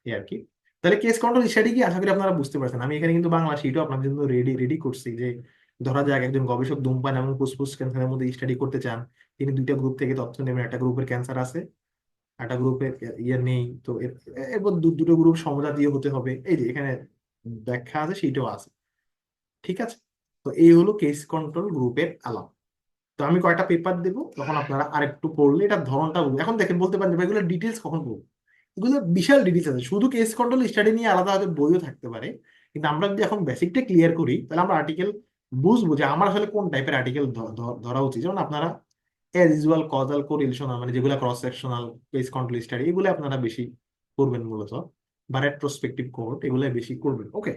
এই আর কি। তাহলে কেস কন্ট্রোল স্টাডি কি, আশা করি আপনারা বুঝতে পারছেন। আমি এখানে কিন্তু বাংলা শিটও আপনাদের জন্য রেডি রেডি করছি, যে ধরা যাক একজন গবেষক ধূমপান এবং ফুসফুস ক্যান্সারের মধ্যে স্টাডি করতে চান। তিনি দুইটা গ্রুপ থেকে তথ্য নেবেন, একটা গ্রুপের ক্যান্সার আছে, একটা গ্রুপের ইয়ে নেই, তো এরপর দুটো গ্রুপ সমজাতীয় হতে হবে, এই যে এখানে ব্যাখ্যা আছে সেটাও আছে, ঠিক আছে। তো এই হলো কেস কন্ট্রোল গ্রুপের আলাপ। তো আমি কয়েকটা পেপার দেবো, তখন আপনারা আরেকটু পড়লে এটা ধরনটা বুঝবেন। এখন দেখেন বলতে পারেন যে ভাই এগুলো ডিটেলস কখন পড়বো, এগুলো বিশাল ডিটেলস আছে, শুধু কেস কন্ট্রোল স্টাডি নিয়ে আলাদা হয়তো বইও থাকতে পারে। কিন্তু আমরা যদি এখন বেসিকটা ক্লিয়ার করি তাহলে আমরা আর্টিকেল বুঝবো যে আমার আসলে কোন টাইপের আর্টিকেল ধরা উচিত। যেমন আপনারা এজ ইউজুয়াল কজাল কোরিলেশনাল, মানে যেগুলো cross sectional case control study, এগুলো আপনারা বেশি করবেন মূলত, বা রেট্রোস্পেক্টিভ কোহর্ট, এগুলো বেশি করবেন, ওকে।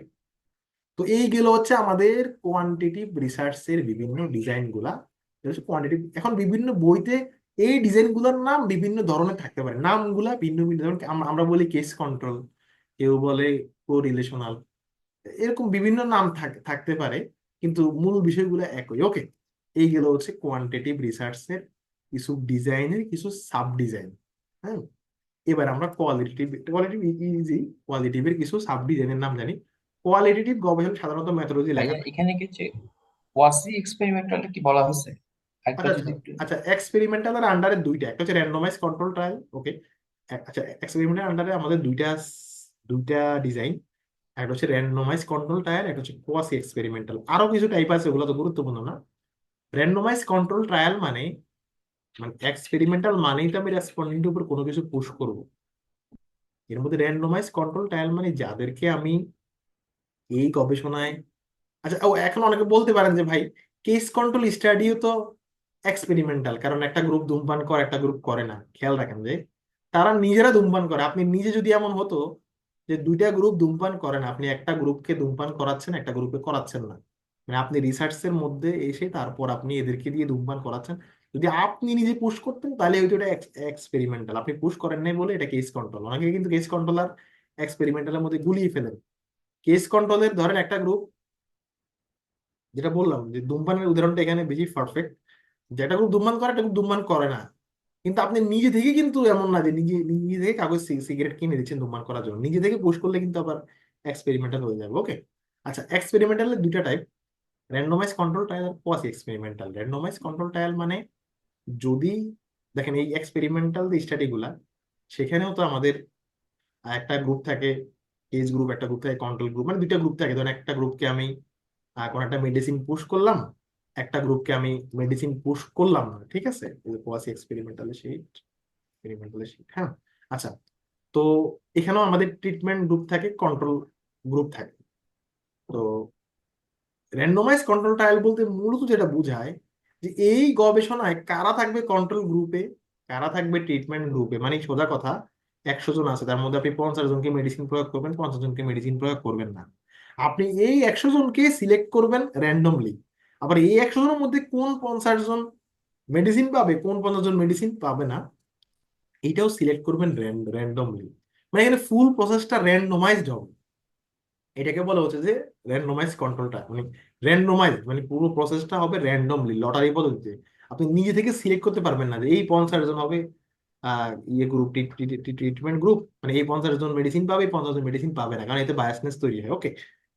তো এই গেল হচ্ছে আমাদের কোয়ান্টিটিভ রিসার্চের বিভিন্ন ডিজাইন গুলা। এটা হচ্ছে কোয়ান্টিটিভ। এখন বিভিন্ন বইতে এই ডিজাইন গুলোর নাম বিভিন্ন ধরনের থাকতে পারে, নামগুলা ভিন্ন ভিন্ন, যেমন আমরা বলি কেস কন্ট্রোল, কেউ বলে কোরিলেশনাল, এরকম বিভিন্ন নাম থাকতে পারে, কিন্তু মূল বিষয়গুলো একই, ওকে। এই গেল হচ্ছে কোয়ান্টিটিভ রিসার্চের কিছু ডিজাইনের কিছু সাব ডিজাইন। হ্যাঁ, এবার আমরা কোয়ালিটিভের কিছু সাব ডিজাইনের নাম জানি। কোয়ালিটেটিভ গবেষণা সাধারণত মেথোডোলজি লেখা ভাইয়া থাকে। এখানে কিছু ওয়াসি এক্সপেরিমেন্টালটা কি বলা হয়েছে একটা আচ্ছা যদি আচ্ছা একটু আচ্ছা, এক্সপেরিমেন্টাল আন্ডারে দুইটা, একটা হচ্ছে র্যান্ডমাইজ কন্ট্রোল ট্রায়াল, ওকে। আচ্ছা, এক্সপেরিমেন্টাল আন্ডারে আমাদের দুইটা দুইটা ডিজাইন, একটা হচ্ছে র্যান্ডমাইজ কন্ট্রোল ট্রায়াল, একটা হচ্ছে কোয়াসি এক্সপেরিমেন্টাল। আরো কিছু টাইপ আছে, ওগুলো তো গুরুত্বপূর্ণ না। র্যান্ডমাইজ কন্ট্রোল ট্রায়াল মানে, মানে এক্সপেরিমেন্টাল মানেই তো আমি রেসপন্ডেন্টের উপর কোনো কিছু পুশ করব। এর মধ্যে র্যান্ডমাইজ কন্ট্রোল ট্রায়াল মানে যাদেরকে আমি এই গবেষণায়, আচ্ছা ও এখন অনেকে বলতে পারেন যে ভাই কেস কন্ট্রোল স্টাডিও তো এক্সপেরিমেন্টাল, কারণ একটা গ্রুপ ধূমপান করে একটা গ্রুপ করে না। খেয়াল রাখেন যে তারা নিজেরা ধূমপান করে, আপনি নিজে যদি এমন হতো যে দুইটা গ্রুপ ধূমপান করে না, আপনি একটা গ্রুপকে ধূমপান করাচ্ছেন একটা গ্রুপে করাচ্ছেন না, মানে আপনি রিসার্চের মধ্যে এসে তারপর আপনি এদেরকে দিয়ে ধূমপান করাচ্ছেন, যদি আপনি নিজে পুশ করতেন তাহলে হয়তো এটা এক্সপেরিমেন্টাল। আপনি পুশ করেন নাই বলে এটা কেস কন্ট্রোল। অনেকে কিন্তু কেস কন্ট্রোল আর এক্সপেরিমেন্টালের মধ্যে গুলিয়ে ফেলেন। কেস কন্ট্রোলের ধরেন একটা গ্রুপ, যেটা বললাম যে ধূমপানের উদাহরণটা এখানে বেশি পারফেক্ট, যেটা গ্রুপ ধূমপান করে একটা গ্রুপ ধূমপান করে না, কিন্তু আপনি নিজে থেকে কিন্তু এমন না যে নিজে নিজে থেকে কাগজ সিগারেট কিনে দিচ্ছেন ধূমপান করার জন্য, নিজে থেকে পোস্ট করলে কিন্তু আবার এক্সপেরিমেন্টাল হয়ে যাবে, ওকে। আচ্ছা, এক্সপেরিমেন্টালের দুইটা টাইপ, র্যান্ডমাইজ কন্ট্রোল ট্রায়াল আর quasi experimental. Randomise control trial মানে যদি দেখেন এই এক্সপেরিমেন্টাল যে স্টাডি গুলা, সেখানেও তো আমাদের একটা গ্রুপ থাকে কেস গ্রুপ, একটা গ্রুপ থাকে কন্ট্রোল গ্রুপ, মানে দুইটা গ্রুপ থাকে। ধরেন একটা গ্রুপকে আমি কোনো একটা মেডিসিন পুশ করলাম, একটা গ্রুপকে আমি মেডিসিন পুশ করলাম না, ঠিক আছে। কোয়াসি এক্সপেরিমেন্টালের শীট, হ্যাঁ। আচ্ছা, তো এখানেও আমাদের ট্রিটমেন্ট গ্রুপ থাকে, কন্ট্রোল গ্রুপ থাকে। তো র্যান্ডমাইজ কন্ট্রোল ট্রায়াল বলতে মূলত যেটা বোঝায় যে এই গবেষণায় কারা থাকবে কন্ট্রোল গ্রুপে, কারা থাকবে ট্রিটমেন্ট গ্রুপে। মানে সোজা কথা, 100 জন আছে, তার মধ্যে আপনি 50 জনকে মেডিসিন প্রয়োগ করবেন, 50 জনকে মেডিসিন প্রয়োগ করবেন না। আপনি এই 100 জনকে সিলেক্ট করবেন র্যান্ডমলি। আবার এই 100 জনের মধ্যে কোন 50 জন মেডিসিন পাবে, কোন 50 জন মেডিসিন পাবে না, এইটাও সিলেক্ট করবেন র্যান্ডমলি। মানে এখানে ফুল প্রসেসটা র্যান্ডমাইজড হবে। এটাকে বলা হচ্ছে যে র্যান্ডমাইজ কন্ট্রোলটা, মানে র্যান্ডমাইজ মানে পুরো প্রসেসটা হবে র্যান্ডমলি, লটারি পদ্ধতিতে। আপনি নিজে থেকে সিলেক্ট করতে পারবেন না যে এই 50 জন হবে ইয়ে গ্রুপ, ট্রিটমেন্ট গ্রুপ, মানে এই 50 জন মেডিসিন পাবে, এই 50 জন মেডিসিন পাবে না, কারণ এতে বায়াসনেস তৈরি হয়, ওকে।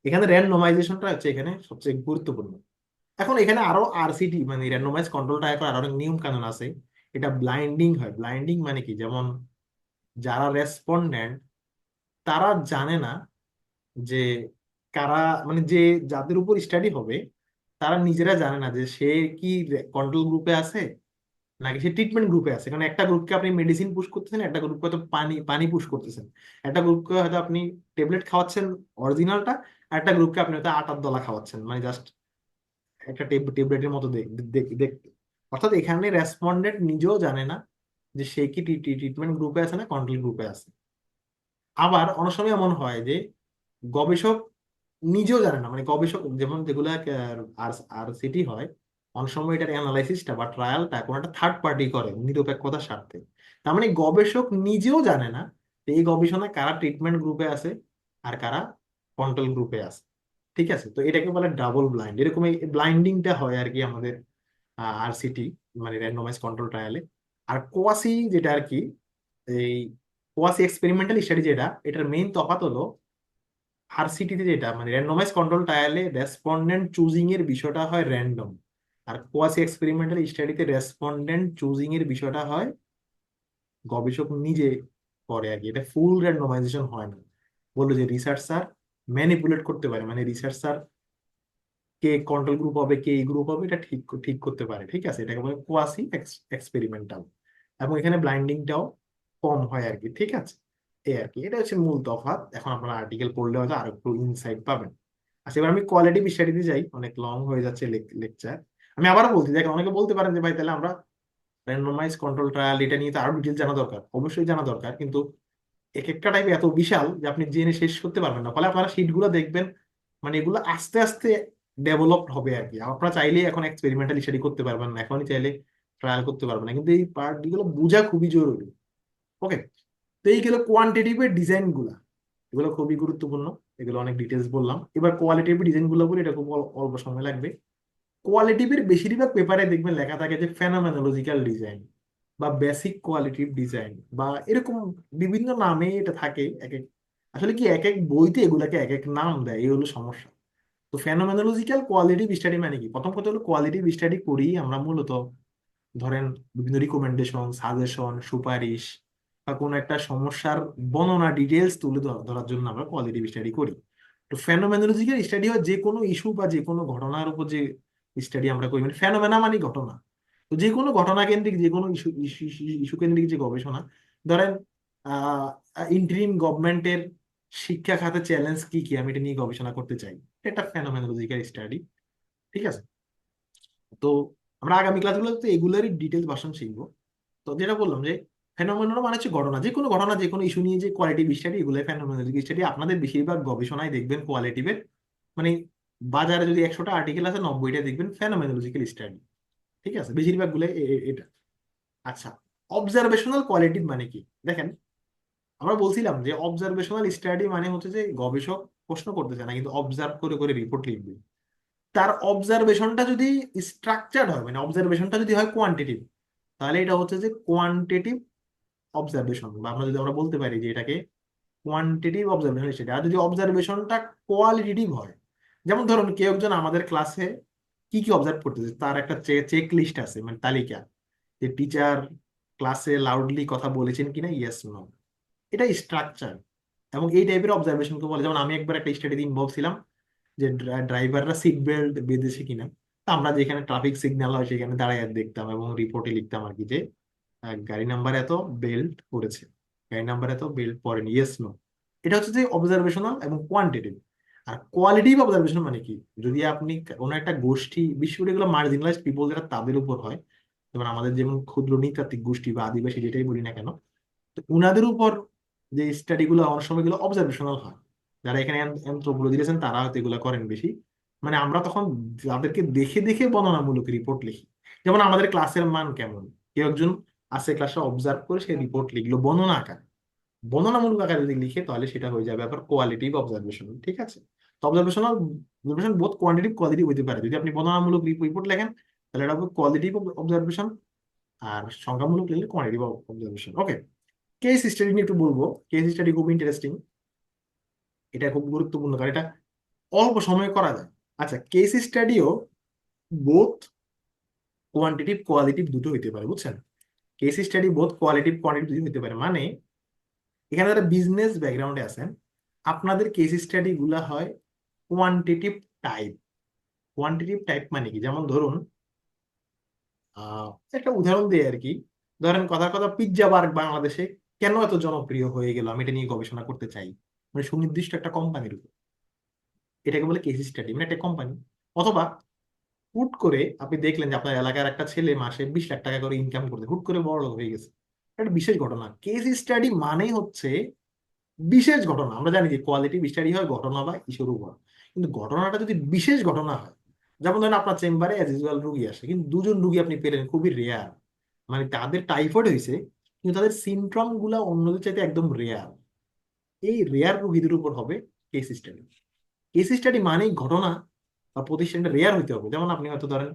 এখানে র্যান্ডমাইজেশনটা হচ্ছে এখানে সবচেয়ে গুরুত্বপূর্ণ। এখন এখানে আরো আরসিটি মানে র্যান্ডমাইজ কন্ট্রোলটা এখন আরো অনেক নিয়ম কানুন আছে। এটা ব্লাইন্ডিং হয়। ব্লাইন্ডিং মানে কি, যেমন যারা রেসপন্ডেন্ট তারা জানে না যে কারা মানে যে যাদের উপর স্টাডি হবে তারা নিজেরা জানে না যে সে কি কন্ট্রোল গ্রুপে আছে নাকি সে ট্রিটমেন্ট গ্রুপে আছে। কারণ একটা গ্রুপকে আপনি মেডিসিন পুশ করতেছেন, একটা গ্রুপকে হয়তো পানি পানি পুশ করতেছেন, একটা গ্রুপকে হয়তো আপনি ট্যাবলেট খাওয়াচ্ছেন অরিজিনালটা, আর একটা গ্রুপকে আপনি হয়তো আটার দলা খাওয়াচ্ছেন, মানে জাস্ট একটা ট্যাবলেটের মতো দেখতে। অর্থাৎ এখানে রেসপন্ডেন্ট নিজেও জানে না যে সে কি ট্রিটমেন্ট গ্রুপে আছে না কন্ট্রোল গ্রুপে আছে। আবার অনেক সময় এমন হয় যে গবেষক নিজেও জানে না, মানে গবেষক যেমন যেগুলা আর আর সিটি হয়, অনেক সময় এটার অ্যানালাইসিসটা বা ট্রায়ালটা কোনো একটা থার্ড পার্টি করে নিরপেক্ষতার স্বার্থে। তার মানে গবেষক নিজেও জানে না যে এই গবেষণায় কারা ট্রিটমেন্ট গ্রুপে আছে আর কারা কন্ট্রোল গ্রুপে আছে। ঠিক আছে, তো এটাকে বলে ডাবল ব্লাইন্ড। এরকম এই ব্লাইন্ডিংটা হয় আর কি আমাদের আরসিটি মানে র্যান্ডমাইজ কন্ট্রোল ট্রায়ালে। আর কোয়াসি যেটা আর কি, এই কোয়াসি এক্সপেরিমেন্টাল স্টাডি যেটা, এটার মেইন তফাৎ হলো আরসিটিতে যেটা মানে র্যান্ডমাইজ কন্ট্রোল ট্রায়ালে রেসপন্ডেন্ট চুজিং এর বিষয়টা হয় র্যান্ডম, আর কোয়াসি এক্সপেরিমেন্টাল স্টাডিতে রেসপন্ডেন্ট চুজিং এর বিষয়টা হয় গবেষক নিজে করে আর কি। এটা ফুল র্যান্ডমাইজেশন হয় না। বললো যে রিসার্চার ম্যানিপুলেট করতে পারে, মানে রিসার্চার কে কন্ট্রোল গ্রুপ হবে কে এই গ্রুপ হবে এটা ঠিক ঠিক করতে পারে। ঠিক আছে, এটাকে বলে কোয়াসি এক্সপেরিমেন্টাল, এবং এখানে ব্লাইন্ডিংটাও কম হয় আর কি। ঠিক আছে, এই আর কি, এটা হচ্ছে মূল তফাৎ। এখন আপনারা আর্টিকেল পড়লে হয়তো আরো একটু ইনসাইট পাবেন। আচ্ছা, এবার আমি কোয়ালিটি বিষয়টিতে যাই, অনেক লং হয়ে যাচ্ছে লেকচার। আমি আবারও বলছি, দেখেন অনেকে বলতে পারেন যে ভাই তাহলে আমরা র্যান্ডমাইজ কন্ট্রোল ট্রায়াল এটা নিয়ে তো আরো ডিটেল জানা দরকার। অবশ্যই জানা দরকার, কিন্তু এক একটা টাইপ এত বিশাল যে আপনি জেনে শেষ করতে পারবেন না। ফলে আপনারা শিটগুলো দেখবেন, মানে এগুলো আস্তে আস্তে ডেভেলপড হবে আর কি। আপনারা চাইলেই এখন এক্সপেরিমেন্টাল স্টাডি করতে পারবেন না, এখনই চাইলে ট্রায়াল করতে পারবেন না, কিন্তু এই পার্টগুলো বোঝা খুবই জরুরি। ওকে, তো এই গেল কোয়ান্টিটিভ ডিজাইন গুলা, এগুলো খুবই গুরুত্বপূর্ণ। এগুলো অনেক ডিটেলস বললাম। এবার কোয়ালিটিভ ডিজাইন গুলো বলি, এটা খুব অল্প সময় লাগবে। কোয়ালিটিভের বেশিরভাগ পেপারে দেখবেন লেখা থাকে যে ফেনোমেনোলজিক্যাল ডিজাইন বা বেসিক কোয়ালিটিভ ডিজাইন বা এরকম বিভিন্ন নামে এটা থাকে। এক এক আসলে কি এক এক বইতে এগুলাকে এক এক নাম দেয়, এই হলো সমস্যা। তো ফেনোমেনোলজিক্যাল কোয়ালিটিভ স্টাডি মানে কি? প্রথম কথা হলো কোয়ালিটিভ স্টাডি করি আমরা মূলত ধরেন বিভিন্ন রিকমেন্ডেশন, সাজেশন, সুপারিশ বা কোনো একটা সমস্যার বর্ণনা ডিটেলস তুলে ধরার জন্য আমরা কোয়ালিটিভ স্টাডি করি। তো ফেনোমেনোলজিক্যাল স্টাডি হয় যে কোনো ইস্যু বা যে কোনো ঘটনার উপর যে স্টাডি আমরা করি, মানে ফেনোমেনা মানে ঘটনা। তো যে কোনো ঘটনা কেন্দ্রিক যে কোনো ইস্যু ইস্যু কেন্দ্রিক যে গবেষণা, ধরেন ইন্টারিম গভর্নমেন্টের শিক্ষা খাতে চ্যালেঞ্জ কি কি, আমি এটা নিয়ে গবেষণা করতে চাই, এটা ফেনোমেনোলজিক্যাল স্টাডি। ঠিক আছে, তো আমরা আগামী ক্লাসগুলোতে এগুলোরই ডিটেলস ভার্সন শিখবো। তো যেটা বললাম যে ফেনোমেনন মানে হচ্ছে ঘটনা, যে কোনো ঘটনা যে কোনো ইস্যু নিয়ে যে কোয়ালিটিভ স্টাডি, এগুলো ফেনোমেনোলজিক্যাল স্টাডি। আপনাদের বেশিরভাগ গবেষণায় দেখবেন কোয়ালিটিভের, মানে বাজারে যদি 100টা আর্টিকেল আছে 90টা দেখবেন ফেনোমেনোলজিক্যাল স্টাডি। ঠিক আছে, বেশিরভাগ গুলো এটা। আচ্ছা, অবজারভেশনাল কোয়ালিটিভ মানে কি? দেখেন, আমরা বলছিলাম যে অবজারভেশনাল স্টাডি মানে হচ্ছে যে গবেষক প্রশ্ন করতেছে না, কিন্তু অবজার্ভ করে করে রিপোর্ট লিখবে। তার অবজারভেশনটা যদি স্ট্রাকচার্ড হয়, মানে অবজারভেশনটা যদি হয় কোয়ান্টিটিভ, তাহলে এটা হচ্ছে যে কোয়ান্টিটিভ অবজারভেশন, বা আমরা বলতে পারি যে এটাকে কোয়ান্টিটিভ অবজারভেশন স্টাডি। আর যদি অবজারভেশনটা কোয়ালিটিভ হয়, যেমন ধরুন কেউ একজন আমাদের ক্লাসে কি কি অবজার্ভ করতেছে তার একটা চেক লিস্ট আছে, মানে তালিকা, যে টিচার ক্লাসে লাউডলি কথা বলেছেন কিনা, ইয়েস নো, এটা স্ট্রাকচার। এবং এই টাইপের অবজারভেশনকে বলে, যেমন আমি একবার একটা স্টাডিতে ইনভলভ ছিলাম যে ড্রাইভাররা সিট বেল্ট বেঁধেছে কিনা। তা আমরা যেখানে ট্রাফিক সিগন্যাল হয় সেখানে দাঁড়ায় দেখতাম এবং রিপোর্টে লিখতাম আর কি যে গাড়ি নাম্বার এত বেল্ট পরেছে, গাড়ি নাম্বার এত বেল্ট পরেনি, ইয়েস নো। এটা হচ্ছে যে অবজারভেশনাল এবং কোয়ান্টিটিভ। আর কোয়ালিটিভ অবজারভেশন মানে কি? যদি আপনি কোনো একটা গোষ্ঠী, বিশেষ করে এগুলো মার্জিনালাইজড পিপল যারা, তাদের উপর হয়, যেমন আমাদের যেমন ক্ষুদ্র নৃতাত্ত্বিক গোষ্ঠী বা আদিবাসী যেটাই বলি না কেন, তো উনাদের উপর যে স্টাডি গুলো অনেক সময় গুলো অবজারভেশনাল হয়। যারা এখানে অ্যানথ্রোপোলজি দিয়েছেন তারা হয়তো এগুলো করেন বেশি। মানে আমরা তখন তাদেরকে দেখে দেখে বর্ণনামূলক রিপোর্ট লিখি। যেমন আমাদের ক্লাসের মান কেমন, কেউ একজন আছে ক্লাসে অবজার্ভ করে সে রিপোর্ট লিখলো বর্ণনা আকার, বর্ণনামূলক আকারে যদি লিখে তাহলে সেটা হয়ে যাবে আবার কোয়ালিটিভ অবজারভেশন। ঠিক আছে, তো observational observation both quantitative qualitative হতে পারে। যদি আপনি বর্ণনামূলক রিপোর্ট লেখেন তাহলে এটা হবে কোয়ালিটিভ অবজারভেশন, আর সংখ্যামূলক লিখলে কোয়ান্টিটিভ অবজারভেশন। ওকে, কেস স্টাডি নিয়ে একটু বলবো। কেস স্টাডি খুব ইন্টারেস্টিং, এটা খুব গুরুত্বপূর্ণ কারণ এটা অল্প সময়ে করা যায়। আচ্ছা, কেস স্টাডিও বোথ কোয়ান্টিটিভ কোয়ালিটিভ দুটো হইতে পারে, বুঝছেন? Case study both qualitative quantitative দুটো হইতে পারে। মানে এখানে যারা বিজনেস ব্যাকগ্রাউন্ডে আছেন, আপনাদের কেস স্টাডি গুলা হয় কোয়ান্টিটিভ টাইপ। কোয়ান্টিটিভ টাইপ মানে কি, যেমন ধরুন একটা উদাহরণ দিই আর কি। ধরেন কথার কথা, পিৎজা বার্গ বাংলাদেশে কেন এত জনপ্রিয় হয়ে গেল, আমি এটা নিয়ে গবেষণা করতে চাই, মানে সুনির্দিষ্ট একটা কোম্পানির উপর। এটাকে বলে কেস স্টাডি, মানে একটা কোম্পানি। অথবা হুট করে আপনি দেখলেন যে আপনার এলাকার একটা ছেলে মাসে 20 লাখ টাকা করে ইনকাম করতে হুট করে বড় লোক হয়ে গেছে, একটা বিশেষ ঘটনা। কেস স্টাডি মানে হচ্ছে বিশেষ ঘটনা। আমরা জানি যে কোয়ালিটি স্টাডি হয় ঘটনা বা ইস্যুর উপর, কিন্তু ঘটনাটা যদি বিশেষ ঘটনা হয়, যেমন ধরেন আপনার চেম্বারে অ্যাজ ইউজুয়াল রুগী আসে, কিন্তু দুজন রুগী আপনি পেলেন খুবই রেয়ার, মানে তাদের টাইফয়েড হয়েছে কিন্তু তাদের সিমটম গুলা অন্যদের চাইতে একদম রেয়ার। এই রেয়ার রুগীদের উপর হবে কেস স্টাডি। কেস স্টাডি মানেই ঘটনা বা প্রতিষ্ঠানটা রেয়ার হইতে হবে। যেমন আপনি হয়তো ধরেন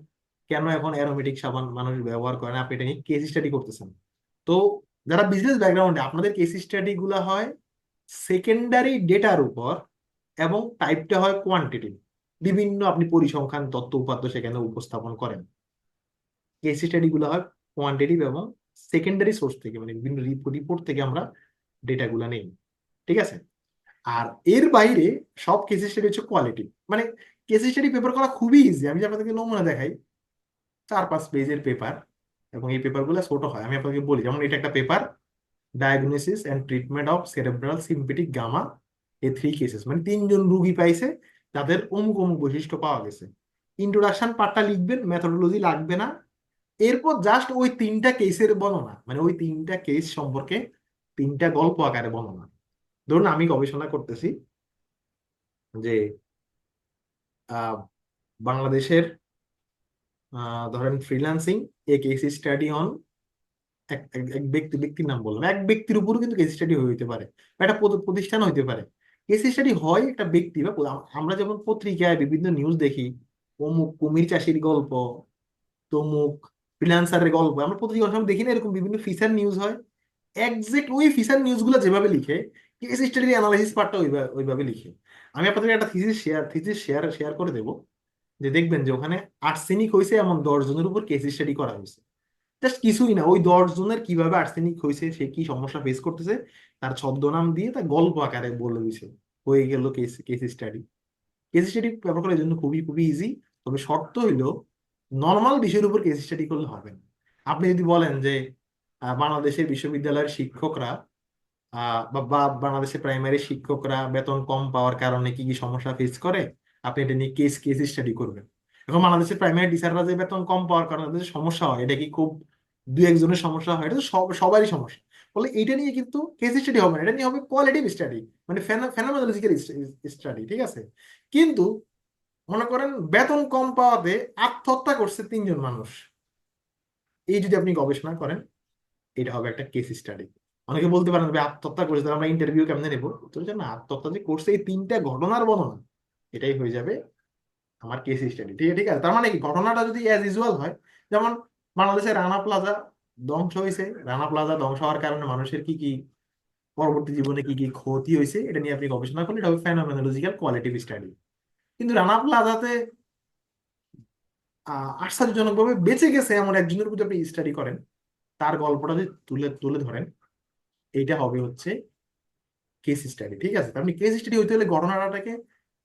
কেন এখন অ্যারোমেটিক সাবান মানুষ ব্যবহার করে না, আপনি এটা নিয়ে কেস স্টাডি করতেছেন। তো যারা বিজনেস ব্যাকগ্রাউন্ডে, আপনাদের কেস স্টাডি গুলা হয় সেকেন্ডারি ডেটার উপর, এবং টাইপটা হয় কোয়ান্টিটিভ। বিভিন্ন আপনি পরিসংখ্যান তথ্য উপাত্ত সেখানে উপস্থাপন করেন। কেস স্টাডি গুলো হয় কোয়ান্টিটিভ এবং সেকেন্ডারি সোর্স থেকে, মানে বিভিন্ন রিপোর্ট থেকে আমরা ডেটাগুলো নেই। ঠিক আছে। আর এর বাইরে সব কেস স্টাডি হচ্ছে কোয়ালিটি। মানে কেস স্টাডি পেপার করা খুবই ইজি। আমি যে আপনাদেরকে নমুনা দেখাই, 4-5 পেজের পেপার, এবং এই পেপারগুলো ছোট হয়। আমি আপনাকে বলি, যেমন এটা একটা paper, diagnosis and treatment of cerebral sympathetic gamma a 3 cases, মানে 3জন রুগী পাইছে তাদের অমুক অমুক বৈশিষ্ট্য পাওয়া গেছে। ইন্ট্রোডাকশন পার্টটা লিখবেন, মেথোডোলজি লাগবে না। এরপর জাস্ট ওই 3টা কেসের বর্ণনা, মানে ওই 3টা কেস সম্পর্কে 3টা গল্প আকারে বর্ণনা। ধরুন আমি গবেষণা করতেছি যে আহ, বাংলাদেশের ধরেন freelancing A case study on, এক এক- এক ব্যক্তির নাম বললাম, এক ব্যক্তির উপরও কিন্তু কেস স্টাডি হইতে পারে, বা একটা প্রতিষ্ঠান হইতে পারে। কেস স্টাডি হয় একটা ব্যক্তি বা আমরা যেমন পত্রিকায় বিভিন্ন নিউজ দেখি, অমুক কুমির চাষির গল্প, তমুক ফ্রিল্যান্সারের গল্প, আমরা পত্রিকা অনেক সময় দেখি না, এরকম বিভিন্ন ফিচার নিউজ হয়। একজ্যাক্ট ওই ফিচার নিউজ গুলো যেভাবে লিখে, কেস স্টাডির অ্যানালাইসিস পার্টটা ওইভাবে লিখে। আমি আপনাদের একটা থিসিস শেয়ার করে দেবো, যে দেখবেন যে ওখানে আর্সেনিক হয়েছে এমন 10 জনের উপর কেস স্টাডি করা হয়েছে। জাস্ট কিছুই না, ওই 10 জনের কিভাবে আর্সেনিক হয়েছে, সে কি সমস্যা ফেস করতেছে, তার ছদ্মনাম দিয়ে তার গল্প আকারে বলে দিছে, হয়ে গেল case case study. Case study ব্যবহার করার জন্য খুবই খুবই ইজি। তবে শর্ত হইলো নর্মাল বিষয়ের উপর কেস স্টাডি করলে হবে না। আপনি যদি বলেন যে বাংলাদেশের বিশ্ববিদ্যালয়ের শিক্ষকরা বা বাংলাদেশের প্রাইমারি শিক্ষকরা বেতন কম পাওয়ার কারণে কি কি সমস্যা ফেস করে, আপনি এটা নিয়ে কেস স্টাডি করবেন। এখন বাংলাদেশের প্রাইমারি টিচাররা যে বেতন কম পাওয়ার কারণে তাদের যে সমস্যা হয়, এটা কি খুব 2-1 জনের সমস্যা হয়? এটা তো সবারই সমস্যা। বলে এটা নিয়ে কিন্তু কেস স্টাডি হবে না, এটা নিয়ে হবে কোয়ালিটিভ স্টাডি, মানে ফেনোমেনোলজিক্যাল স্টাডি। ঠিক আছে। কিন্তু মনে করেন বেতন কম পাওয়াতে আত্মহত্যা করছে 3জন মানুষ, এই যদি আপনি গবেষণা করেন, এটা হবে একটা কেস স্টাডি। অনেকে বলতে পারেন ভাই আত্মহত্যা করেছে, তাহলে আমরা ইন্টারভিউ কেমনে নেবো? তো না, আত্মহত্যা যে করছে এই 3টা ঘটনার বর্ণনা, এটাই হয়ে যাবে আমার কেস স্টাডি। ঠিক আছে, ঠিক আছে। তার মানে কি, ঘটনাটা যদি অ্যাজ ইউজুয়াল হয়, যেমন বাংলাদেশের রানা প্লাজা ধ্বংস হয়েছে, রানা প্লাজা ধ্বংস হওয়ার কারণে মানুষের কি কি পরবর্তী জীবনে কি কি ক্ষতি হয়েছে, এটা নিয়ে আপনি গবেষণা করলে এটা হবে ফেনোমেনোলজিক্যাল কোয়ালিটিভ স্টাডি। কিন্তু রানা প্লাজাতে আশ্চর্যজনকভাবে বেঁচে গেছে এমন একজনের উপর যদি আপনি স্টাডি করেন, তার গল্পটা যদি তুলে তুলে ধরেন, এইটা হবে হচ্ছে কেস স্টাডি। ঠিক আছে। আপনি কেস স্টাডি হইতে হলে ঘটনাটাকে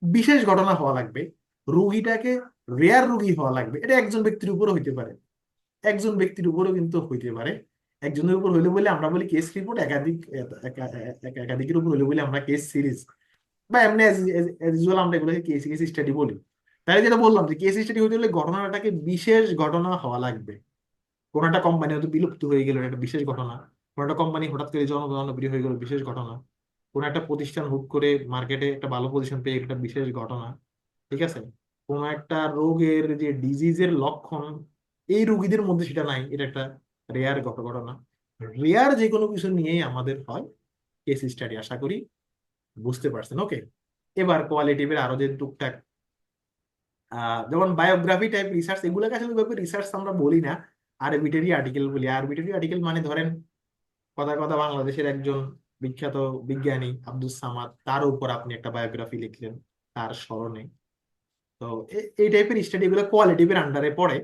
বিশেষ ঘটনা হওয়া লাগবে, রুগীটাকে রেয়ার রুগী হওয়া লাগবে। এটা একজন ব্যক্তির উপরও হইতে পারে, একজন ব্যক্তির উপরও কিন্তু হইতে পারে। একজনের উপর হইলে বলে আমরা বলি কেস রিপোর্ট, একাধিকের উপর হইলে বলে আমরা কেস সিরিজ, বা এমনি ইউজুয়াল আমরা এগুলোকে কেস কেস স্টাডি বলি। তাই যেটা বললাম যে কেস স্টাডি হইতে হলে ঘটনাটাকে বিশেষ ঘটনা হওয়া লাগবে। কোন একটা কোম্পানি হয়তো বিলুপ্ত হয়ে গেল, এটা একটা বিশেষ ঘটনা। কোন একটা কোম্পানি হঠাৎ করে জনপ্রিয় হয়ে গেল, বিশেষ ঘটনা। কোন একটা প্রতিষ্ঠান হুট করে মার্কেটে একটা ভালো পজিশন পেয়ে গেল, একটা বিশেষ ঘটনা। ঠিক আছে। কোন একটা রোগের যে ডিজিজের লক্ষণ এই রোগীদের মধ্যে সেটা নাই, এটা একটা রেয়ার ঘটনা। রেয়ার যে কোনো কিছু নিয়েই আমাদের হয় কেস স্টাডি। আশা করি বুঝতে পারছেন। ওকে। এবার কোয়ালিটিভের আরো যে টুকটাক যেমন বায়োগ্রাফি টাইপ রিসার্চ, এগুলোকে আসলে ওইভাবে রিসার্চ আমরা বলি না, আরবিটারি আর্টিকেল বলি। আরবিটারি আর্টিকেল মানে ধরেন কথা কথা বাংলাদেশের একজন বিখ্যাত বিজ্ঞানী আব্দুস সামাদ, তার উপর আপনি একটা বায়োগ্রাফি লিখলেন তার স্মরণে। তো এই টাইপের স্টাডি এগুলো কোয়ালিটিভের আন্ডারে পড়ে,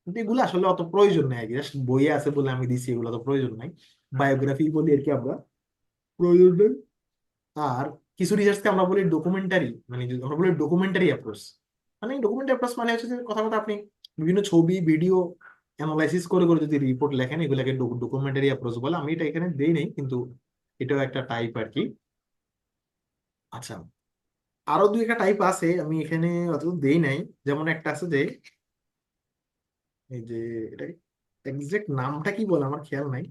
কিন্তু এগুলো আসলে অত প্রয়োজন নেই আর কি। জাস্ট বইয়ে আছে বলে আমি দিছি, এগুলো তো প্রয়োজন নাই। বায়োগ্রাফি বলি আর কি আমরা, প্রয়োজন নেই। আর কিছু রিসার্চকে আমরা বলি ডকুমেন্টারি, মানে যদি আমরা বলি ডকুমেন্টারি অ্যাপ্রোচ, মানে ডকুমেন্টারি অ্যাপ্রোচ মানে হচ্ছে যে কথা কথা আপনি বিভিন্ন ছবি ভিডিও অ্যানালাইসিস করে করে যদি রিপোর্ট লেখেন, এগুলাকে ডকুমেন্টারি অ্যাপ্রোচ বলে। আমি এটা এখানে দেই নেই, কিন্তু এটাও একটা টাইপ আর কি। আচ্ছা, আরো দুই একটা টাইপ আছে, আমি এখানে অত দেই নাই। যেমন একটা আছে যে, এই যে এটা এক্সাক্ট নামটা কি বলে আমার খেয়াল নাই,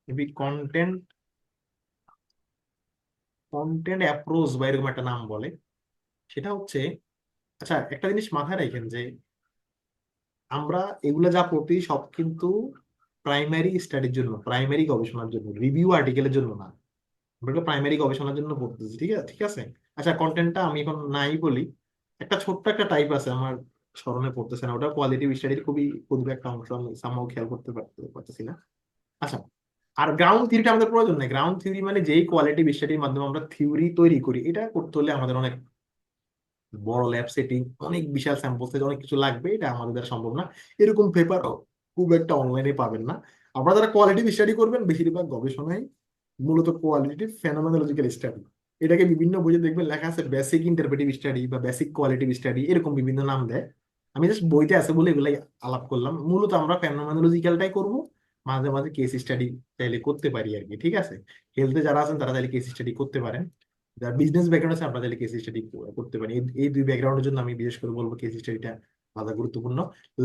মেবি কন্টেন্ট কন্টেন্ট অ্যাপ্রোচ বা এরকম একটা নাম বলে। সেটা হচ্ছে, আচ্ছা একটা জিনিস মাথায় রাখেন যে আমরা এগুলা যা পড়তেছি সব কিন্তু প্রাইমারি স্টাডির জন্য, প্রাইমারি গবেষণার জন্য, রিভিউ আর্টিকেলের জন্য না। আমরা প্রাইমারি গবেষণার জন্য পড়তেছি, ঠিক আছে ঠিক আছে। আচ্ছা কন্টেন্টটা আমি এখন নাই বলি, একটা ছোট্ট একটা টাইপ আছে আমার স্মরণে পড়তেছে না, ওটা কোয়ালিটিভ স্টাডির খুবই ক্ষুদ্র একটা অংশ, আমি সামহাও খেয়াল করতে পারতেছি না। আচ্ছা, আর গ্রাউন্ড থিওরিটা আমাদের প্রয়োজন নেই। গ্রাউন্ড থিওরি মানে যেই কোয়ালিটিভ স্টাডির মাধ্যমে আমরা থিওরি তৈরি করি, এটা করতে হলে আমাদের অনেক বড় ল্যাব সেটিং, অনেক বিশাল স্যাম্পল সাইজ, অনেক কিছু লাগবে, এটা আমাদের দ্বারা সম্ভব না। এরকম পেপার খুব একটা অনলাইনে পাবেন না। আপনারা যারা কোয়ালিটিভ স্টাডি করবেন, বেশিরভাগ গবেষণায় মূলত কোয়ালিটিভ ফেনোমেনোলজিক্যাল স্টাডি, এটাকে বিভিন্ন বইয়ে দেখবেন লেখা আছে বেসিক ইন্টারপ্রেটিভ স্টাডি বা বেসিক কোয়ালিটিভ স্টাডি, এরকম বিভিন্ন নাম দেয়। আমি জাস্ট বইতে আছে বলে এগুলাই আলাপ করলাম। মূলত আমরা ফেনোমেনোলজিক্যালটাই করব, মাঝে মাঝে কেস স্টাডি চাইলে করতে পারি আর কি, ঠিক আছে। হেলথে যারা আছেন তারা চাইলে কেস স্টাডি করতে পারেন, যারা বিজনেস ব্যাকগ্রাউন্ড আছে আপনারা চাইলে কেস স্টাডি করতে পারেন। এই দুই ব্যাকগ্রাউন্ডের জন্য আমি বিশেষ করে বলবো কেস স্টাডিটা আলাদা গুরুত্বপূর্ণ।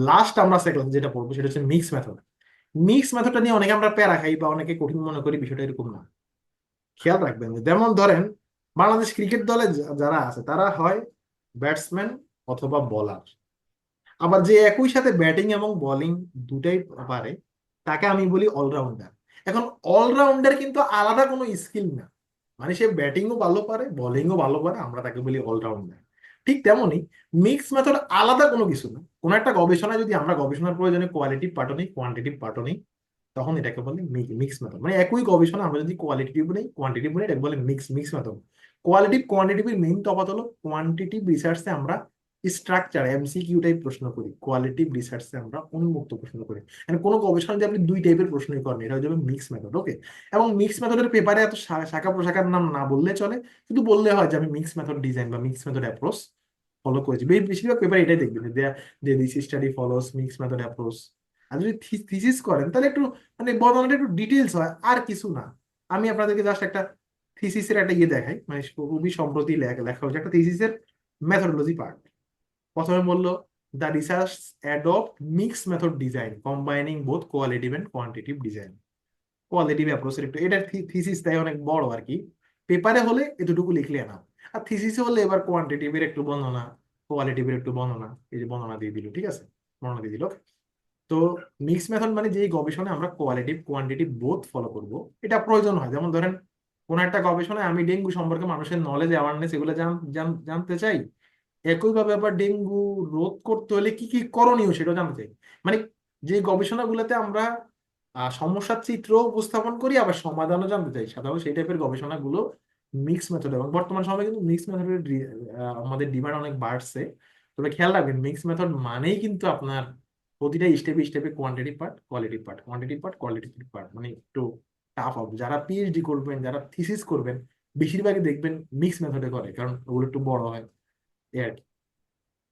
লাস্ট আমরা সেকেন্ড যেটা পড়বো সেটা হচ্ছে মিক্স মেথড। মিক্স মেথডটা নিয়ে অনেকে আমরা প্যারা খাই বা অনেকে কঠিন মনে করি, বিষয়টা এরকম না। খেয়াল রাখবেন যে যেমন ধরেন বাংলাদেশ ক্রিকেট দলে যারা আছে তারা হয় ব্যাটসম্যান অথবা বোলার, আবার যে একই সাথে ব্যাটিং এবং বোলিং দুটাই পারে তাকে আমি বলি অলরাউন্ডার। এখন অলরাউন্ডার কিন্তু আলাদা কোনো স্কিল না, মানে সে ব্যাটিংও ভালো পারে বোলিংও ভালো পারে, আমরা তাকে বলি অলরাউন্ডার। ঠিক তেমনি মিক্স মেথড আলাদা কোনো কিছু না। কোনো একটা গবেষণায় যদি আমরা গবেষণার প্রয়োজনে কোয়ালিটিভ পার্টও নেই কোয়ান্টিটিভ পার্টও নেই, তখন এটাকে বলে মিক্স মেথড। মানে একই গবেষণা আমরা যদি কোয়ালিটিভ নেই কোয়ান্টিটিভ নেই, এটাকে বলে মিক্স মেথড। কোয়ালিটিভ কোয়ান্টিটিভের মেইন তফাৎ হলো কোয়ান্টিটিভ রিসার্চে আমরা স্ট্রাকচার এমসিকিউ টাইপ প্রশ্ন করি, কোয়ালিটিভ রিসার্চে আমরা উন্মুক্ত প্রশ্ন করি। মানে কোনো গবেষণা যদি আপনি দুই টাইপের প্রশ্নই করেন, এটা হয়ে যাবে মিক্স মেথড, ওকে। এবং মিক্স মেথডের পেপারে এত শাখা প্রশাখার নাম না বললে চলে, শুধু বললে হয় যে আমি মিক্স মেথড ডিজাইন বা মিক্স মেথড অ্যাপ্রোচ ফলো করেছি। বেশিরভাগ পেপার এটাই দেখবেন যে this study follows mix method approach. আর যদি থিসিস করেন তাহলে একটু মানে বর্ণনাটা একটু ডিটেলস হয়, আর কিছু না। আমি আপনাদেরকে জাস্ট একটা থিসিসের একটা ইয়ে দেখাই, মানে খুবই সম্প্রতি লেখা হয়েছে একটা থিসিসের মেথডোলজি পার্ট। প্রথমে বললো the research adopt mix method design combining both qualitative and quantitative design. Qualitative অ্যাপ্রোচের একটু এটা থিসিস তাই অনেক বড় আর কি, পেপারে হলে এতটুকু লিখলে না, আর থিসিসে হলে এবার কোয়ান্টিটিভের একটু বর্ণনা কোয়ালিটিভের একটু বর্ণনা, এই যে বর্ণনা দিয়ে দিল, ঠিক আছে, বর্ণনা দিয়ে দিল। তো মিক্স মেথড মানে যে গবেষণায় আমরা কোয়ালিটিভ কোয়ান্টিটিভ বোথ ফলো করব, এটা প্রয়োজন হয়। যেমন ধরেন কোন একটা গবেষণায় আমি ডেঙ্গু সম্পর্কে মানুষের নলেজ অ্যাওয়ারনেস এগুলো জানতে চাই, একইভাবে আবার ডেঙ্গু রোধ করতে হলে কি কি করণীয় সেটাও জানতে চাই। মানে যে গবেষণাগুলোতে আমরা সমস্যার চিত্র উপস্থাপন করি আবার সমাধানও জানতে চাই, সাধারণত সেই টাইপের গবেষণাগুলো মিক্স মেথড। এবং বর্তমান সময়ে কিন্তু মিক্স মেথডের আমাদের ডিমান্ড অনেক বাড়ছে। তবে খেয়াল রাখবেন মিক্স মেথড মানেই কিন্তু আপনার প্রতিটা স্টেপে স্টেপে quantitative part qualitative part quantitative part qualitative part, মানে একটু টাফ হবে। যারা পিএইচডি করবেন যারা থিসিস করবেন বেশিরভাগই দেখবেন মিক্স মেথডে করে, কারণ ওগুলো একটু বড় হয় এই আর কি।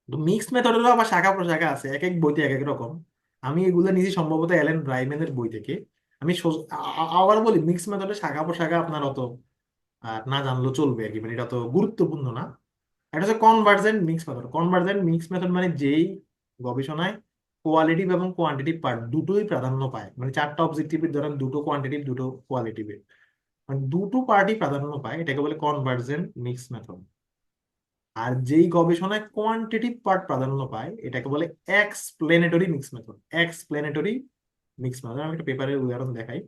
তো মিক্স মেথডেরও আবার শাখা প্রশাখা আছে, এক এক বইতে এক এক রকম। আমি এগুলো নিয়েছি সম্ভবত অ্যালেন ব্রাইম্যানের বই থেকে। আমি আবার বলি মিক্স মেথডের শাখা প্রশাখা আপনার অত না জানলেও চলবে আর কি, মানে এটা তো গুরুত্বপূর্ণ না। এটা হচ্ছে convergent mix method. Convergent mix method মানে যেই গবেষণায় কোয়ালিটিভ এবং কোয়ান্টিটিভ পার্ট দুটোই প্রাধান্য পায়, মানে চারটা অবজেক্টিভের ধরেন দুটো কোয়ান্টিটিভ দুটো কোয়ালিটিভের, মানে দুটো পার্টই প্রাধান্য পায়, এটাকে বলে কনভার্জেন্ট মিক্স মেথড। আর যেই গবেষণায় কোয়ান্টিটিভ পার্ট প্রাধান্য পায় এটাকে বলে explanatory mix method. Explanatory mix method আমি একটা পেপারের উদাহরণ দেখাই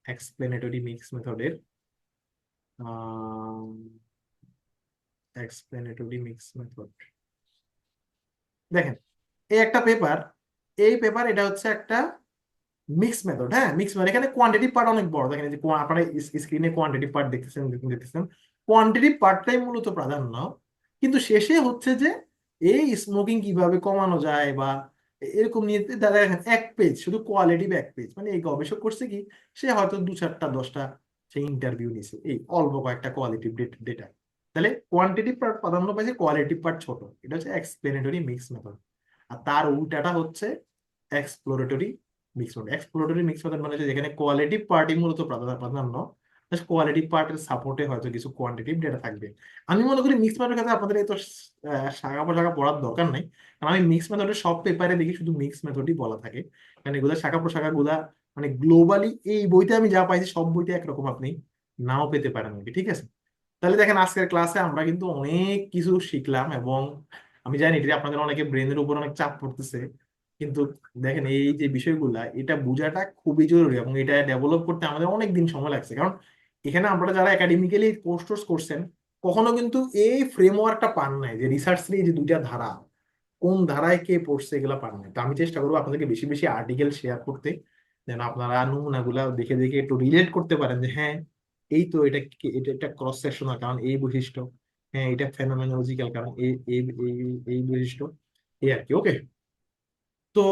এক্সপ্লেনেটরি মিক্স মেথডের। এক্সপ্লেনেটরি মিক্স মেথড দেখেন, এই একটা পেপার, এই পেপার এটা হচ্ছে একটা মিক্স মেথড। হ্যাঁ মিক্স মেথড, এখানে কোয়ান্টিটিভ পার্ট অনেক বড়। দেখেন এই যে আপনারা স্ক্রিনে কোয়ান্টিটিভ পার্ট দেখতেছেন কোয়ান্টিটিভ পার্টটাই মূলত প্রাধান্য, কিন্তু শেষে হচ্ছে যে এই স্মোকিং কিভাবে কমানো যায় বা এরকম নিয়ে দাদা দেখেন এক পেজ শুধু কোয়ালিটিভ, এক পেজ। মানে এই গবেষক করছে কি, সে হয়তো দু চারটা দশটা সে ইন্টারভিউ নিছে, এই অল্প কয়েকটা কোয়ালিটিভ ডেটা, তাহলে কোয়ান্টিটিভ পার্ট প্রাধান্য পাইছে, কোয়ালিটিভ পার্ট ছোট। এটা হচ্ছে এক্সপ্লেনেটরি মিক্স মেথড। আর তার উল্টাটা হচ্ছে exploratory mix method. Exploratory mix method মানে হচ্ছে যেখানে কোয়ালিটিভ পার্টই মূলত প্রাধান্য, কোয়ালিটিভ পার্টের সাপোর্টে হয়তো কিছু কোয়ান্টিটিভ ডেটা থাকবে। আমি মনে করি মিক্স মেথডের ক্ষেত্রে আপনাদের এই তো শাখা প্রশাখা পড়ার দরকার নেই, কারণ আমি মিক্স মেথডের সব পেপারে দেখি শুধু মিক্স মেথডই বলা থাকে। কারণ এগুলো শাখা প্রশাখা গুলা মানে গ্লোবালি এই বইতে আমি যা পাইছি সব বইতে একরকম আপনি নাও পেতে পারেন আর কি, ঠিক আছে? তাহলে দেখেন আজকের ক্লাসে আমরা কিন্তু অনেক কিছু শিখলাম, এবং আমি জানি এটা আপনাদের অনেকে ব্রেনের উপর অনেক চাপ পড়তেছে, কিন্তু দেখেন এই যে বিষয়গুলা এটা বোঝাটা খুবই জরুরি, এবং এটা ডেভেলপ করতে আমাদের অনেক দিন সময় লাগছে। কারণ এখানে আপনারা যারা একাডেমিক্যালি কোর্স টোর্স করছেন কখনো কিন্তু এই ফ্রেমওয়ার্কটা পান নাই, যে রিসার্চ নিয়ে যে দুইটা ধারা, কোন ধারায় কে পড়ছে এগুলা পান নাই। তো আমি চেষ্টা করবো আপনাদেরকে বেশি বেশি আর্টিকেল শেয়ার করতে, যেন আপনারা নমুনাগুলা দেখে দেখে একটু রিলেট করতে পারেন যে হ্যাঁ এই তো এটা এটা একটা ক্রস সেকশনাল কারণ এই বৈশিষ্ট্য, হ্যাঁ এটা ফেনোমেনোলজিক্যাল কারণ এই এই এই এই বৈশিষ্ট্য, এই আর কি। ওকে, তো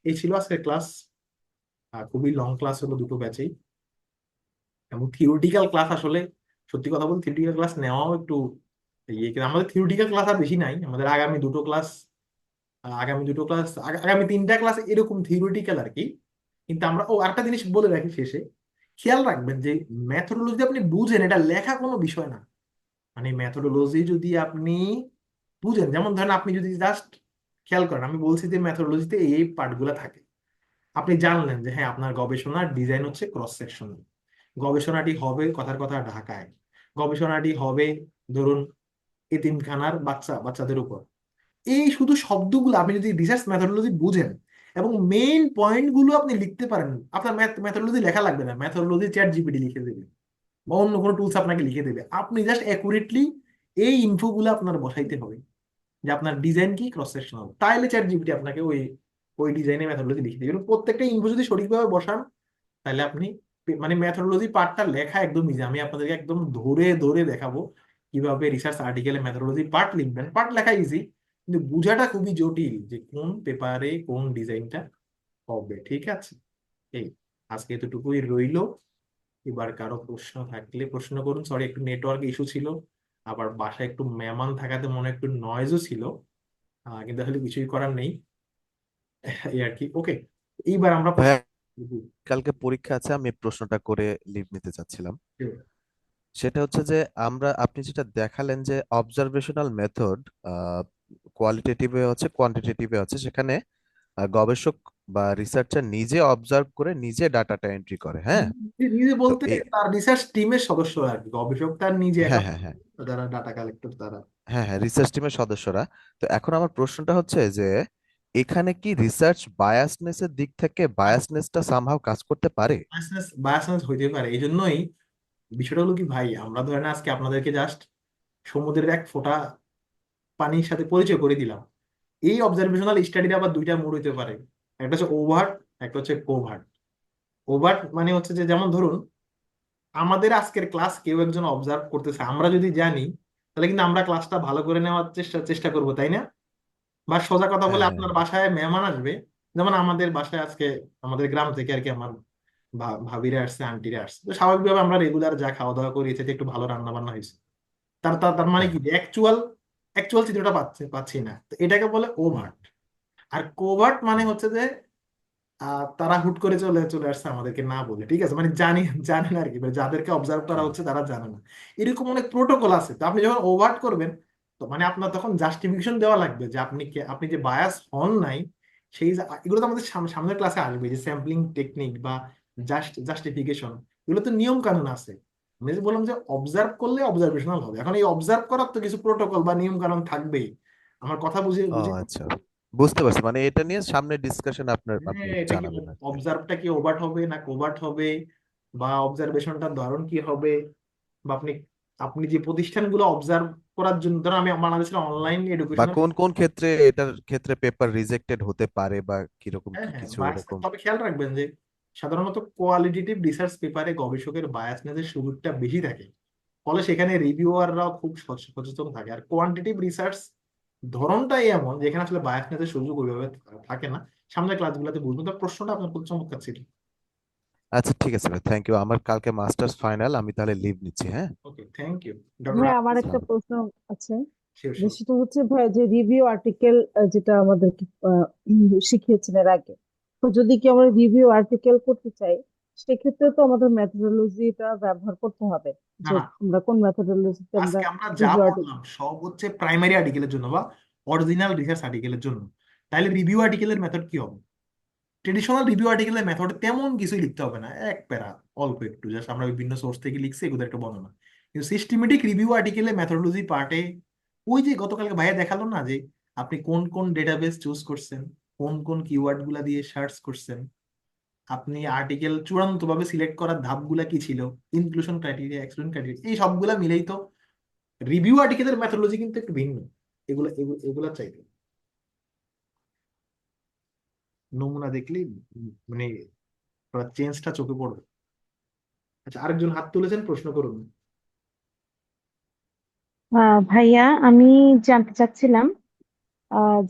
এই ছিল আজকের ক্লাস। খুবই লং ক্লাস হলো দুটো ব্যাচেই, এবং থিওরিটিক্যাল ক্লাস আসলে সত্যি কথা বলতে থিওরিটিক্যাল ক্লাস নেওয়াও একটু ইয়ে, কিন্তু আমাদের থিওরিটিক্যাল ক্লাস আর বেশি নাই, আমাদের আগামী তিনটা ক্লাস এরকম থিওরিটিক্যাল আর কি। কিন্তু আমরা আরেকটা জিনিস বলে রাখি শেষে, খেয়াল রাখবেন যে ম্যাথোডোলজি আপনি বুঝেন এটা লেখা কোনো বিষয় না। মানে ম্যাথোডোলজি যদি আপনি বুঝেন, যেমন ধরেন আপনি যদি জাস্ট খেয়াল করেন, আমি বলছি যে ম্যাথোডোলজিতে এই পার্টগুলো থাকে, আপনি জানলেন যে হ্যাঁ আপনার গবেষণার ডিজাইন হচ্ছে ক্রস সেকশন, গবেষণাটি হবে কথার কথা ঢাকায়, গবেষণাটি হবে ধরুন এতিমখানার বাচ্চাদের উপর। এই শুধু শব্দগুলো আপনি যদি রিসার্চ মেথোডোলজি বুঝেন এবং মেইন পয়েন্ট গুলো আপনি লিখতে পারেন, আপনার মেথোডোলজি লেখা লাগবে না, মেথোডোলজি চ্যাট জিপিটি লিখে দেবে বা অন্য কোনো টুলস আপনাকে লিখে দেবে। আপনি জাস্ট অ্যাকুরেটলি এই ইনফো গুলো আপনার বসাইতে হবে যে আপনার ডিজাইন কি ক্রস সেকশনাল, তাইলে চ্যাট জিপিটি আপনাকে ওই ওই ডিজাইনের মেথোডোলজি লিখে দেবে। এবং প্রত্যেকটা ইনফো যদি সঠিকভাবে বসান তাহলে আপনি মানে মেথোডোলজি পার্টটা লেখা একদম ইজি। আমি আপনাদেরকে একদম ধরে ধরে দেখাবো কিভাবে রিসার্চ আর্টিকেলে মেথোডোলজি পার্ট লিখবেন। পার্ট লেখা ইজি, কিন্তু বোঝাটা খুবই জটিল যে কোন পেপারে কোন ডিজাইনটা হবে, ঠিক আছে? এই আজকে এতটুকুই রইলো। এবার কারো প্রশ্ন থাকলে প্রশ্ন করুন। সরি একটু নেটওয়ার্ক ইস্যু ছিল, আবার বাসায় একটু মেহমান থাকাতে মনে হয় একটু নয়েজও ছিল, কিন্তু আসলে কিছুই করার নেই, এই আর কি। ওকে, এইবার আমরা ভাইয়া, কালকে পরীক্ষা আছে, আমি প্রশ্নটা করে লিভ নিতে চাচ্ছিলাম। সেটা হচ্ছে যে আপনি যেটা দেখালেন যে অবজারভেশনাল মেথড কোয়ালিটেটিভে আছে, কোয়ান্টিটেটিভে আছে, সেখানে গবেষক বা রিসার্চার নিজে অবজার্ভ করে নিজে ডাটাটা এন্ট্রি করে, হ্যাঁ? নিজে তো বলতে তার রিসার্চ টিমের সদস্য আর কি, গবেষক তার নিজে একা, হ্যাঁ হ্যাঁ হ্যাঁ যারা ডাটা কালেক্টর তারা। হ্যাঁ হ্যাঁ রিসার্চ টিমের সদস্যরা। তো এখন আমার প্রশ্নটা হচ্ছে যে এখানে কি রিসার্চ বায়াসনেস এর দিক থেকে বায়াসনেসটা সামহাও কাজ করতে পারে? বায়াসনেস হইতে পারে। এই জন্যই বিষয়টা হলো কি ভাই, আমরা ধরেন আজকে আপনাদেরকে জাস্ট সমুদ্রের এক ফোঁটা পানির সাথে পরিচয় করে দিলাম। এই অবজারভেশনাল স্টাডির আবার দুইটা মোড হইতে পারে, একটা হচ্ছে ওভার্ট, একটা হচ্ছে কোভার্ট। ওভার্ট মানে হচ্ছে যে যেমন ধরুন আমাদের আজকের ক্লাস কেউ একজন অবজার্ভ করতেছে, আমরা যদি জানি তাহলে কিন্তু আমরা ক্লাসটা ভালো করে নেওয়ার চেষ্টা চেষ্টা করবো, তাই না? বা সোজা কথা বলে হ্যাঁ হ্যাঁ আপনার হ্যাঁ বাসায় মেহমান আসবে, যেমন আমাদের বাসায় আজকে আমাদের গ্রাম থেকে আর কি আমার ভাবিরা আসছে, আন্টিরা আসছে, তো স্বাভাবিকভাবে আমরা রেগুলার যা খাওয়া দাওয়া করি এতে একটু ভালো রান্না বান্না হয়েছে। তার তার তার মানে হ্যাঁ কি অ্যাকচুয়াল অ্যাকচুয়াল চিত্রটা পাচ্ছি না, তো এটাকে বলে ওভার্ট। আর কোভার্ট মানে হুম, হচ্ছে যে তারা হুট করে চলে চলে আসছে আমাদেরকে না বলে, ঠিক আছে, মানে জানেন আর কি, মানে যাদেরকে অবজার্ভ করা হুম, হচ্ছে তারা জানে না। এরকম অনেক প্রোটোকল আছে। তো আপনি যখন ওভার্ট করবেন, তো মানে আপনার তখন জাস্টিফিকেশন দেওয়া লাগবে যে আপনি যে বায়াস হন নাই সেই এগুলো তো আমাদের সামনের ক্লাসে আসবে, যে স্যাম্পলিং টেকনিক বা জাস্টিফিকেশন, এগুলো তো নিয়ম কানুন আছে। আমি যে বললাম যে অবজার্ভ করলে অবজারভেশনাল হবে, এখন এই অবজার্ভ করার তো কিছু প্রোটোকল বা নিয়ম কানুন থাকবেই। আমার কথা বুঝে ও বুঝে আচ্ছা, বুঝতে পারছি। মানে এটা নিয়ে সামনে ডিসকাশন আপনি হ্যাঁ, এটা কি জানাবেন আর কি। অবজার্ভটা কি ওভার্ট হবে না কোভার্ট হবে, বা অবজারভেশনটার ধরন কি হবে, বা আপনি আপনি যে প্রতিষ্ঠানগুলো অবজার্ভ করার জন্য, ধরো আমি বাংলাদেশের অনলাইন বা এডুকেশনাল। কোন কোন ক্ষেত্রে এটার ক্ষেত্রে পেপার রিজেক্টেড হতে পারে, বা কিরকম হ্যাঁ কি হ্যাঁ, কিছু বায়াস, এরকম? তবে খেয়াল রাখবেন যে সাধারণত কোয়ালিটেটিভ রিসার্চ পেপারে গবেষকের বায়াসনেসের সুযোগটা বেশি থাকে, ফলে সেখানে রিভিউয়াররাও খুব সচেতন থাকে। আর কোয়ান্টিটিভ রিসার্চ ধরনটাই এমন যেখানে আসলে বায়াসনেসের সুযোগ ওইভাবে থাকে না। সামনের ক্লাসগুলোতে বুঝবো। তো প্রশ্নটা আপনার খুব চমৎকার ছিল। আচ্ছা ঠিক আছে ভাই, থ্যাংক ইউ। আমার কালকে মাস্টার্স ফাইনাল, আমি তাহলে লিভ নিচ্ছি, হ্যাঁ। ওকে, থ্যাংক ইউ ডক্টর ভাই আমার হাফিজ। একটা সালাম। প্রশ্ন আছে, শিওর যে শিওর। সেটা হচ্ছে ভাই যে রিভিউ আর্টিকেল যেটা আমাদেরকে শিখিয়েছেন এর আগে, তো যদি কি আমরা রিভিউ আর্টিকেল করতে চাই, সেক্ষেত্রে তো আমাদের মেথোডোলজিটা ব্যবহার করতে হবে, না যে না, আমরা কোন মেথোডোলজিতে আমরা আজকে আমরা যা রিভিউ আর্টিকেল। পড়লাম সব হচ্ছে প্রাইমারি আর্টিকেলের জন্য বা অরিজিনাল রিসার্চ আর্টিকেলের জন্য। তাহলে রিভিউ আর্টিকেলের মেথড কি হবে? ট্রেডিশনাল রিভিউ আর্টিকেলের মেথডে তেমন কিছুই লিখতে হবে না, এক প্যারা অল্প একটু জাস্ট আমরা বিভিন্ন সোর্স থেকে লিখছি এগুলো একটা বর্ণনা। কিন্তু সিস্টেমেটিক রিভিউ আর্টিকেলে মেথডোলজি পার্টে ওই যে গতকালকে ভাইয়া দেখালো না যে আপনি কোন কোন ডেটাবেস চুজ করছেন, কোন কোন কিওয়ার্ড গুলা দিয়ে সার্চ করছেন, আপনি আর্টিকেল চূড়ান্ত ভাবে সিলেক্ট করার ধাপগুলা কি ছিল, ইনক্লুশন ক্রাইটেরিয়া, এক্সক্লুশন ক্রাইটেরিয়া, এই সবগুলা মিলেই তো রিভিউ আর্টিকেলের মেথডোলজি কিন্তু একটু ভিন্ন। এগুলা চাইতে নমুনা দেখলেই মানে চেঞ্জটা চোখে পড়বে। আচ্ছা, আরেকজন হাত তুলেছেন, প্রশ্ন করুন। ভাইয়া আমি জানতে চাচ্ছিলাম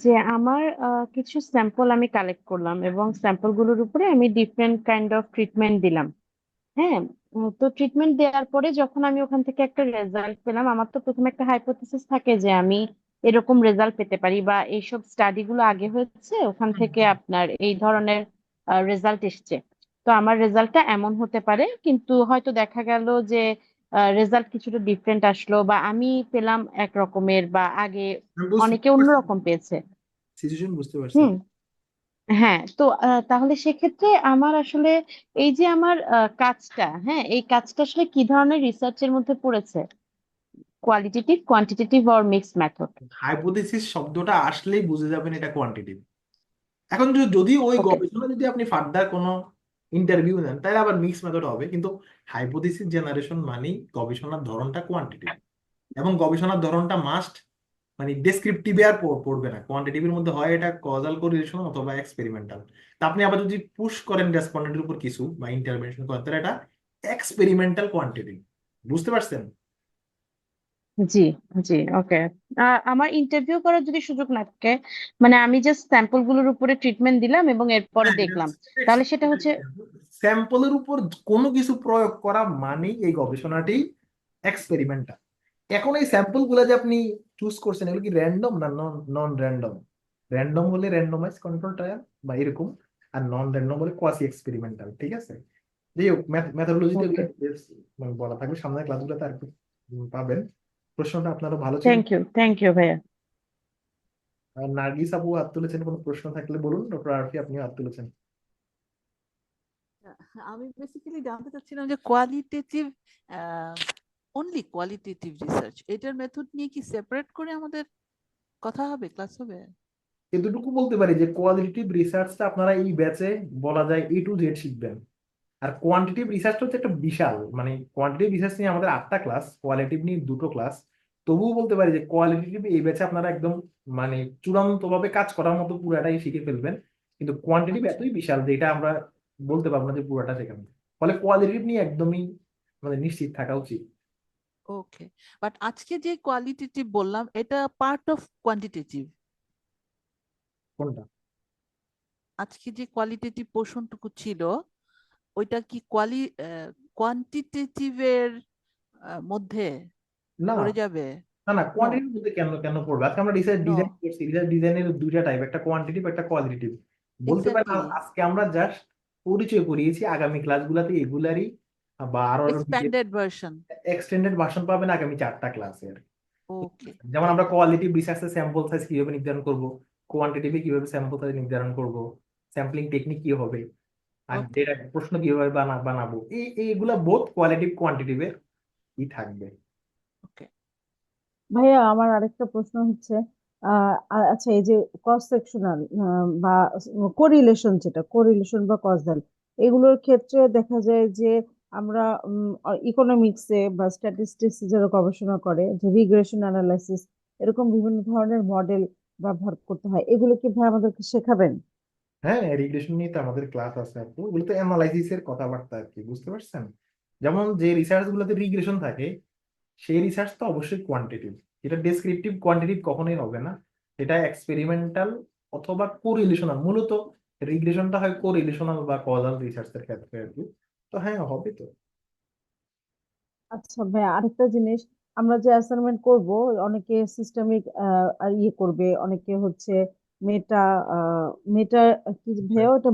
যে আমার কিছু স্যাম্পল আমি কালেক্ট করলাম এবং স্যাম্পল গুলোর উপরে আমি ডিফারেন্ট কাইন্ড অফ ট্রিটমেন্ট দিলাম। হ্যাঁ, তো ট্রিটমেন্ট দেওয়ার পরে যখন আমি ওখান থেকে একটা রেজাল্ট পেলাম, আমার তো প্রথমে একটা হাইপোথিসিস থাকে যে আমি এরকম রেজাল্ট পেতে পারি বা এইসব স্টাডি গুলো আগে হয়েছে, ওখান হুম, থেকে হুম। আপনার এই ধরনের রেজাল্ট এসছে। তো আমার রেজাল্টটা এমন হতে পারে, কিন্তু হয়তো দেখা গেল যে রেজাল্ট কিছুটা ডিফারেন্ট আসলো, বা আমি পেলাম এক রকমের বা আগে আমি অনেকে বুঝতে পারছি, অন্যরকম পেয়েছে। সিচুয়েশন বুঝতে পারছি। হুম। হ্যাঁ, তো তাহলে সেক্ষেত্রে আমার আসলে এই যে আমার কাজটা, হ্যাঁ, এই কাজটা আসলে কি ধরনের রিসার্চের মধ্যে পড়েছে? Qualitative, quantitative or mixed method? Hypothesis শব্দটা আসলেই বুঝে যাবেন এটা কোয়ান্টিটিভ। এখন যদি ওই ওকে। গবেষণা যদি আপনি ফার্দার কোনো ইন্টারভিউ নেন তাহলে আবার মিক্স মেথড হবে, কিন্তু হাইপোথিসিস জেনারেশন মানেই গবেষণার ধরনটা কোয়ান্টিটিভ, এবং গবেষণার ধরনটা মাস্ট মানে ডেসক্রিপটিভে আর পড়বে না, কোয়ান্টিটিভের মধ্যে হয় এটা কজাল কোরিলেশন অথবা এক্সপেরিমেন্টাল। তা আপনি আবার যদি পুশ করেন রেসপন্ডেন্টের উপর কিছু বা ইন্টারভেনশন করেন তাহলে এটা এক্সপেরিমেন্টাল কোয়ান্টিটিভ। বুঝতে পারছেন? জি, জি, ওকে। আমার ইন্টারভিউ করার যদি সুযোগ না থাকে, মানে আমি জাস্ট স্যাম্পল গুলোর উপরে ট্রিটমেন্ট দিলাম এবং এরপরে হ্যাঁ, দেখলাম, তাহলে সেটা হচ্ছে স্যাম্পলের উপর কোনো কিছু প্রয়োগ করা মানেই এই গবেষণাটি এক্সপেরিমেন্টাল। এখন এই স্যাম্পল গুলা যে আপনি চুজ করছেন এগুলো কি র্যান্ডম না নন নন র্যান্ডম? র্যান্ডম হলে র্যান্ডমাইজ কন্ট্রোল ট্রায়াল বা এরকম, আর নন র্যান্ডম হলে কোয়াসি এক্সপেরিমেন্টাল। ঠিক আছে, যাই হোক মেথোডোলজিতে ওকে। মানে বলা থাকবে, সামনের ক্লাসগুলোতে আর কি পাবেন। প্রশ্নটা আপনারও ভালো ছিল। থ্যাংক ইউ ভাইয়া। আর নার্গিস আপু হাত তুলেছেন, কোনো প্রশ্ন থাকলে বলুন। ডক্টর আরফি আপনিও হাত তুলেছেন। আমি বেসিক্যালি জানতে চাচ্ছিলাম যে কোয়ালিটেটিভ, অনলি কোয়ালিটেটিভ রিসার্চ, এটার মেথড নিয়ে কি সেপারেট করে আমাদের কথা হবে, ক্লাস হবে? এতটুকু বলতে পারি যে কোয়ালিটেটিভ রিসার্চটা আপনারা এই ব্যাচে বলা যায় A to Z শিখবেন, আর কোয়ান্টিটিভ রিসার্চটা হচ্ছে একটা বিশাল, মানে কোয়ান্টিটিভ রিসার্চ নিয়ে আমাদের 8টা ক্লাস, কোয়ালিটিভ নিয়ে 2টো ক্লাস। তবুও বলতে পারি যে কোয়ালিটেটিভ এই ব্যাচে আপনারা একদম মানে চূড়ান্ত ভাবে কাজ করার মতো পুরাটাই শিখে ফেলবেন, কিন্তু কোয়ান্টিটিভ আচ্ছা, এতই বিশাল যে এটা আমরা বলতে পারবো না যে পুরাটা শেখানো। ফলে কোয়ালিটিভ নিয়ে একদমই মানে নিশ্চিত থাকা উচিত। ওকে। বাট আজকে যে কোয়ালিটেটিভ বললাম এটা পার্ট অফ কোয়ান্টিটেটিভ। কোনটা? আজকে যে কোয়ালিটেটিভ পোর্শনটুকু ছিল ওইটা কি কোয়ান্টিটেটিভের মধ্যে না পড়ে যাবে? না না, নো, কোয়ান্টিটিভ বলতে কেন কেন পড়বে? আজকে আমরা রিসার্চ নো, ডিজাইন করছি, রিসার্চ ডিজাইনের 2টা টাইপ, একটা কোয়ান্টিটিভ একটা কোয়ালিটেটিভ বলতে পারেন। এক্স্যাক্টলি। আজকে আমরা জাস্ট পরিচয় করিয়েছি, আগামী ক্লাসগুলোতে এগুলারই বা আরো আরো এক্সপ্যান্ডেড ভার্সন। এক্সটেন্ডেড ভার্সন পাবেন আগামী 4টা ক্লাসের। ওকে, যেমন আমরা কোয়ালিটিভ রিসার্চে স্যাম্পল সাইজ কিভাবে নির্ধারণ করব, কোয়ান্টিটিভে কিভাবে স্যাম্পল সাইজ নির্ধারণ করব, স্যাম্পলিং টেকনিক কি হবে, আর ওকে, ডেটা প্রশ্ন কিভাবে বানাবো, এইগুলা বোথ কোয়ালিটিভ কোয়ান্টিটিভের ই থাকবে। ওকে। ভাইয়া আমার আরেকটা প্রশ্ন হচ্ছে, আচ্ছা এই যে ক্রস সেকশনাল বা কোরিলেশন, যেটা কোরিলেশন বা কজাল, এগুলোর ক্ষেত্রে দেখা যায় যে আমরা ইকোনমিক্সে বা স্ট্যাটিস্টিক্সে যারা গবেষণা করে যে রিগ্রেশন অ্যানালাইসিস, এরকম বিভিন্ন ধরনের মডেল ব্যবহার করতে হয়, এগুলো কি ভাই আমাদেরকে শেখাবেন? হ্যাঁ, রিগ্রেশন নিয়ে তো আমাদের ক্লাস আছে আপু, ওগুলো তো অ্যানালাইসিস এর কথাবার্তা আর কি, বুঝতে পারছেন? যেমন যে রিসার্চ গুলোতে রিগ্রেশন থাকে সেই রিসার্চ তো অবশ্যই কোয়ান্টিটিভ, এটা ডেসক্রিপটিভ কোয়ান্টিটিভ কখনোই হবে না, এটা এক্সপেরিমেন্টাল অথবা কোরিলেশনাল। মূলত রিগ্রেশনটা হয় কোরিলেশনাল বা কজাল রিসার্চের ক্ষেত্রে আর কি। তো হ্যাঁ, হবে তো। আচ্ছা ভাইয়া, আরেকটা জিনিস, আমরা যে অ্যাসাইনমেন্ট করব, অনেকে সিস্টেমিক ইয়ে করবে, অনেকে হচ্ছে মেটা মেটা কি ভাইয়া, ওটা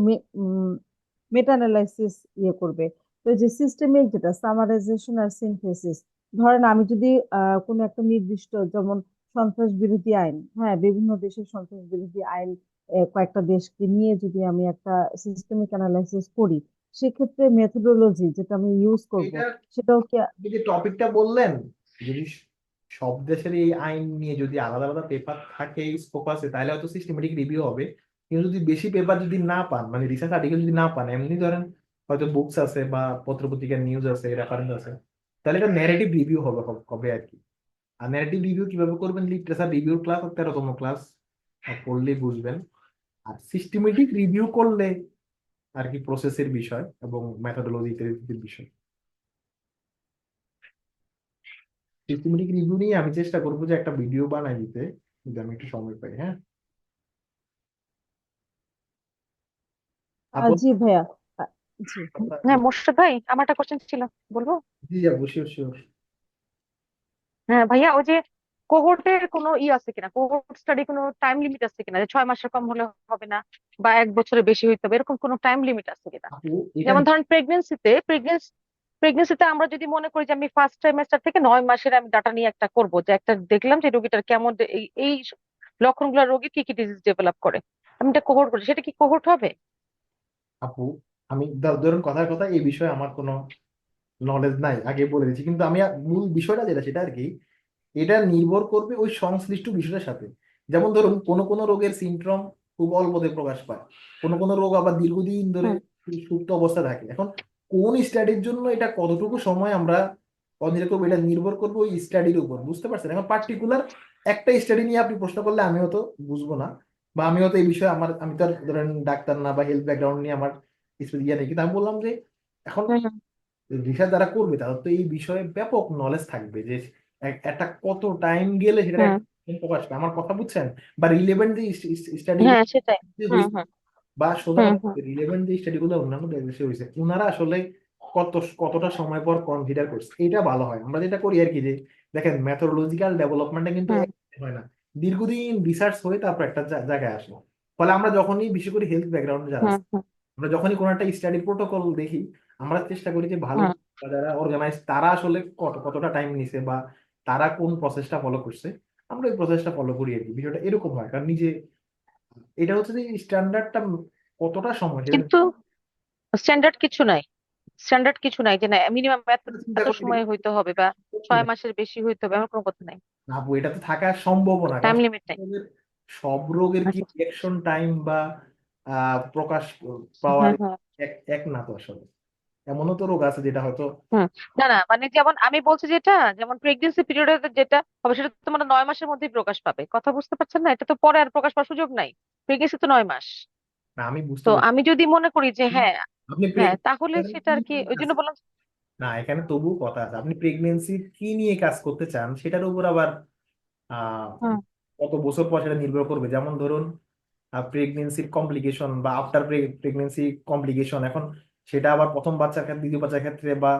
মেটা অ্যানালাইসিস ইয়ে করবে। তো এই যে সিস্টেমিক যেটা সামারাইজেশন আর সিনথেসিস, ধরেন আমি যদি কোনো একটা নির্দিষ্ট, যেমন সন্ত্রাস বিরোধী আইন, হ্যাঁ বিভিন্ন দেশের সন্ত্রাস বিরোধী আইন, কয়েকটা দেশকে নিয়ে যদি আমি একটা সিস্টেমিক অ্যানালাইসিস করি, সেক্ষেত্রে মেথোডোলজি যেটা আমি ইউজ করব, এটা সেটাও কি? আপনি যে টপিকটা বললেন, যদি সব দেশের এই আইন নিয়ে যদি আলাদা আলাদা পেপার থাকে, স্কোপ আছে, তাহলে হয়তো সিস্টেমেটিক রিভিউ হবে। কিন্তু যদি বেশি পেপার যদি না পান, মানে রিসার্চ আর্টিকেল যদি না পান, এমনি ধরেন হয়তো বুকস আছে বা পত্রপত্রিকার নিউজ আছে, রেফারেন্স আছে, তাহলে এটা ন্যারেটিভ রিভিউ হবে হবে আর কি। আর ন্যারেটিভ রিভিউ কিভাবে করবেন, লিটারেচার রিভিউ ক্লাস 13তম ক্লাস পড়লেই বুঝবেন। আর সিস্টেমেটিক রিভিউ করলে আর কি প্রসেসের বিষয় এবং মেথোডোলজির বিষয়। সিস্টেমেটিক রিভিউ নিয়ে আমি চেষ্টা করবো যে একটা ভিডিও বানাই দিতে, যদি আমি একটু সময় পাই। হ্যাঁ আপু। জি ভাইয়া। আহ, জি। হ্যাঁ মোর্শেদ ভাই, আমার একটা কোশ্চেন ছিল, বলবো? জি অবশ্যই শিওর। হ্যাঁ ভাইয়া, ওই যে কোহোর্টের কোনো আছে কিনা, কোহোর্ট স্টাডি কোনো টাইম লিমিট আছে কিনা, যে 6 মাসের কম হলে হবে না বা 1 বছরের বেশি হইতে হবে, এরকম কোনো টাইম লিমিট আছে কিনা? আপু এটা যেমন ধরেন প্রেগনেন্সিতে আমরা যদি মনে করি যে আমি ফার্স্ট ট্রাইমেস্টার থেকে 9 মাসের আমি ডাটা নিয়ে একটা করব, যে একটা দেখলাম যে রোগীটার কেমন এই লক্ষণগুলো, রোগী কি কি ডিজিজ ডেভেলপ করে, আমি এটা কোহোর্ট করি, সেটা কি কোহোর্ট হবে? আপু আমি ধরুন কথার কথা, এই বিষয়ে আমার কোনো নলেজ নাই, আগে বলে দিচ্ছি। কিন্তু আমি মূল বিষয়টা যেটা সেটা আর কি, এটা নির্ভর করবে ওই সংশ্লিষ্ট বিষয়টার সাথে। যেমন ধরুন কোনো কোনো রোগের সিমটম খুব অল্পতে প্রকাশ পায়, কোনো কোনো রোগ আবার দীর্ঘদিন ধরে হুম সুপ্ত অবস্থা থাকে। এখন কোন স্টাডির জন্য এটা কতটুকু সময় আমরা কনসিডার করবো, এটা নির্ভর করবে ওই স্টাডির উপর, বুঝতে পারছেন? এখন পার্টিকুলার একটা স্টাডি নিয়ে আপনি প্রশ্ন করলে আমি হয়তো বুঝবো না, বা আমি হয়তো এই বিষয়ে আমি তো আর ধরেন ডাক্তার না বা হেলথ ব্যাকগ্রাউন্ড নিয়ে আমার ইয়ে নেই। কিন্তু আমি বললাম যে এখন হুম হুম রিসার্চ যারা করবে তাদের তো এই বিষয়ে ব্যাপক নলেজ থাকবে, যে একটা কত টাইম গেলে সেটা হুম, একটা প্রকাশ পায়। আমার কথা বুঝছেন? বা রিলেভেন্ট যে স্টাডি হ্যাঁ সেটাই। হুম হয়েছে, হুম বা সোজা হুম কথা, হুম রিলেভেন্ট যে স্টাডি গুলো অন্যান্য দেশে হয়েছে, ওনারা আসলে কতটা সময় পর কনসিডার করছে, এটা ভালো হয়। আমরা যেটা করি আর কি, যে দেখেন মেথোডোলজিক্যাল ডেভেলপমেন্টটা কিন্তু হুম এক হয় না, দীর্ঘদিন রিসার্চ হয়ে তারপর একটা জায়গায় আসে। ফলে আমরা যখনই, বিশেষ করে হেলথ ব্যাকগ্রাউন্ডে যারা হুম আছে, হুম আমরা যখনই কোনো একটা স্টাডি প্রোটোকল দেখি, আমরা চেষ্টা করি যে ভালো হুম। যারা অর্গানাইজ তারা আসলে কতটা টাইম নিছে বা তারা কোন প্রসেসটা ফলো করছে, আমরা ওই প্রসেসটা ফলো করি আর কি। বিষয়টা এরকম হয়, কারণ নিজে এটা হচ্ছে যে স্ট্যান্ডার্ডটা কতটা সময় সেটা কিন্তু স্ট্যান্ডার্ড কিছু নাই, স্ট্যান্ডার্ড কিছু নাই যে না মিনিমাম এত চিন্তা এত করে সময় হইতে হবে বা 6 মাসের বেশি হইতে হবে, এমন কোনো কথা নাই, না আপু, এটা তো থাকা সম্ভব না, টাইম কারণ লিমিট নাই। সব রোগের কি আচ্ছা। রিঅ্যাকশন টাইম বা প্রকাশ পাওয়ার হ্যাঁ হ্যাঁ। এক এক না তো আসলে। এমনও তো রোগ আছে যেটা হয়তো হুম। না না, মানে যেমন আমি বলছি যেটা, যেমন প্রেগনেন্সি পিরিয়ডে যেটা হবে সেটা তো তোমার 9 মাসের মধ্যেই প্রকাশ পাবে, কথা বুঝতে পারছেন না? এটা তো পরে আর প্রকাশ পাওয়ার সুযোগ নাই, প্রেগনেন্সি তো 9 মাস। না, আমি বুঝতে তো পারছি। আমি যদি মনে করি যে হ্যাঁ, আপনি হ্যাঁ তাহলে সেটা আর কি, ওই জন্য প্রেগনেন্সি, বললাম। না এখানে তবুও কথা আছে, আপনি প্রেগনেন্সি কি নিয়ে কাজ করতে চান সেটার উপর আবার আহ হুম কত বছর পর সেটা নির্ভর করবে। যেমন ধরুন প্রেগনেন্সির কমপ্লিকেশন বা আফটার প্রেগনেন্সি কমপ্লিকেশন, এখন সেটা আবার প্রথম বাচ্চার ক্ষেত্রে, দ্বিতীয় বাচ্চার ক্ষেত্রে, বা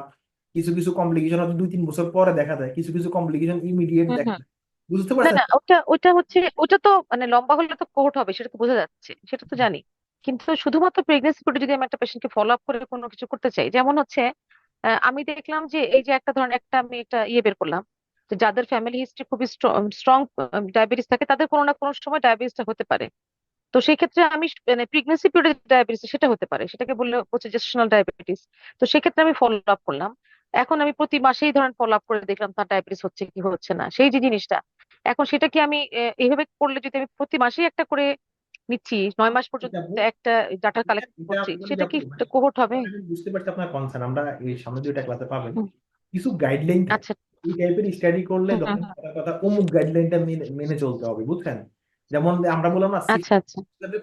কিছু কিছু কমপ্লিকেশন হয়তো 2-3 বছর পরে দেখা যায়, কিছু কিছু কমপ্লিকেশন ইমিডিয়েট হুম দেখা হুম। যায়। বুঝতে না পারছেন? না, ওটা ওটা হচ্ছে, ওটা তো মানে লম্বা হলে তো কোহর্ট হবে, সেটা তো বোঝা যাচ্ছে, সেটা তো জানি। কিন্তু শুধুমাত্র প্রেগনেন্সি পিরিয়ডে যদি আমি একটা পেশেন্টকে ফলো আপ করে কোনো কিছু করতে চাই, যেমন হচ্ছে আমি দেখলাম যে এই যে একটা ধরেন একটা আমি একটা বের করলাম, যে যাদের ফ্যামিলি হিস্ট্রি খুবই স্ট্রং ডায়াবেটিস থাকে, তাদের কোনো না কোনো সময় ডায়াবেটিসটা হতে পারে। তো সেই ক্ষেত্রে আমি মানে প্রেগনেন্সি পিরিয়ডে ডায়াবেটিস সেটা হতে পারে, সেটাকে বললে হচ্ছে জেস্টেশনাল ডায়াবেটিস। তো সেক্ষেত্রে আমি ফলো আপ করলাম, এখন আমি প্রতি মাসেই ধরেন ফলো আপ করে দেখলাম তার ডায়াবেটিস হচ্ছে কি হচ্ছে না, সেই যে জিনিসটা। এখন সেটা কি আমি এইভাবে করলে, যদি আমি প্রতি মাসেই একটা করে নিচ্ছি, 9 মাস পর্যন্ত এটা আপু, একটা ডাটা এটা কালেক্ট এটা করছি, আপনার সেটা কি আপু, মানে কোহর্ট হবে? আমি বুঝতে পারছি আপনার কনসার্ন। আমরা এই সামনে 2টা ক্লাসে পাবেন, হুম, কিছু গাইডলাইন থাকে। আচ্ছা। এই টাইপের স্টাডি করলে হুম হুম ধরেন হুম, কথা কথা অমুক গাইডলাইনটা মেনে মেনে চলতে হবে, বুঝছেন? যেমন আমরা বললাম না, আচ্ছা আচ্ছা।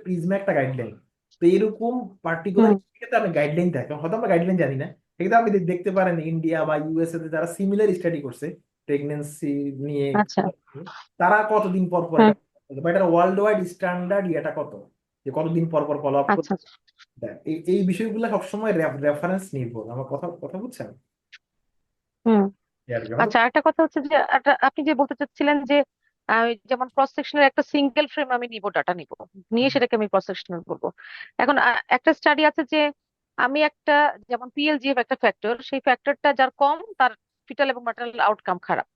প্রিজমা একটা গাইডলাইন। তো এরকম পার্টিকুলার হুম ক্ষেত্রে আমি গাইডলাইন থাকে, হয়তো আমরা গাইডলাইন জানি না, কিন্তু আপনি দেখতে পারেন ইন্ডিয়া বা ইউএসএ তে যারা সিমিলার স্টাডি করছে প্রেগনেন্সি নিয়ে, আচ্ছা। তারা কতদিন পর পর হুম। এটা, বা এটার ওয়ার্ল্ড ওয়াইড স্ট্যান্ডার্ড এটা কত, যে কতদিন পর পর ফলো আপ আচ্ছা করতে। আচ্ছা। এই বিষয়গুলো সবসময় রেফারেন্স নির্ভর। আমার কথা কথা বুঝছেন? হুম। এই আর কি। হয়তো আচ্ছা, আরেকটা কথা হচ্ছে যে আপনি যে বলতে চাচ্ছিলেন যে যেমন ক্রস সেকশনের একটা সিঙ্গেল ফ্রেম আমি নিব, ডাটা নিব, নিয়ে সেটাকে আমি ক্রস সেকশনাল বলবো। এখন একটা স্টাডি আছে যে আমি একটা, যেমন পিএলজিএফ একটা ফ্যাক্টর, সেই ফ্যাক্টরটা যার কম তার ফিটাল এবং ম্যাটার্নাল আউটকাম খারাপ।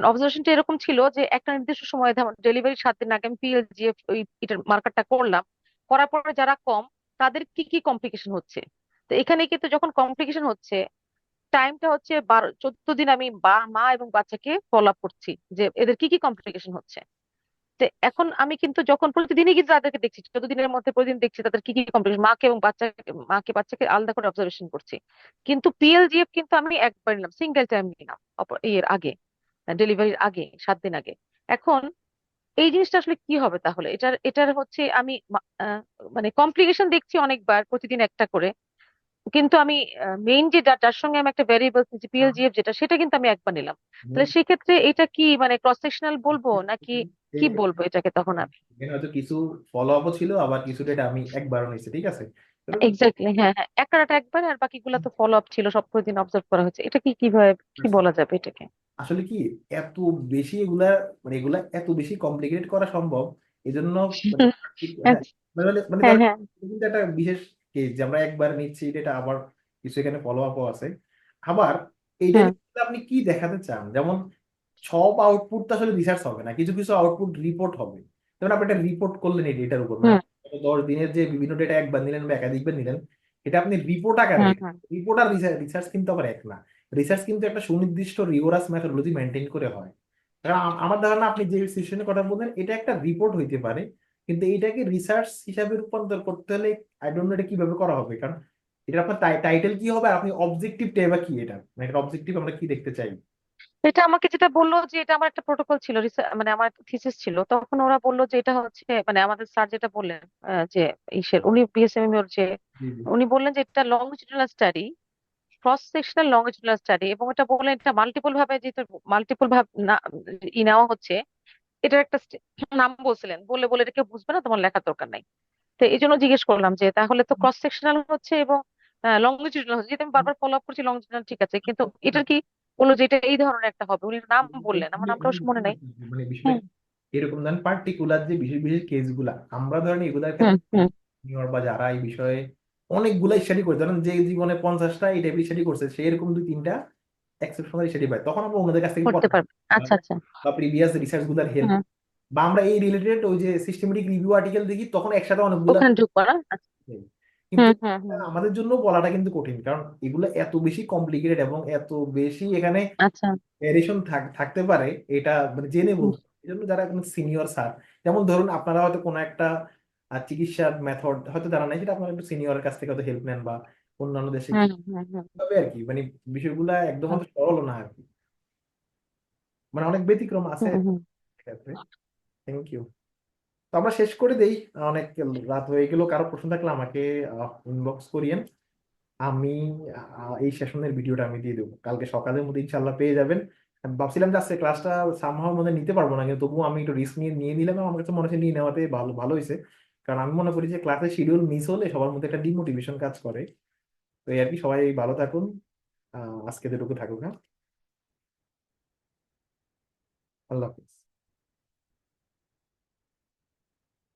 অবজারভেশনটা এরকম ছিল যে একটা নির্দিষ্ট সময়ে, যেমন ডেলিভারি 7 দিন আগে আমি পিএলজিএফ ওই এটার মার্কারটা করলাম, করার পরে যারা কম তাদের কি কি কমপ্লিকেশন হচ্ছে। তো এখানে কিন্তু যখন কমপ্লিকেশন হচ্ছে, টাইমটা হচ্ছে 14 দিন আমি মা এবং বাচ্চাকে ফলো আপ করছি যে এদের কি কি কমপ্লিকেশন হচ্ছে। তো এখন আমি কিন্তু যখন প্রতিদিনই কিন্তু তাদেরকে দেখছি, 14 দিনের মধ্যে প্রতিদিন দেখছি তাদের কি কি কমপ্লিকেশন, মাকে বাচ্চাকে আলাদা করে অবজারভেশন করছি। কিন্তু পিএলজিএফ কিন্তু আমি একবার নিলাম, সিঙ্গেল টাইম নিলাম এর আগে, ডেলিভারির আগে 7 দিন আগে। এখন এই জিনিসটা আসলে কি হবে তাহলে? এটার এটার হচ্ছে আমি মানে কমপ্লিকেশন দেখছি অনেকবার, প্রতিদিন একটা করে, কিন্তু আমি মেইন যে যার সঙ্গে আমি একটা ভ্যারিয়েবল পিএলজিএফ যেটা, সেটা কিন্তু আমি একবার নিলাম। তাহলে সেক্ষেত্রে এটা কি মানে ক্রস সেকশনাল বলবো নাকি কি এই- বলবো এটাকে তখন আমি? এখানে হয়তো কিছু ফলো আপও ছিল, আবার কিছু ডেটা আমি একবারও নিয়েছি, ঠিক আছে? এটা তো এক্স্যাক্টলি, হ্যাঁ হ্যাঁ, একটা ডাটা একবার আর বাকিগুলো তো ফলো আপ ছিল, সব প্রতিদিন অবজার্ভ করা হয়েছে। এটা কি কিভাবে কি বলা যাবে এটাকে? আসলে কি এত বেশি এগুলা, মানে এগুলা এত বেশি কমপ্লিকেটেড করা সম্ভব, এই জন্য মানে হ্যাঁ, আচ্ছা, মানে মানে হ্যাঁ ধরেন হ্যাঁ কিন্তু একটা বিশেষ কেস যে আমরা একবার নিচ্ছি, এটা আবার কিছু এখানে ফলো আপও আছে। আবার এইটা হ্যাঁ নিয়ে আপনি কি দেখাতে চান, যেমন সব আউটপুট তো আসলে রিসার্চ হবে না, কিছু কিছু আউটপুট রিপোর্ট হবে। যেমন আপনি একটা রিপোর্ট করলেন এই ডেটার উপর, মানে হুম আপনি 10 দিনের যে বিভিন্ন ডেটা একবার নিলেন বা একাধিকবার নিলেন, এটা আপনি রিপোর্ট আকারে, হুম হুম রিপোর্ট আর রিসার্চ কিন্তু আবার এক না। রিসার্চ কিন্তু একটা সুনির্দিষ্ট রিগোরাস মেথডোলজি মেনটেন করে হয়। কারণ আমার ধারণা আপনি যে সিচুয়েশনের কথা বললেন এটা একটা রিপোর্ট হইতে পারে, কিন্তু এইটাকে রিসার্চ হিসাবে রূপান্তর করতে হলে আই ডোন্ট নো এটা কিভাবে করা হবে। কারণ এটা আপনার টাইটেল কি হবে আর আপনি অবজেক্টিভটা এবার কি, এটা মানে একটা অবজেক্টিভ আমরা কি দেখতে চাই। এটা আমাকে যেটা বললো যে এটা আমার একটা প্রোটোকল ছিল, মানে আমার একটা থিসিস ছিল, তখন ওরা বললো যে এটা হচ্ছে, মানে আমাদের স্যার যেটা বললেন যে উনি বিএসএমএম এর যে, জি জি উনি বললেন যে এটা লংজিটিউডিনাল স্টাডি, ক্রস সেকশনাল লংজিটিউডিনাল স্টাডি, এবং এটা বললেন এটা মাল্টিপল ভাবে, যেহেতু মাল্টিপল ভাবে নেওয়া হচ্ছে, এটার একটা নাম বলছিলেন, বলে বলে এটা কেউ বুঝবে না, তোমার লেখার দরকার নাই। তো এই জন্য জিজ্ঞেস করলাম যে তাহলে তো ক্রস সেকশনাল হচ্ছে এবং লংজিটিউডিনাল হচ্ছে, যেহেতু আমি বারবার ফলো আপ করছি লংজিটিউডিনাল, ঠিক আছে, কিন্তু এটার কি বললো যে এটা এই ধরনের একটা হবে, উনি নাম বললেন, আমার নামটা অবশ্য মনে নাই। মানে বিষয়টা হুম কি, এরকম ধরেন পার্টিকুলার যে বিশেষ বিশেষ কেস গুলা আমরা ধরেন এগুলার হুম ক্ষেত্রে হুম senior বা যারা এই বিষয়ে অনেকগুলা স্টাডি করে, ধরেন যে জীবনে 50টা এই টাইপের স্টাডি করছে, সে এরকম 2-3টা এক্সেপশনাল স্টাডি পায়, তখন আমরা ওনাদের কাছ থেকে করতে পড়া পারবে। আচ্ছা আচ্ছা। বা প্রিভিয়াস রিসার্চ গুলার হেল্প, হুম, বা আমরা এই রিলেটেড ওই যে সিস্টেমেটিক রিভিউ আর্টিকেল দেখি, তখন একসাথে অনেকগুলা ওখানে ঢুকবো না? আচ্ছা। নেই। কিন্তু হুম হুম হুম। আমাদের জন্য বলাটা কিন্তু কঠিন, কারণ এগুলো এত বেশি কমপ্লিকেটেড এবং এত বেশি এখানে আচ্ছা। ভ্যারিয়েশন থাকতে পারে, এটা মানে জেনে হুম বলতে হবে। এই জন্য যারা কোনো সিনিয়র স্যার, যেমন ধরুন আপনারা হয়তো কোনো একটা চিকিৎসার মেথড হয়তো জানা নাই, সেটা আপনারা একটু সিনিয়রের কাছ থেকে হয়তো হেল্প নেন, বা অন্যান্য দেশে কি হুম হুম হুম হবে আর কি, মানে বিষয়গুলা একদম হুম হয়তো সরল না আর কি, মানে অনেক ব্যতিক্রম আছে হুম হুম। ক্ষেত্রে। Thank you. তো আমরা শেষ করে দেই, অনেক রাত হয়ে গেল। কারো প্রশ্ন থাকলে আমাকে ইনবক্স করিয়েন। আমি এই সেশনের ভিডিওটা আমি দিয়ে দেবো কালকে সকালের মধ্যে, ইনশাল্লাহ পেয়ে যাবেন। আমি ভাবছিলাম যে আজকে ক্লাসটা সামহাও মধ্যে নিতে পারবো না, কিন্তু তবুও আমি একটু রিস্ক নিয়ে নিয়ে নিলাম, এবং আমার কাছে মনে হচ্ছে নিয়ে নেওয়াতে ভালো ভালো হয়েছে। কারণ আমি মনে করি যে ক্লাসের শিডিউল মিস হলে সবার মধ্যে একটা ডিমোটিভেশন কাজ করে। তো এই আর কি, সবাই ভালো থাকুন। আজকে যেটুকু থাকুক, হ্যাঁ, আল্লাহ হাফিজ।